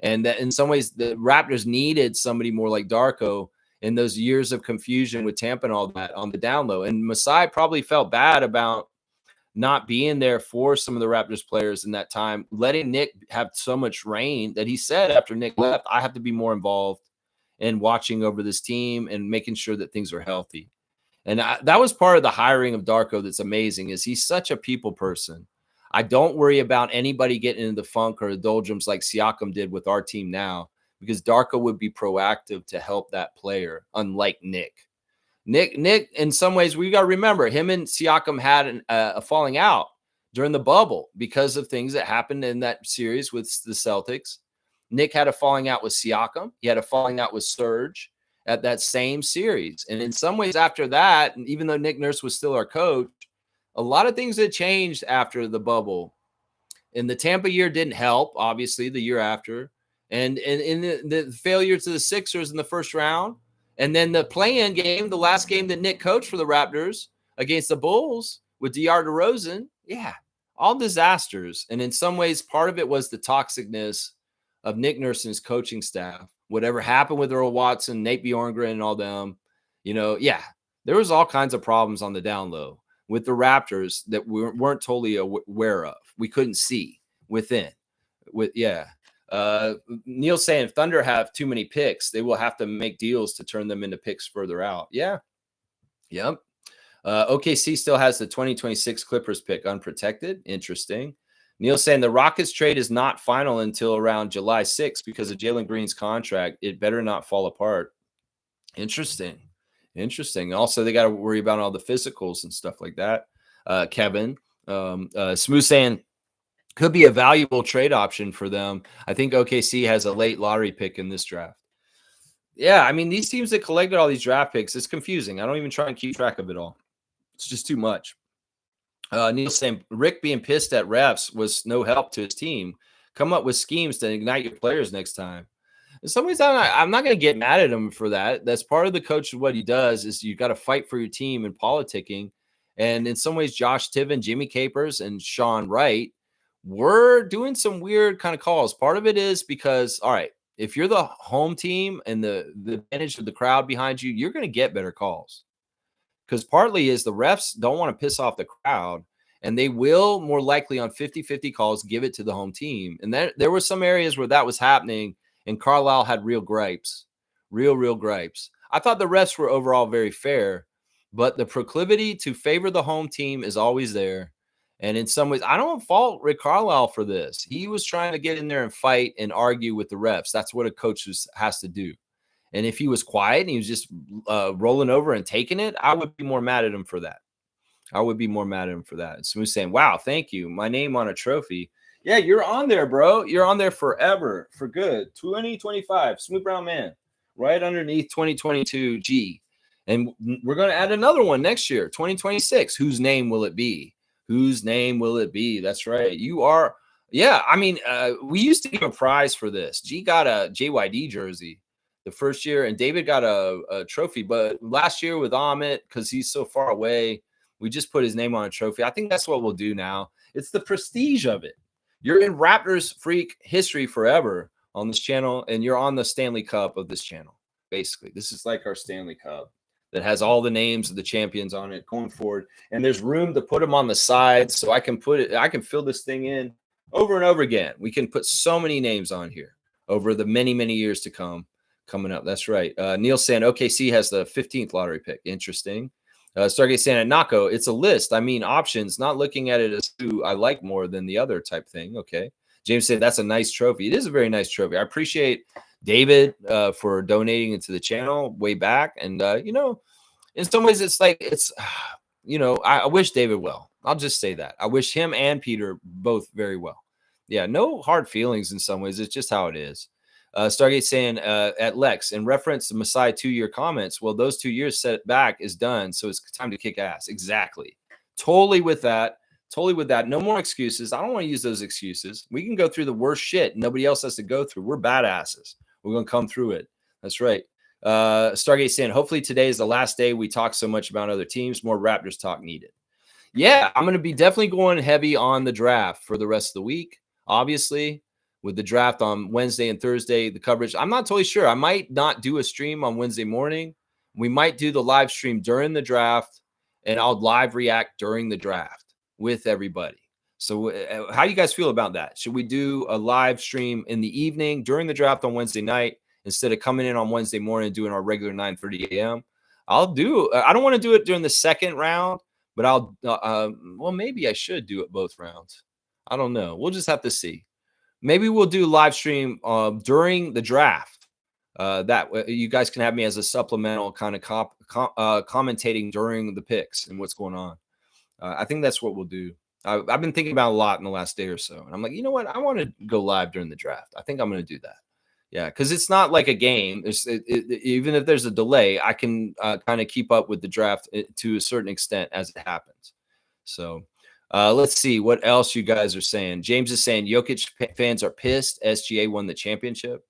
And that in some ways, the Raptors needed somebody more like Darko in those years of confusion with Tampa and all that on the down low. And Masai probably felt bad about not being there for some of the Raptors players in that time, letting Nick have so much reign that he said after Nick left, I have to be more involved in watching over this team and making sure that things are healthy. And that was part of the hiring of Darko that's amazing is he's such a people person. I don't worry about anybody getting into the funk or the doldrums like Siakam did with our team now because Darko would be proactive to help that player, unlike Nick. Nick, in some ways, we got to remember him and Siakam had a falling out during the bubble because of things that happened in that series with the Celtics. Nick had a falling out with Siakam. He had a falling out with Serge at that same series. And in some ways after that, and even though Nick Nurse was still our coach, a lot of things had changed after the bubble. And the Tampa year didn't help, obviously, the year after. And in the failure to the Sixers in the first round, and then the play-in game, the last game that Nick coached for the Raptors against the Bulls with DeAndre DeRozan, yeah, all disasters. And in some ways, part of it was the toxicness of Nick Nurse and his coaching staff. Whatever happened with Earl Watson, Nate Bjorkgren, and all them, yeah, there was all kinds of problems on the down low with the Raptors that we weren't totally aware of. We couldn't see within. Neil saying if Thunder have too many picks, they will have to make deals to turn them into picks further out. Yeah. Yep. OKC still has the 2026 Clippers pick unprotected. Interesting. Neil saying the Rockets trade is not final until around July 6th because of Jalen Green's contract. It better not fall apart. Interesting. Interesting. Also, they got to worry about all the physicals and stuff like that. Kevin, Smooth saying could be a valuable trade option for them. I think OKC has a late lottery pick in this draft. Yeah, I mean, these teams that collected all these draft picks, it's confusing. I don't even try and keep track of it all. It's just too much. Neil saying Rick being pissed at refs was no help to his team. Come up with schemes to ignite your players next time. In some ways, I'm not going to get mad at him for that. That's part of the coach. What he does is you got to fight for your team in politicking. And in some ways, Josh Tiven, Jimmy Capers, and Sean Wright were doing some weird kind of calls. Part of it is because, all right, if you're the home team and the advantage of the crowd behind you, you're going to get better calls. Because partly is the refs don't want to piss off the crowd, and they will more likely on 50-50 calls give it to the home team. And there were some areas where that was happening, and Carlisle had real gripes, real gripes. I thought the refs were overall very fair, but the proclivity to favor the home team is always there. And in some ways, I don't fault Rick Carlisle for this. He was trying to get in there and fight and argue with the refs. That's what a coach has to do. And if he was quiet and he was just rolling over and taking it, I would be more mad at him for that. I would be more mad at him for that. And Smooth saying, wow, thank you. My name on a trophy. Yeah, you're on there, bro. You're on there forever, for good. 2025, Smooth Brown Man, right underneath 2022 G. And we're going to add another one next year, 2026. Whose name will it be? Whose name will it be? That's right. You are. Yeah, I mean, we used to give a prize for this. G got a JYD jersey the first year, and David got a trophy. But last year with Amit, because he's so far away, we just put his name on a trophy. I think that's what we'll do now. It's the prestige of it. You're in Raptors freak history forever on this channel, and you're on the Stanley Cup of this channel. Basically, this is like our Stanley Cup that has all the names of the champions on it going forward. And there's room to put them on the sides, so I can fill this thing in over and over again. We can put so many names on here over the many years to come. Coming up. That's right. Neil saying OKC has the 15th lottery pick. Interesting. Stargate saying at Nako, it's a list. I mean, options, not looking at it as who I like more than the other type thing. Okay. James said that's a nice trophy. It is a very nice trophy. I appreciate David for donating it to the channel way back. And, in some ways, it's like I wish David well. I'll just say that. I wish him and Peter both very well. Yeah, no hard feelings in some ways. It's just how it is. Stargate saying at Lex, in reference to Masai 2-year comments, well, those 2 years set back is done, so it's time to kick ass. Exactly. Totally with that. No more excuses. I don't want to use those excuses. We can go through the worst shit nobody else has to go through. We're badasses. We're going to come through it. That's right. Stargate saying, hopefully today is the last day we talk so much about other teams. More Raptors talk needed. Yeah, I'm going to be definitely going heavy on the draft for the rest of the week, obviously. With the draft on Wednesday and Thursday, the coverage, I'm not totally sure. I might not do a stream on Wednesday morning. We might do the live stream during the draft, and I'll live react during the draft with everybody. So how do you guys feel about that? Should we do a live stream in the evening during the draft on Wednesday night instead of coming in on Wednesday morning and doing our regular 9:30 a.m.? I don't want to do it during the second round, but maybe I should do it both rounds. I don't know. We'll just have to see. Maybe we'll do live stream during the draft. That you guys can have me as a supplemental kind of commentating during the picks and what's going on. I think that's what we'll do. I've been thinking about a lot in the last day or so. And I'm like, you know what? I want to go live during the draft. I think I'm going to do that. Yeah, because it's not like a game. Even if there's a delay, I can kind of keep up with the draft to a certain extent as it happens. So let's see what else you guys are saying. James is saying Jokic fans are pissed SGA won the championship.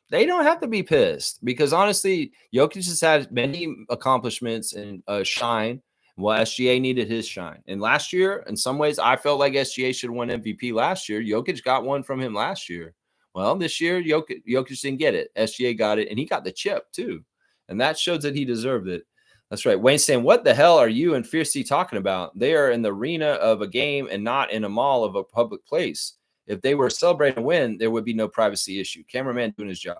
They don't have to be pissed because honestly, Jokic has had many accomplishments and shine. Well, SGA needed his shine. And last year, in some ways, I felt like SGA should have won MVP last year. Jokic got one from him last year. Well, this year, Jokic didn't get it. SGA got it, and he got the chip too. And that shows that he deserved it. That's right. Wayne saying, what the hell are you and Fiercey talking about? They are in the arena of a game and not in a mall of a public place. If they were celebrating a win, there would be no privacy issue. Cameraman doing his job.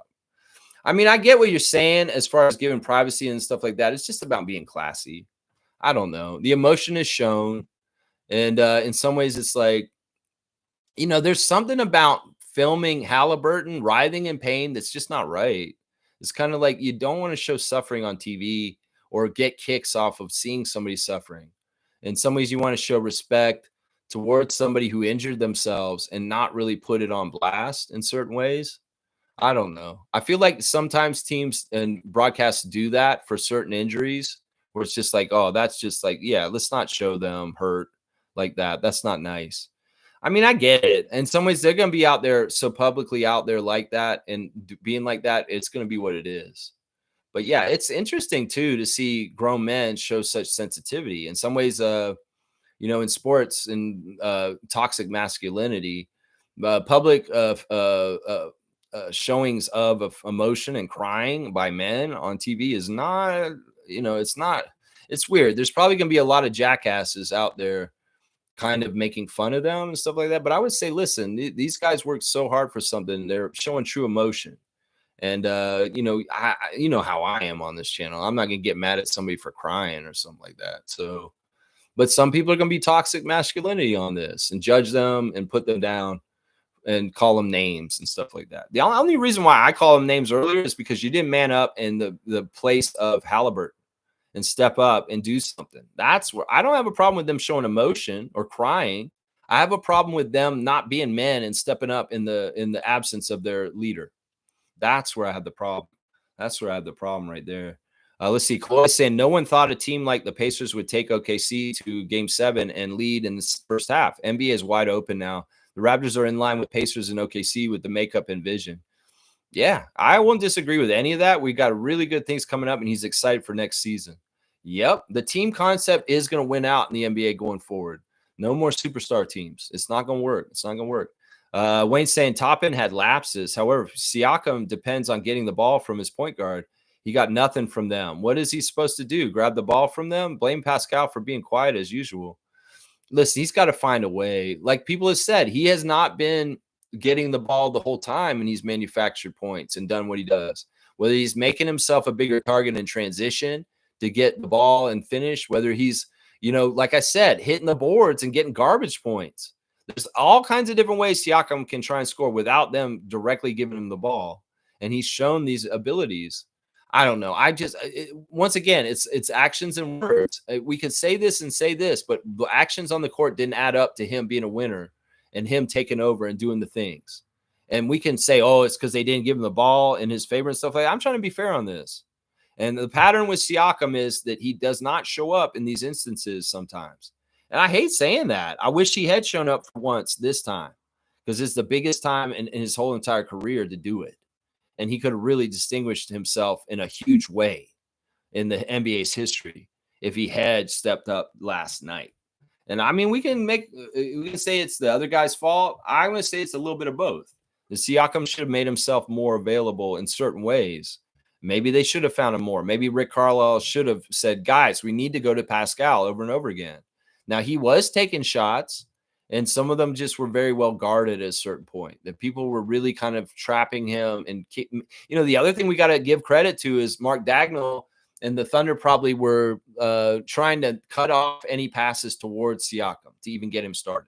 I mean, I get what you're saying as far as giving privacy and stuff like that. It's just about being classy. I don't know. The emotion is shown, and in some ways, it's like, there's something about filming Halliburton writhing in pain that's just not right. It's kind of like you don't want to show suffering on TV or get kicks off of seeing somebody suffering. In some ways, you want to show respect towards somebody who injured themselves and not really put it on blast in certain ways. I don't know. I feel like sometimes teams and broadcasts do that for certain injuries where it's just like, oh, that's just like, yeah, let's not show them hurt like that. That's not nice. I mean, I get it. In some ways, they're going to be out there so publicly out there like that and being like that. It's going to be what it is. But yeah, it's interesting too to see grown men show such sensitivity. In some ways, in sports and toxic masculinity, public showings of emotion and crying by men on TV is not, it's not, it's weird. There's probably going to be a lot of jackasses out there kind of making fun of them and stuff like that. But I would say, listen, these guys worked so hard for something. They're showing true emotion. And you know how I am on this channel. I'm not gonna get mad at somebody for crying or something like that. So, but some people are gonna be toxic masculinity on this and judge them and put them down and call them names and stuff like that. The only reason why I call them names earlier is because you didn't man up in the place of Halliburton and step up and do something. That's where I don't have a problem with them showing emotion or crying. I have a problem with them not being men and stepping up in the absence of their leader. That's where I had the problem. That's where I had the problem right there. Let's see. Chloe saying no one thought a team like the Pacers would take OKC to Game 7 and lead in the first half. NBA is wide open now. The Raptors are in line with Pacers and OKC with the makeup and vision. Yeah, I won't disagree with any of that. We got really good things coming up, and he's excited for next season. Yep, the team concept is going to win out in the NBA going forward. No more superstar teams. It's not going to work. It's not going to work. Wayne saying Toppin had lapses. However, Siakam depends on getting the ball from his point guard. He got nothing from them. What is he supposed to do? Grab the ball from them? Blame Pascal for being quiet as usual. Listen, he's got to find a way. Like people have said, he has not been getting the ball the whole time, and he's manufactured points and done what he does. Whether he's making himself a bigger target in transition to get the ball and finish, whether he's, like I said, hitting the boards and getting garbage points. There's all kinds of different ways Siakam can try and score without them directly giving him the ball. And he's shown these abilities. I don't know. Once again, it's actions and words. We could say this and say this, but the actions on the court didn't add up to him being a winner and him taking over and doing the things. And we can say, oh, it's because they didn't give him the ball in his favor and stuff like that. I'm trying to be fair on this. And the pattern with Siakam is that he does not show up in these instances sometimes. And I hate saying that. I wish he had shown up for once this time because it's the biggest time in his whole entire career to do it. And he could have really distinguished himself in a huge way in the NBA's history if he had stepped up last night. And I mean, we can say it's the other guy's fault. I'm going to say it's a little bit of both. The Siakam should have made himself more available in certain ways. Maybe they should have found him more. Maybe Rick Carlisle should have said, guys, we need to go to Pascal over and over again. Now, he was taking shots, and some of them just were very well guarded at a certain point. That people were really kind of trapping him. And, the other thing we got to give credit to is Mark Dagnall and the Thunder probably were trying to cut off any passes towards Siakam to even get him started.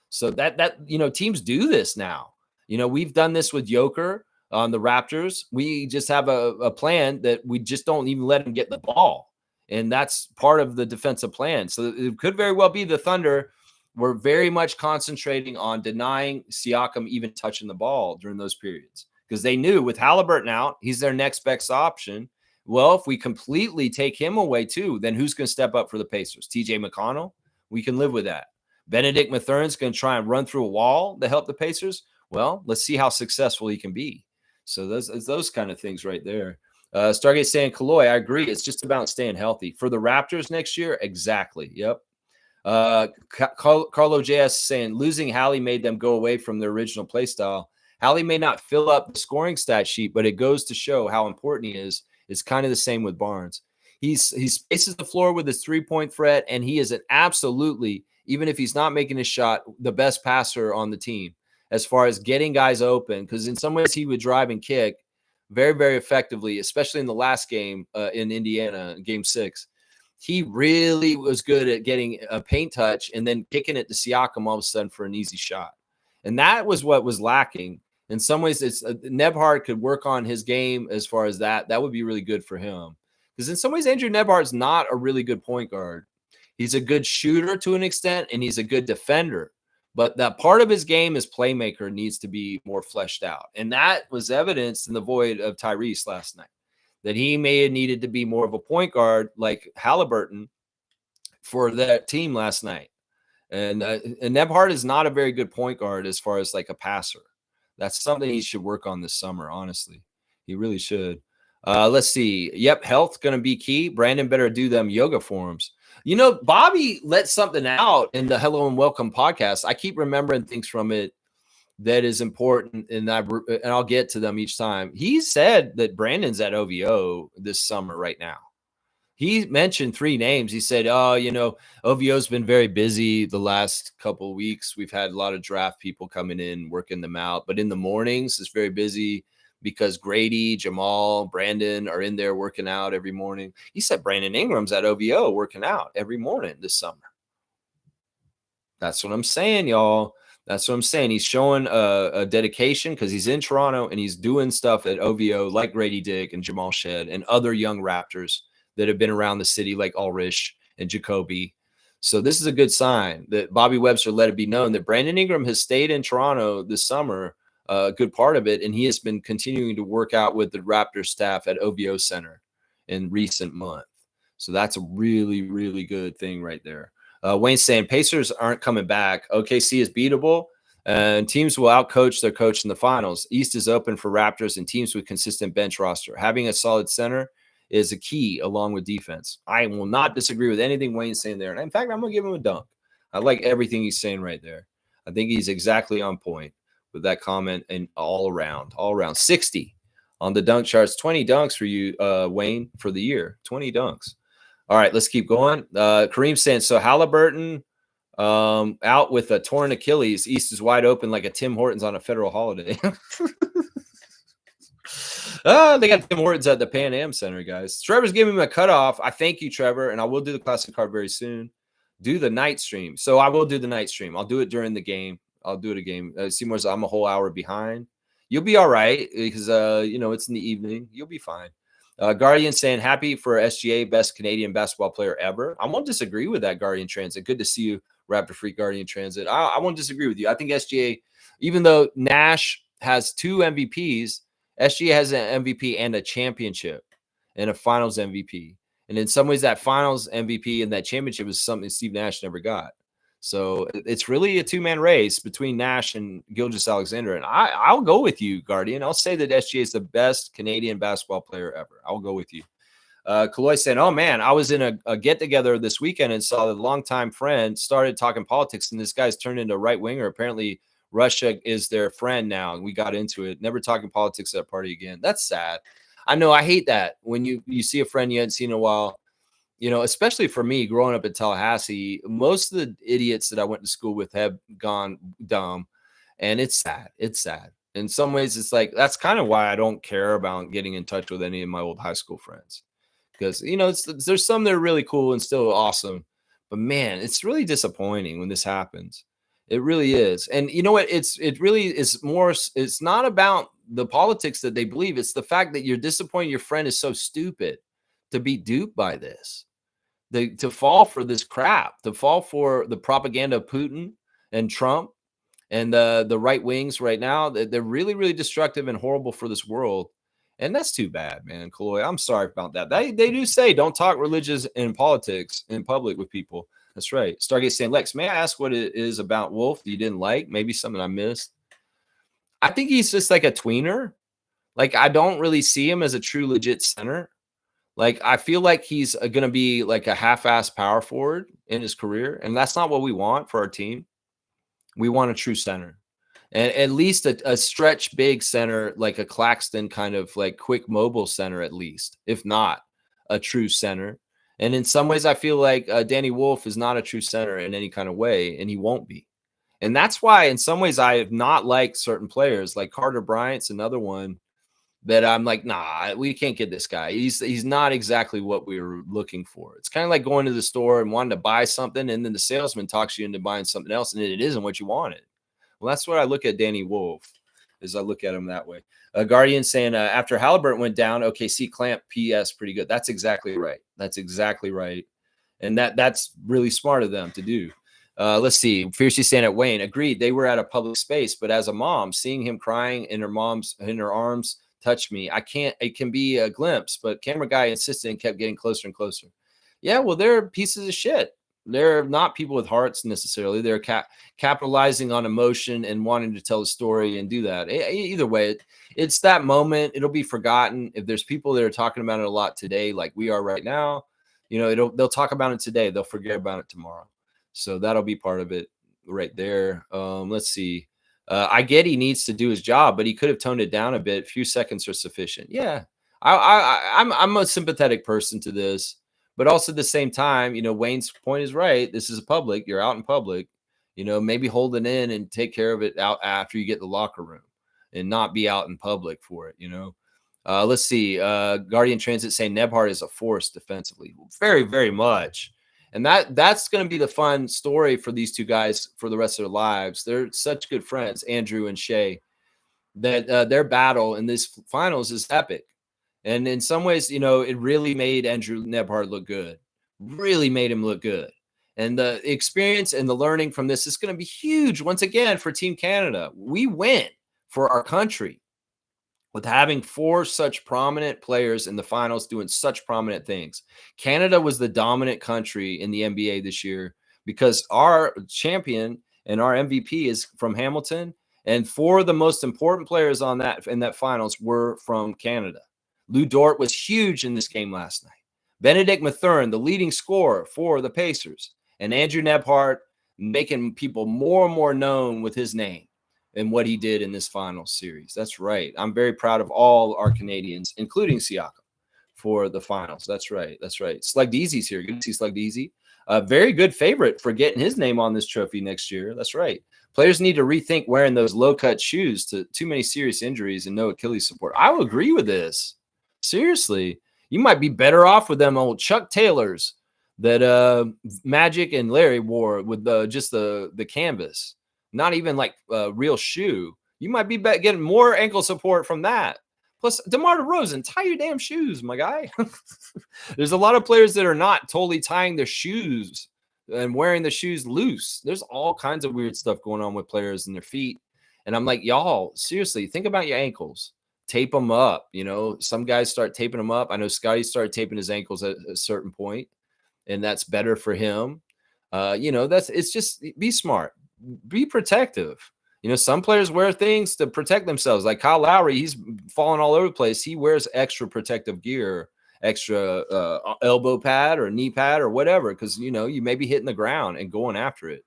So that teams do this now. We've done this with Joker on the Raptors. We just have a plan that we just don't even let him get the ball. And that's part of the defensive plan. So it could very well be the Thunder were very much concentrating on denying Siakam even touching the ball during those periods because they knew with Halliburton out, he's their next best option. Well, if we completely take him away too, then who's going to step up for the Pacers? TJ McConnell? We can live with that. Benedict Mathurin's going to try and run through a wall to help the Pacers. Well, let's see how successful he can be. So those kind of things right there. Stargate saying, Kaloy, I agree. It's just about staying healthy. For the Raptors next year, exactly. Yep. Carlo JS saying, losing Hallie made them go away from their original play style. Hallie may not fill up the scoring stat sheet, but it goes to show how important he is. It's kind of the same with Barnes. He spaces the floor with his three-point threat, and he is an absolutely, even if he's not making a shot, the best passer on the team as far as getting guys open, because in some ways he would drive and kick very, very effectively, especially in the last game in Indiana, Game 6. he really was good at getting a paint touch and then kicking it to Siakam all of a sudden for an easy shot. And that was what was lacking. In some ways, it's Nebhard could work on his game as far as that. That would be really good for him. Because in some ways, Andrew Nebhard's not a really good point guard. He's a good shooter to an extent, and he's a good defender. But that part of his game as playmaker needs to be more fleshed out. And that was evidenced in the void of Tyrese last night, that he may have needed to be more of a point guard like Halliburton for that team last night. And Nebhard is not a very good point guard as far as like a passer. That's something he should work on this summer, honestly. He really should. Let's see. Yep, health going to be key. Brandon better do them yoga forms. You know, Bobby let something out in the Hello and Welcome podcast. I keep remembering things from it that is important, and I'll get to them each time. He said that Brandon's at OVO this summer right now. He mentioned 3 names. He said, oh, you know, OVO's been very busy the last couple of weeks. We've had a lot of draft people coming in, working them out. But in the mornings, it's very busy because Grady, Jamal, Brandon are in there working out every morning. He said Brandon Ingram's at OVO working out every morning this summer. That's what I'm saying, y'all. That's what I'm saying. He's showing a dedication because he's in Toronto and he's doing stuff at OVO like Grady Dick and Jamal Shed and other young Raptors that have been around the city like Ulrich and Jacoby. So this is a good sign that Bobby Webster let it be known that Brandon Ingram has stayed in Toronto this summer, a good part of it, and he has been continuing to work out with the Raptors staff at OVO Center in recent months. So that's a really, really good thing right there. Wayne's saying Pacers aren't coming back. OKC is beatable, and teams will outcoach their coach in the finals. East is open for Raptors and teams with consistent bench roster. Having a solid center is a key along with defense. I will not disagree with anything Wayne's saying there. And in fact, I'm going to give him a dunk. I like everything he's saying right there. I think he's exactly on point with that comment and all around. 60 on the dunk charts, 20 dunks for you, Wayne, for the year, 20 dunks. All right, let's keep going. Kareem saying, so Halliburton out with a torn Achilles. East is wide open like a Tim Hortons on a federal holiday. They got Tim Hortons at the Pan Am Center, guys. Trevor's giving me a cutoff. I thank you, Trevor, and I will do the classic card very soon. Do the night stream. So I will do the night stream. I'll do it during the game. I'll do it a game. Seymour's, I'm a whole hour behind. You'll be all right because, you know, it's in the evening. You'll be fine. Guardian saying, happy for SGA, best Canadian basketball player ever. I won't disagree with that, Guardian Transit. Good to see you, Raptor Freak Guardian Transit. I won't disagree with you. I think SGA, even though Nash has 2 MVPs, SGA has an MVP and a championship and a finals MVP. And in some ways, that finals MVP and that championship is something Steve Nash never got. So it's really a 2-man race between Nash and Gilgeous-Alexander. And I'll go with you, Guardian. I'll say that SGA is the best Canadian basketball player ever. I'll go with you. Kaloy saying, oh, man, I was in a get-together this weekend and saw a longtime friend started talking politics, and this guy's turned into a right-winger. Apparently, Russia is their friend now, and we got into it. Never talking politics at that party again. That's sad. I know. I hate that when you see a friend you hadn't seen in a while. You know, especially for me, growing up in Tallahassee, most of the idiots that I went to school with have gone dumb, and it's sad. It's sad. In some ways, it's like that's kind of why I don't care about getting in touch with any of my old high school friends, because you know there's some that are really cool and still awesome, but man, it's really disappointing when this happens. It really is. And you know what? It really is more. It's not about the politics that they believe. It's the fact that you're disappointed your friend is so stupid to be duped by this. To fall for this crap, to fall for the propaganda of Putin and Trump and the right wings right now. They're really, really destructive and horrible for this world. And that's too bad, man. Kaloy, I'm sorry about that. They do say don't talk religious and politics in public with people. That's right. Stargate saying, Lex, may I ask what it is about Wolf that you didn't like? Maybe something I missed. I think he's just like a tweener. Like, I don't really see him as a true legit center. Like, I feel like he's going to be like a half-ass power forward in his career. And that's not what we want for our team. We want a true center. And at least a stretch big center, like a Claxton kind of like quick mobile center, at least, if not a true center. And in some ways, I feel like Danny Wolf is not a true center in any kind of way, and he won't be. And that's why, in some ways, I have not liked certain players, like Carter Bryant's another one that I'm like, nah, we can't get this guy. He's not exactly what we were looking for. It's kind of like going to the store and wanting to buy something, and then the salesman talks you into buying something else, and it isn't what you wanted. Well, that's what I look at Danny Wolf, is I look at him that way. Guardian saying after Halliburton went down, OKC clamp PS pretty good. That's exactly right. That's exactly right. And that's really smart of them to do. Let's see. Fiercely saying at Wayne, agreed. They were at a public space, but as a mom, seeing him crying in her arms touched me. I can't. It can be a glimpse, but camera guy insisted and kept getting closer and closer. Yeah, well, they're pieces of shit. They're not people with hearts necessarily. They're capitalizing on emotion and wanting to tell a story and do that. Either way, it's that moment. It'll be forgotten. If there's people that are talking about it a lot today, like we are right now, they'll talk about it today. They'll forget about it tomorrow. So that'll be part of it right there. Let's see. I get he needs to do his job, but he could have toned it down a bit. Few seconds are sufficient. Yeah, I'm a sympathetic person to this, but also at the same time, Wayne's point is right. This is a public. You're out in public. Maybe hold it in and take care of it out after you get the locker room, and not be out in public for it. Let's see. Guardian Transit saying Nebhard is a force defensively. Very, very much. And that's going to be the fun story for these two guys for the rest of their lives. They're such good friends, Andrew and Shea, that their battle in this finals is epic. And in some ways, it really made Andrew Nebhard look good. Really made him look good. And the experience and the learning from this is going to be huge once again for Team Canada. We win for our country with having 4 such prominent players in the finals doing such prominent things. Canada was the dominant country in the NBA this year because our champion and our MVP is from Hamilton, and 4 of the most important players in that finals were from Canada. Lou Dort was huge in this game last night. Benedict Mathurin, the leading scorer for the Pacers, and Andrew Nebhard making people more and more known with his name and what he did in this final series. That's right. I'm very proud of all our Canadians, including Siakam, for the finals. That's right. That's right. Slugdeezy's here. Good to see Slugdeezy. A very good favorite for getting his name on this trophy next year. That's right. Players need to rethink wearing those low-cut shoes to too many serious injuries and no Achilles support. I will agree with this. Seriously. You might be better off with them old Chuck Taylors that Magic and Larry wore with just the canvas. Not even like a real shoe. You might be getting more ankle support from that. Plus, DeMar DeRozan, tie your damn shoes, my guy. There's a lot of players that are not totally tying their shoes and wearing the shoes loose. There's all kinds of weird stuff going on with players and their feet. And I'm like, y'all, seriously, think about your ankles. Tape them up. Some guys start taping them up. I know Scotty started taping his ankles at a certain point, and that's better for him. It's just be smart. Be protective. Some players wear things to protect themselves. Like Kyle Lowry, he's falling all over the place. He wears extra protective gear, extra elbow pad or knee pad or whatever, because you may be hitting the ground and going after it.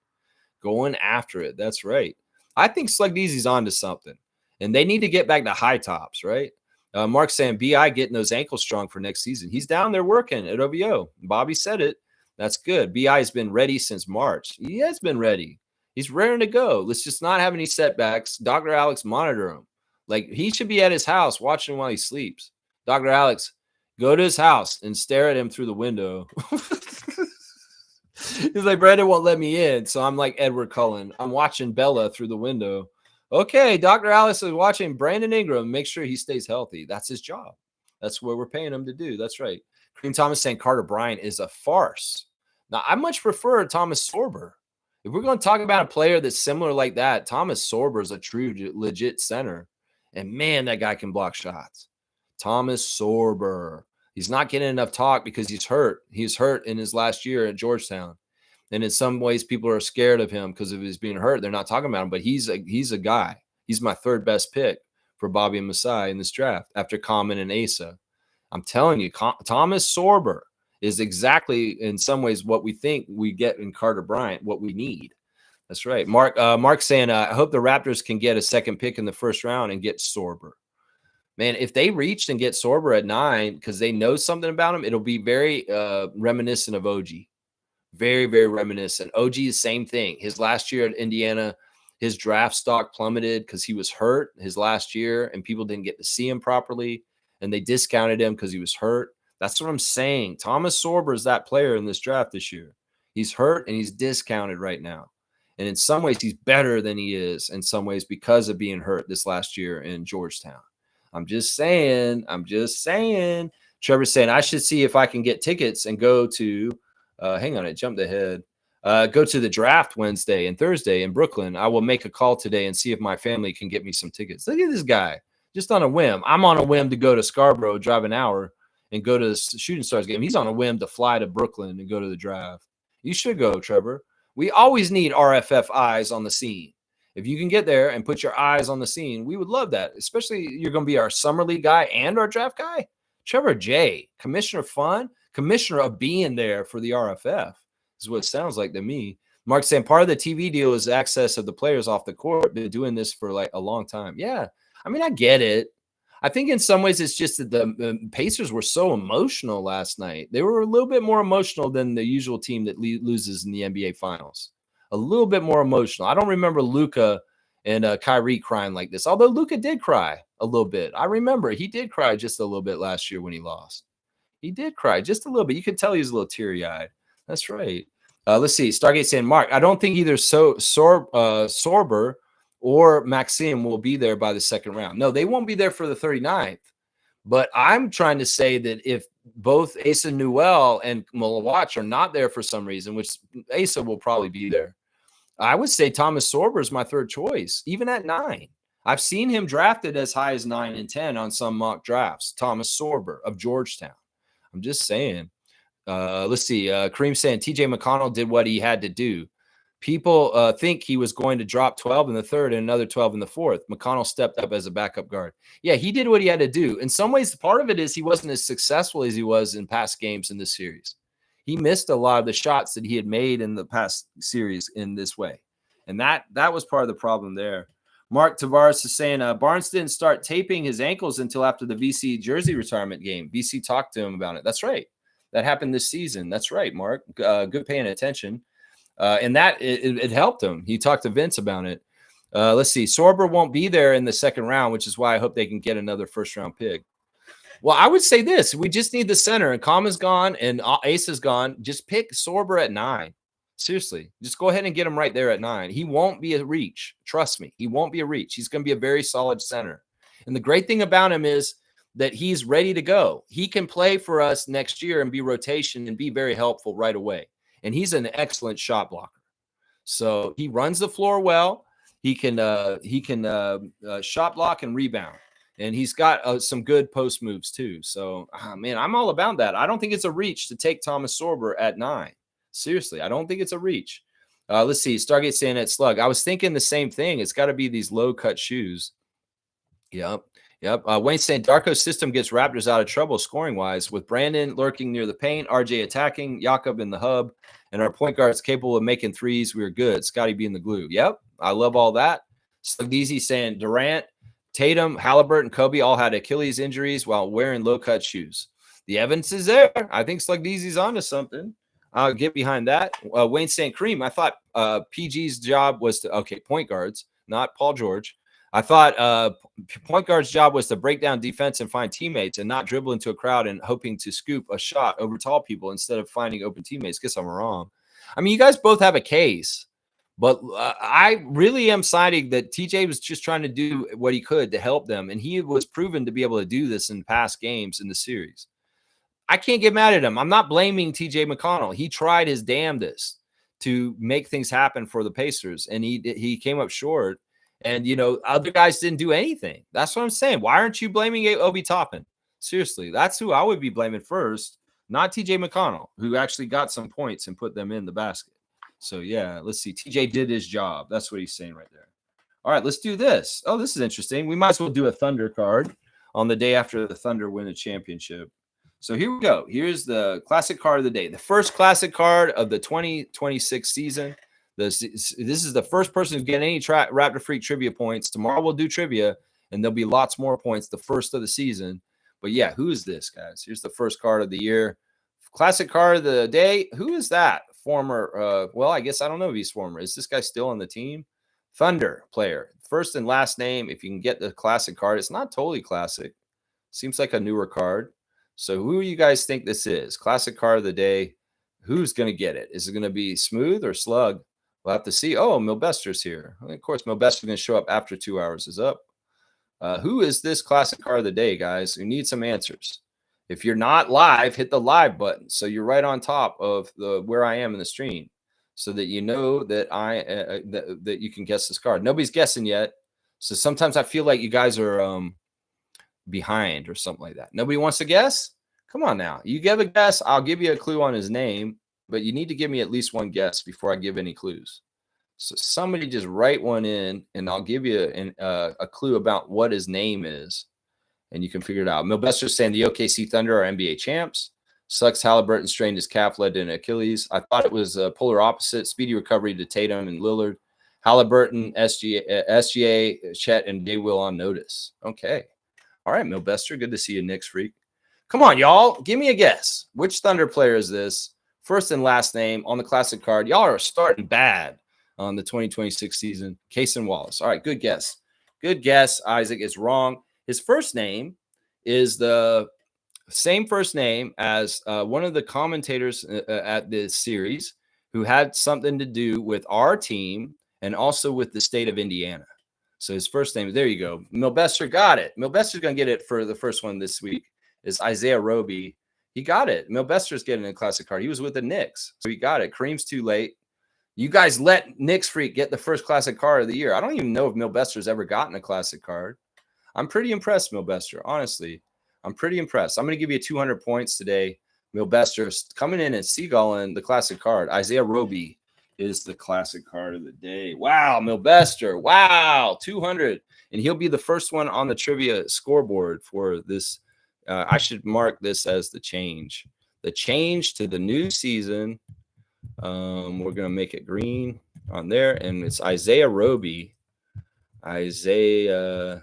That's right. I think Slugdeezy's onto something, and they need to get back to high tops, right? Mark saying BI getting those ankles strong for next season. He's down there working at OVO. Bobby said it. That's good. BI has been ready since March. He has been ready. He's raring to go. Let's just not have any setbacks. Dr. Alex, monitor him. Like, he should be at his house watching while he sleeps. Dr. Alex, go to his house and stare at him through the window. He's like, Brandon won't let me in. So I'm like Edward Cullen. I'm watching Bella through the window. Okay, Dr. Alex is watching Brandon Ingram. Make sure he stays healthy. That's his job. That's what we're paying him to do. That's right. Cream Thomas saying Carter Bryant is a farce. Now, I much prefer Thomas Sorber. If we're going to talk about a player that's similar like that, Thomas Sorber is a true, legit center. And, man, that guy can block shots. Thomas Sorber. He's not getting enough talk because he's hurt. He's hurt in his last year at Georgetown. And in some ways, people are scared of him because of his being hurt. They're not talking about him, but he's a guy. He's my 3rd best pick for Bobby and Masai in this draft after Common and Asa. I'm telling you, Thomas Sorber is exactly, in some ways, what we think we get in Carter Bryant, what we need. That's right. Mark saying, I hope the Raptors can get a 2nd pick in the 1st round and get Sorber. Man, if they reached and get Sorber at 9 because they know something about him, it'll be very reminiscent of OG. Very, very reminiscent. OG is same thing. His last year at Indiana, His draft stock plummeted because he was hurt his last year and people didn't get to see him properly and they discounted him because he was hurt. That's what I'm saying. Thomas Sorber is that player in this draft this year. He's hurt and he's discounted right now. And in some ways, he's better than he is in some ways because of being hurt this last year in Georgetown. I'm just saying. Trevor's saying I should see if I can get tickets and go to, hang on, it jumped ahead. Go to the draft Wednesday and Thursday in Brooklyn. I will make a call today and see if my family can get me some tickets. Look at this guy, just on a whim. I'm on a whim to go to Scarborough, drive an hour, and go to the Shooting Stars game. He's on a whim to fly to Brooklyn and go to the draft. You should go, Trevor. We always need RFF eyes on the scene. If you can get there and put your eyes on the scene, we would love that. Especially you're going to be our summer league guy and our draft guy. Trevor J, commissioner of fun, commissioner of being there for the RFF is what it sounds like to me. Mark saying part of the TV deal is access of the players off the court. Been doing this for like a long time. Yeah, I mean, I get it. I think in some ways it's just that the Pacers were so emotional last night. They were a little bit more emotional than the usual team that loses in the NBA Finals. A little bit more emotional. I don't remember Luka and Kyrie crying like this, although Luka did cry a little bit. I remember he did cry just a little bit last year when he lost. He did cry just a little bit. You could tell he was a little teary-eyed. That's right. Let's see. Stargate saying, Mark, I don't think either Sorber or Maxime will be there by the second round. No, they won't be there for the 39th. But I'm trying to say that if both Asa Newell and Mulawach are not there for some reason, which Asa will probably be there, I would say Thomas Sorber is my third choice, even at 9. I've seen him drafted as high as 9 and 10 on some mock drafts. Thomas Sorber of Georgetown. I'm just saying. Let's see. Kareem saying TJ McConnell did what he had to do. People think he was going to drop 12 in the third and another 12 in the fourth. McConnell stepped up as a backup guard. Yeah, he did what he had to do. In some ways, part of it is he wasn't as successful as he was in past games in this series. He missed a lot of the shots that he had made in the past series in this way. And that was part of the problem there. Mark Tavares is saying Barnes didn't start taping his ankles until after the VC jersey retirement game. VC talked to him about it. That's right. That happened this season. That's right, Mark. Good paying attention. And that it helped him. He talked to Vince about it. Let's see. Sorber won't be there in the second round, which is why I hope they can get another first-round pick. Well, I would say this. We just need the center. And Kama's gone and Ace is gone. Just pick Sorber at 9. Seriously. Just go ahead and get him right there at 9. He won't be a reach. Trust me. He won't be a reach. He's going to be a very solid center. And the great thing about him is that he's ready to go. He can play for us next year and be rotation and be very helpful right away. And he's an excellent shot blocker. So he runs the floor well. He can shot block and rebound. And he's got some good post moves too. So, man, I'm all about that. I don't think it's a reach to take Thomas Sorber at 9. Seriously, I don't think it's a reach. Let's see. Stargate saying at Slug. I was thinking the same thing. It's got to be these low-cut shoes. Yep. Wayne saying Darko's system gets Raptors out of trouble scoring-wise with Brandon lurking near the paint, RJ attacking, Jakob in the hub, and our point guards capable of making threes. We were good. Scotty being the glue. Yep, I love all that. Slugdeezy saying Durant, Tatum, Halliburton, Kobe all had Achilles injuries while wearing low-cut shoes. The evidence is there. I think Slugdeezy's onto something. I'll get behind that. Wayne saying Kareem, I thought PG's job was to – okay, point guards, not Paul George. I thought point guard's job was to break down defense and find teammates and not dribble into a crowd and hoping to scoop a shot over tall people instead of finding open teammates. Guess I'm wrong. I mean, you guys both have a case, but I really am siding that TJ was just trying to do what he could to help them, and he was proven to be able to do this in past games in the series. I can't get mad at him. I'm not blaming TJ McConnell. He tried his damnedest to make things happen for the Pacers, and he came up short. And, you know, other guys didn't do anything. That's what I'm saying. Why aren't you blaming Obi Toppin? Seriously, that's who I would be blaming first, not TJ McConnell, who actually got some points and put them in the basket. So, yeah, let's see. TJ did his job. That's what he's saying right there. All right, let's do this. Oh, this is interesting. We might as well do a Thunder card on the day after the Thunder win a championship. So here we go. Here's the classic card of the day. The first classic card of the 2026 season. This is the first person who's getting any Raptor Freak trivia points. Tomorrow we'll do trivia, and there'll be lots more points the first of the season. But, yeah, who is this, guys? Here's the first card of the year. Classic card of the day. Who is that? Former well, I guess I don't know if he's former. Is this guy still on the team? Thunder player. First and last name. If you can get the classic card, it's not totally classic. Seems like a newer card. So who do you guys think this is? Classic card of the day. Who's going to get it? Is it going to be Smooth or Slug? We'll have to see. Oh, Milbester's here. Of course, Milbester's going to show up after 2 hours is up. Who is this classic card of the day, guys? We need some answers. If you're not live, hit the live button so you're right on top of the where I am in the stream, so that you know that that you can guess this card. Nobody's guessing yet, so sometimes I feel like you guys are behind or something like that. Nobody wants to guess. Come on now, you give a guess. I'll give you a clue on his name, but you need to give me at least one guess before I give any clues. So somebody just write one in, and I'll give you a clue about what his name is, and you can figure it out. Milbester's saying the OKC Thunder are NBA champs. Sucks Halliburton strained his calf, led to an Achilles. I thought it was a polar opposite. Speedy recovery to Tatum and Lillard. Halliburton, SGA, Chet, and Day Will on notice. Okay. All right, Milbester. Good to see you, Knicks freak. Come on, y'all. Give me a guess. Which Thunder player is this? First and last name on the classic card. Y'all are starting bad on the 2026 season. Cason Wallace. All right, good guess. Good guess. Isaac is wrong. His first name is the same first name as one of the commentators at this series who had something to do with our team and also with the state of Indiana. So his first name, there you go. Milbester got it. Milbester's going to get it for the first one this week, is Isaiah Roby. He got it. Milbester's getting a classic card. He was with the Knicks, so he got it. Kareem's too late. You guys let Knicks freak get the first classic card of the year. I don't even know if Milbester's ever gotten a classic card. I'm pretty impressed, Milbester. Honestly, I'm pretty impressed. I'm going to give you 200 points today. Milbester coming in and seagulling the classic card. Isaiah Roby is the classic card of the day. Wow, Milbester. Wow, 200. And he'll be the first one on the trivia scoreboard for this. I should mark this as the change. The change to the new season. We're going to make it green on there. And it's Isaiah Roby. Isaiah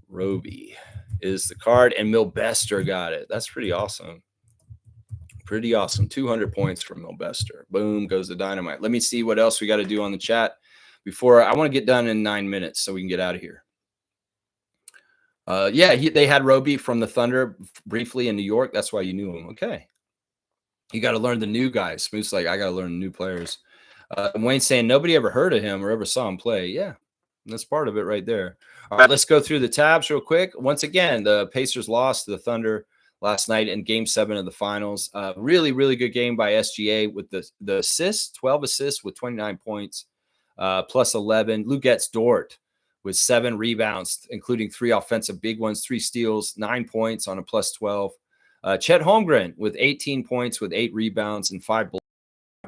Roby is the card. And Milbester got it. That's pretty awesome. Pretty awesome. 200 points from Milbester. Boom, goes the dynamite. Let me see what else we got to do on the chat before I want to get done in 9 minutes so we can get out of here. They had Roby from the Thunder briefly in New York. That's why you knew him. Okay. You got to learn the new guys. Smooth's like, I got to learn new players. Wayne's saying nobody ever heard of him or ever saw him play. Yeah, that's part of it right there. All right, let's go through the tabs real quick. Once again, the Pacers lost to the Thunder last night in Game 7 of the finals. Really, really good game by SGA with the assists, 12 assists with 29 points, plus 11. Lou gets Dort with 7 rebounds, including 3 offensive big ones, 3 steals, 9 points on a plus 12. Chet Holmgren with 18 points with 8 rebounds and 5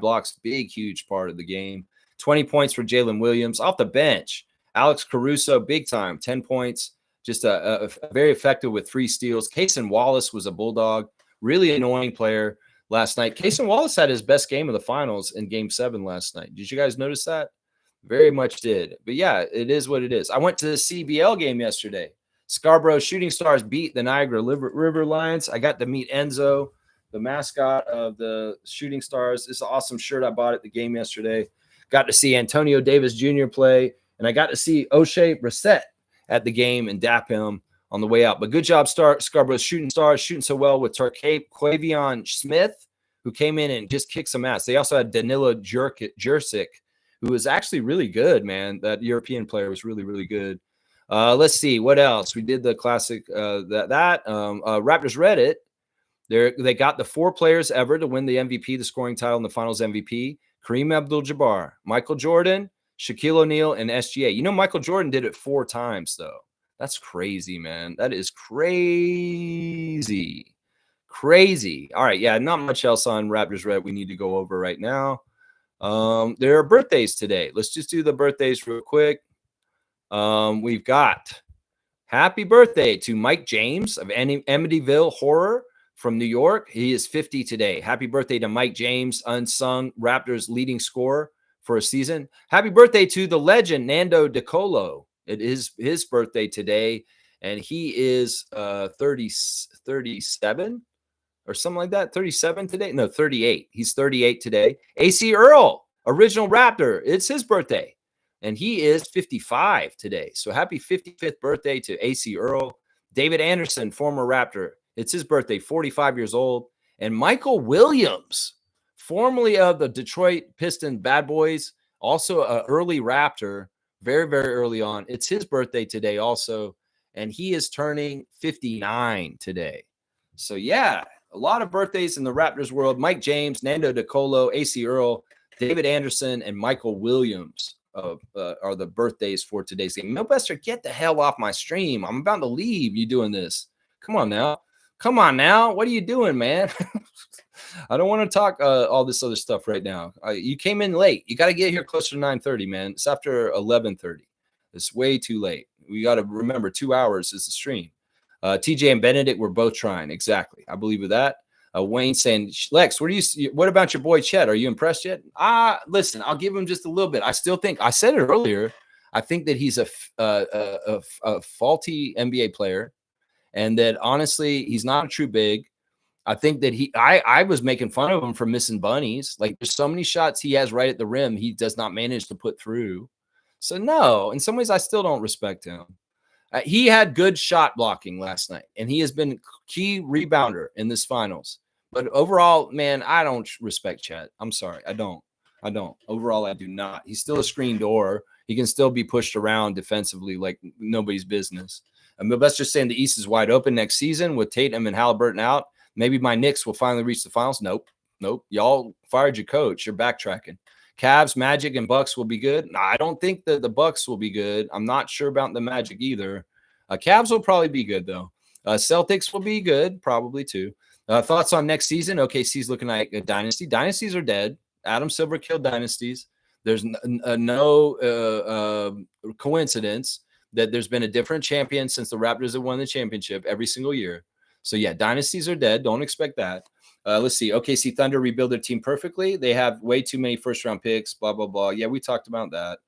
blocks. Big, huge part of the game. 20 points for Jalen Williams. Off the bench, Alex Caruso, big time, 10 points. Just a very effective with 3 steals. Cason Wallace was a bulldog. Really annoying player last night. Cason Wallace had his best game of the finals in Game 7 last night. Did you guys notice that? Very much did. But yeah, it is what it is. I went to the CBL game yesterday. Scarborough Shooting Stars beat the Niagara River Lions. I got to meet Enzo, the mascot of the Shooting Stars. It's an awesome shirt I bought at the game yesterday. Got to see Antonio Davis Jr. play, and I got to see O'Shea Brissett at the game and dap him on the way out. But good job, Scarborough Shooting Stars, shooting so well with Quavion Smith, who came in and just kicked some ass. They also had Danilo Jurcic, who was actually really good, man. That European player was really, really good. Let's see what else. We did the classic Raptors Reddit. They got the 4 players ever to win the MVP, the scoring title, and the Finals MVP: Kareem Abdul-Jabbar, Michael Jordan, Shaquille O'Neal, and SGA. You know, Michael Jordan did it 4 times though. That's crazy, man. That is crazy. Crazy. All right, yeah, not much else on Raptors Reddit we need to go over right now. There are birthdays today. Let's just do the birthdays real quick. We've got happy birthday to Mike James of Amityville Horror from New York. He is 50 today. Happy birthday to Mike James, unsung Raptors leading scorer for a season. Happy birthday to the legend Nando DiColo. It is his birthday today, and he is 37 or something like that. 37 today? No, 38. He's 38 today. AC Earl, original Raptor. It's his birthday. and he is 55 today. So happy 55th birthday to AC Earl. David Anderson, former Raptor. It's his birthday, 45 years old. And Michael Williams, formerly of the Detroit Pistons Bad Boys, also an early Raptor, very, very early on. It's his birthday today also, and he is turning 59 today. So, yeah, a lot of birthdays in the Raptors world. Mike James, Nando DiColo, AC Earl, David Anderson, and Michael Williams are the birthdays for today's game. Milbester, get the hell off my stream. I'm about to leave. You doing this? Come on now. Come on now. What are you doing, man? I don't want to talk all this other stuff right now. You came in late. You got to get here closer to 9:30, man. It's after 11:30. It's way too late. We got to remember 2 hours is the stream. TJ and Benedict were both trying. Exactly. I believe with that. Wayne saying, Lex, what about your boy Chet? Are you impressed yet? Listen, I'll give him just a little bit. I still think, I said it earlier, I think that he's a faulty NBA player, and that honestly, he's not a true big. I think that I was making fun of him for missing bunnies. Like, there's so many shots he has right at the rim he does not manage to put through. So no, in some ways, I still don't respect him. He had good shot blocking last night, and he has been key rebounder in this finals. But overall, man, I don't respect Chet. I'm sorry. I don't. Overall, I do not. He's still a screen door. He can still be pushed around defensively like nobody's business. Let's just saying the East is wide open next season with Tatum and Halliburton out. Maybe my Knicks will finally reach the finals. Nope. Y'all fired your coach. You're backtracking. Cavs, Magic, and Bucks will be good. No, I don't think that the Bucks will be good. I'm not sure about the Magic either. Cavs will probably be good, though. Celtics will be good, probably, too. Thoughts on next season? OKC's looking like a dynasty. Dynasties are dead. Adam Silver killed dynasties. There's no coincidence that there's been a different champion since the Raptors have won the championship every single year. So, yeah, dynasties are dead. Don't expect that. Let's see. OKC Thunder rebuild their team perfectly. They have way too many first-round picks, blah, blah, blah. Yeah, we talked about that.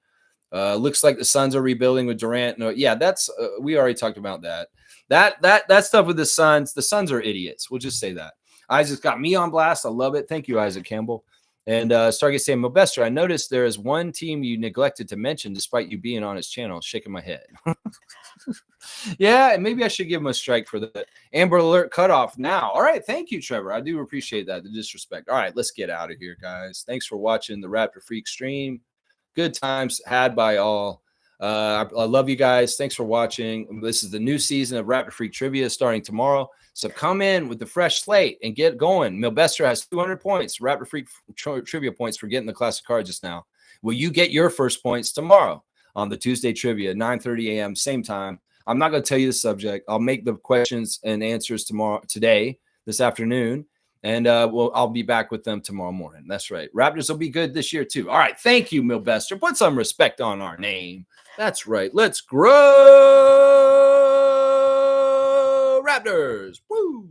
Looks like the Suns are rebuilding with Durant. No, yeah, that's we already talked about that. That stuff with the Suns are idiots. We'll just say that. Isaac's got me on blast. I love it. Thank you, Isaac Campbell. And Stargate saying, Mobester, I noticed there is one team you neglected to mention despite you being on his channel. Shaking my head. Yeah, and maybe I should give him a strike for the Amber Alert cutoff now. All right, thank you, Trevor. I do appreciate that, the disrespect. All right, let's get out of here, guys. Thanks for watching the Raptor Freak stream. Good times had by all. I love you guys. Thanks for watching. This is the new season of Raptor Freak Trivia starting tomorrow. So come in with the fresh slate and get going. Milbester has 200 points, Raptor Freak Trivia points for getting the classic card just now. Will you get your first points tomorrow on the Tuesday Trivia, 9:30 a.m., same time? I'm not going to tell you the subject. I'll make the questions and answers this afternoon. And I'll be back with them tomorrow morning. That's right. Raptors will be good this year, too. All right. Thank you, Milbester. Put some respect on our name. That's right. Let's grow Raptors. Woo!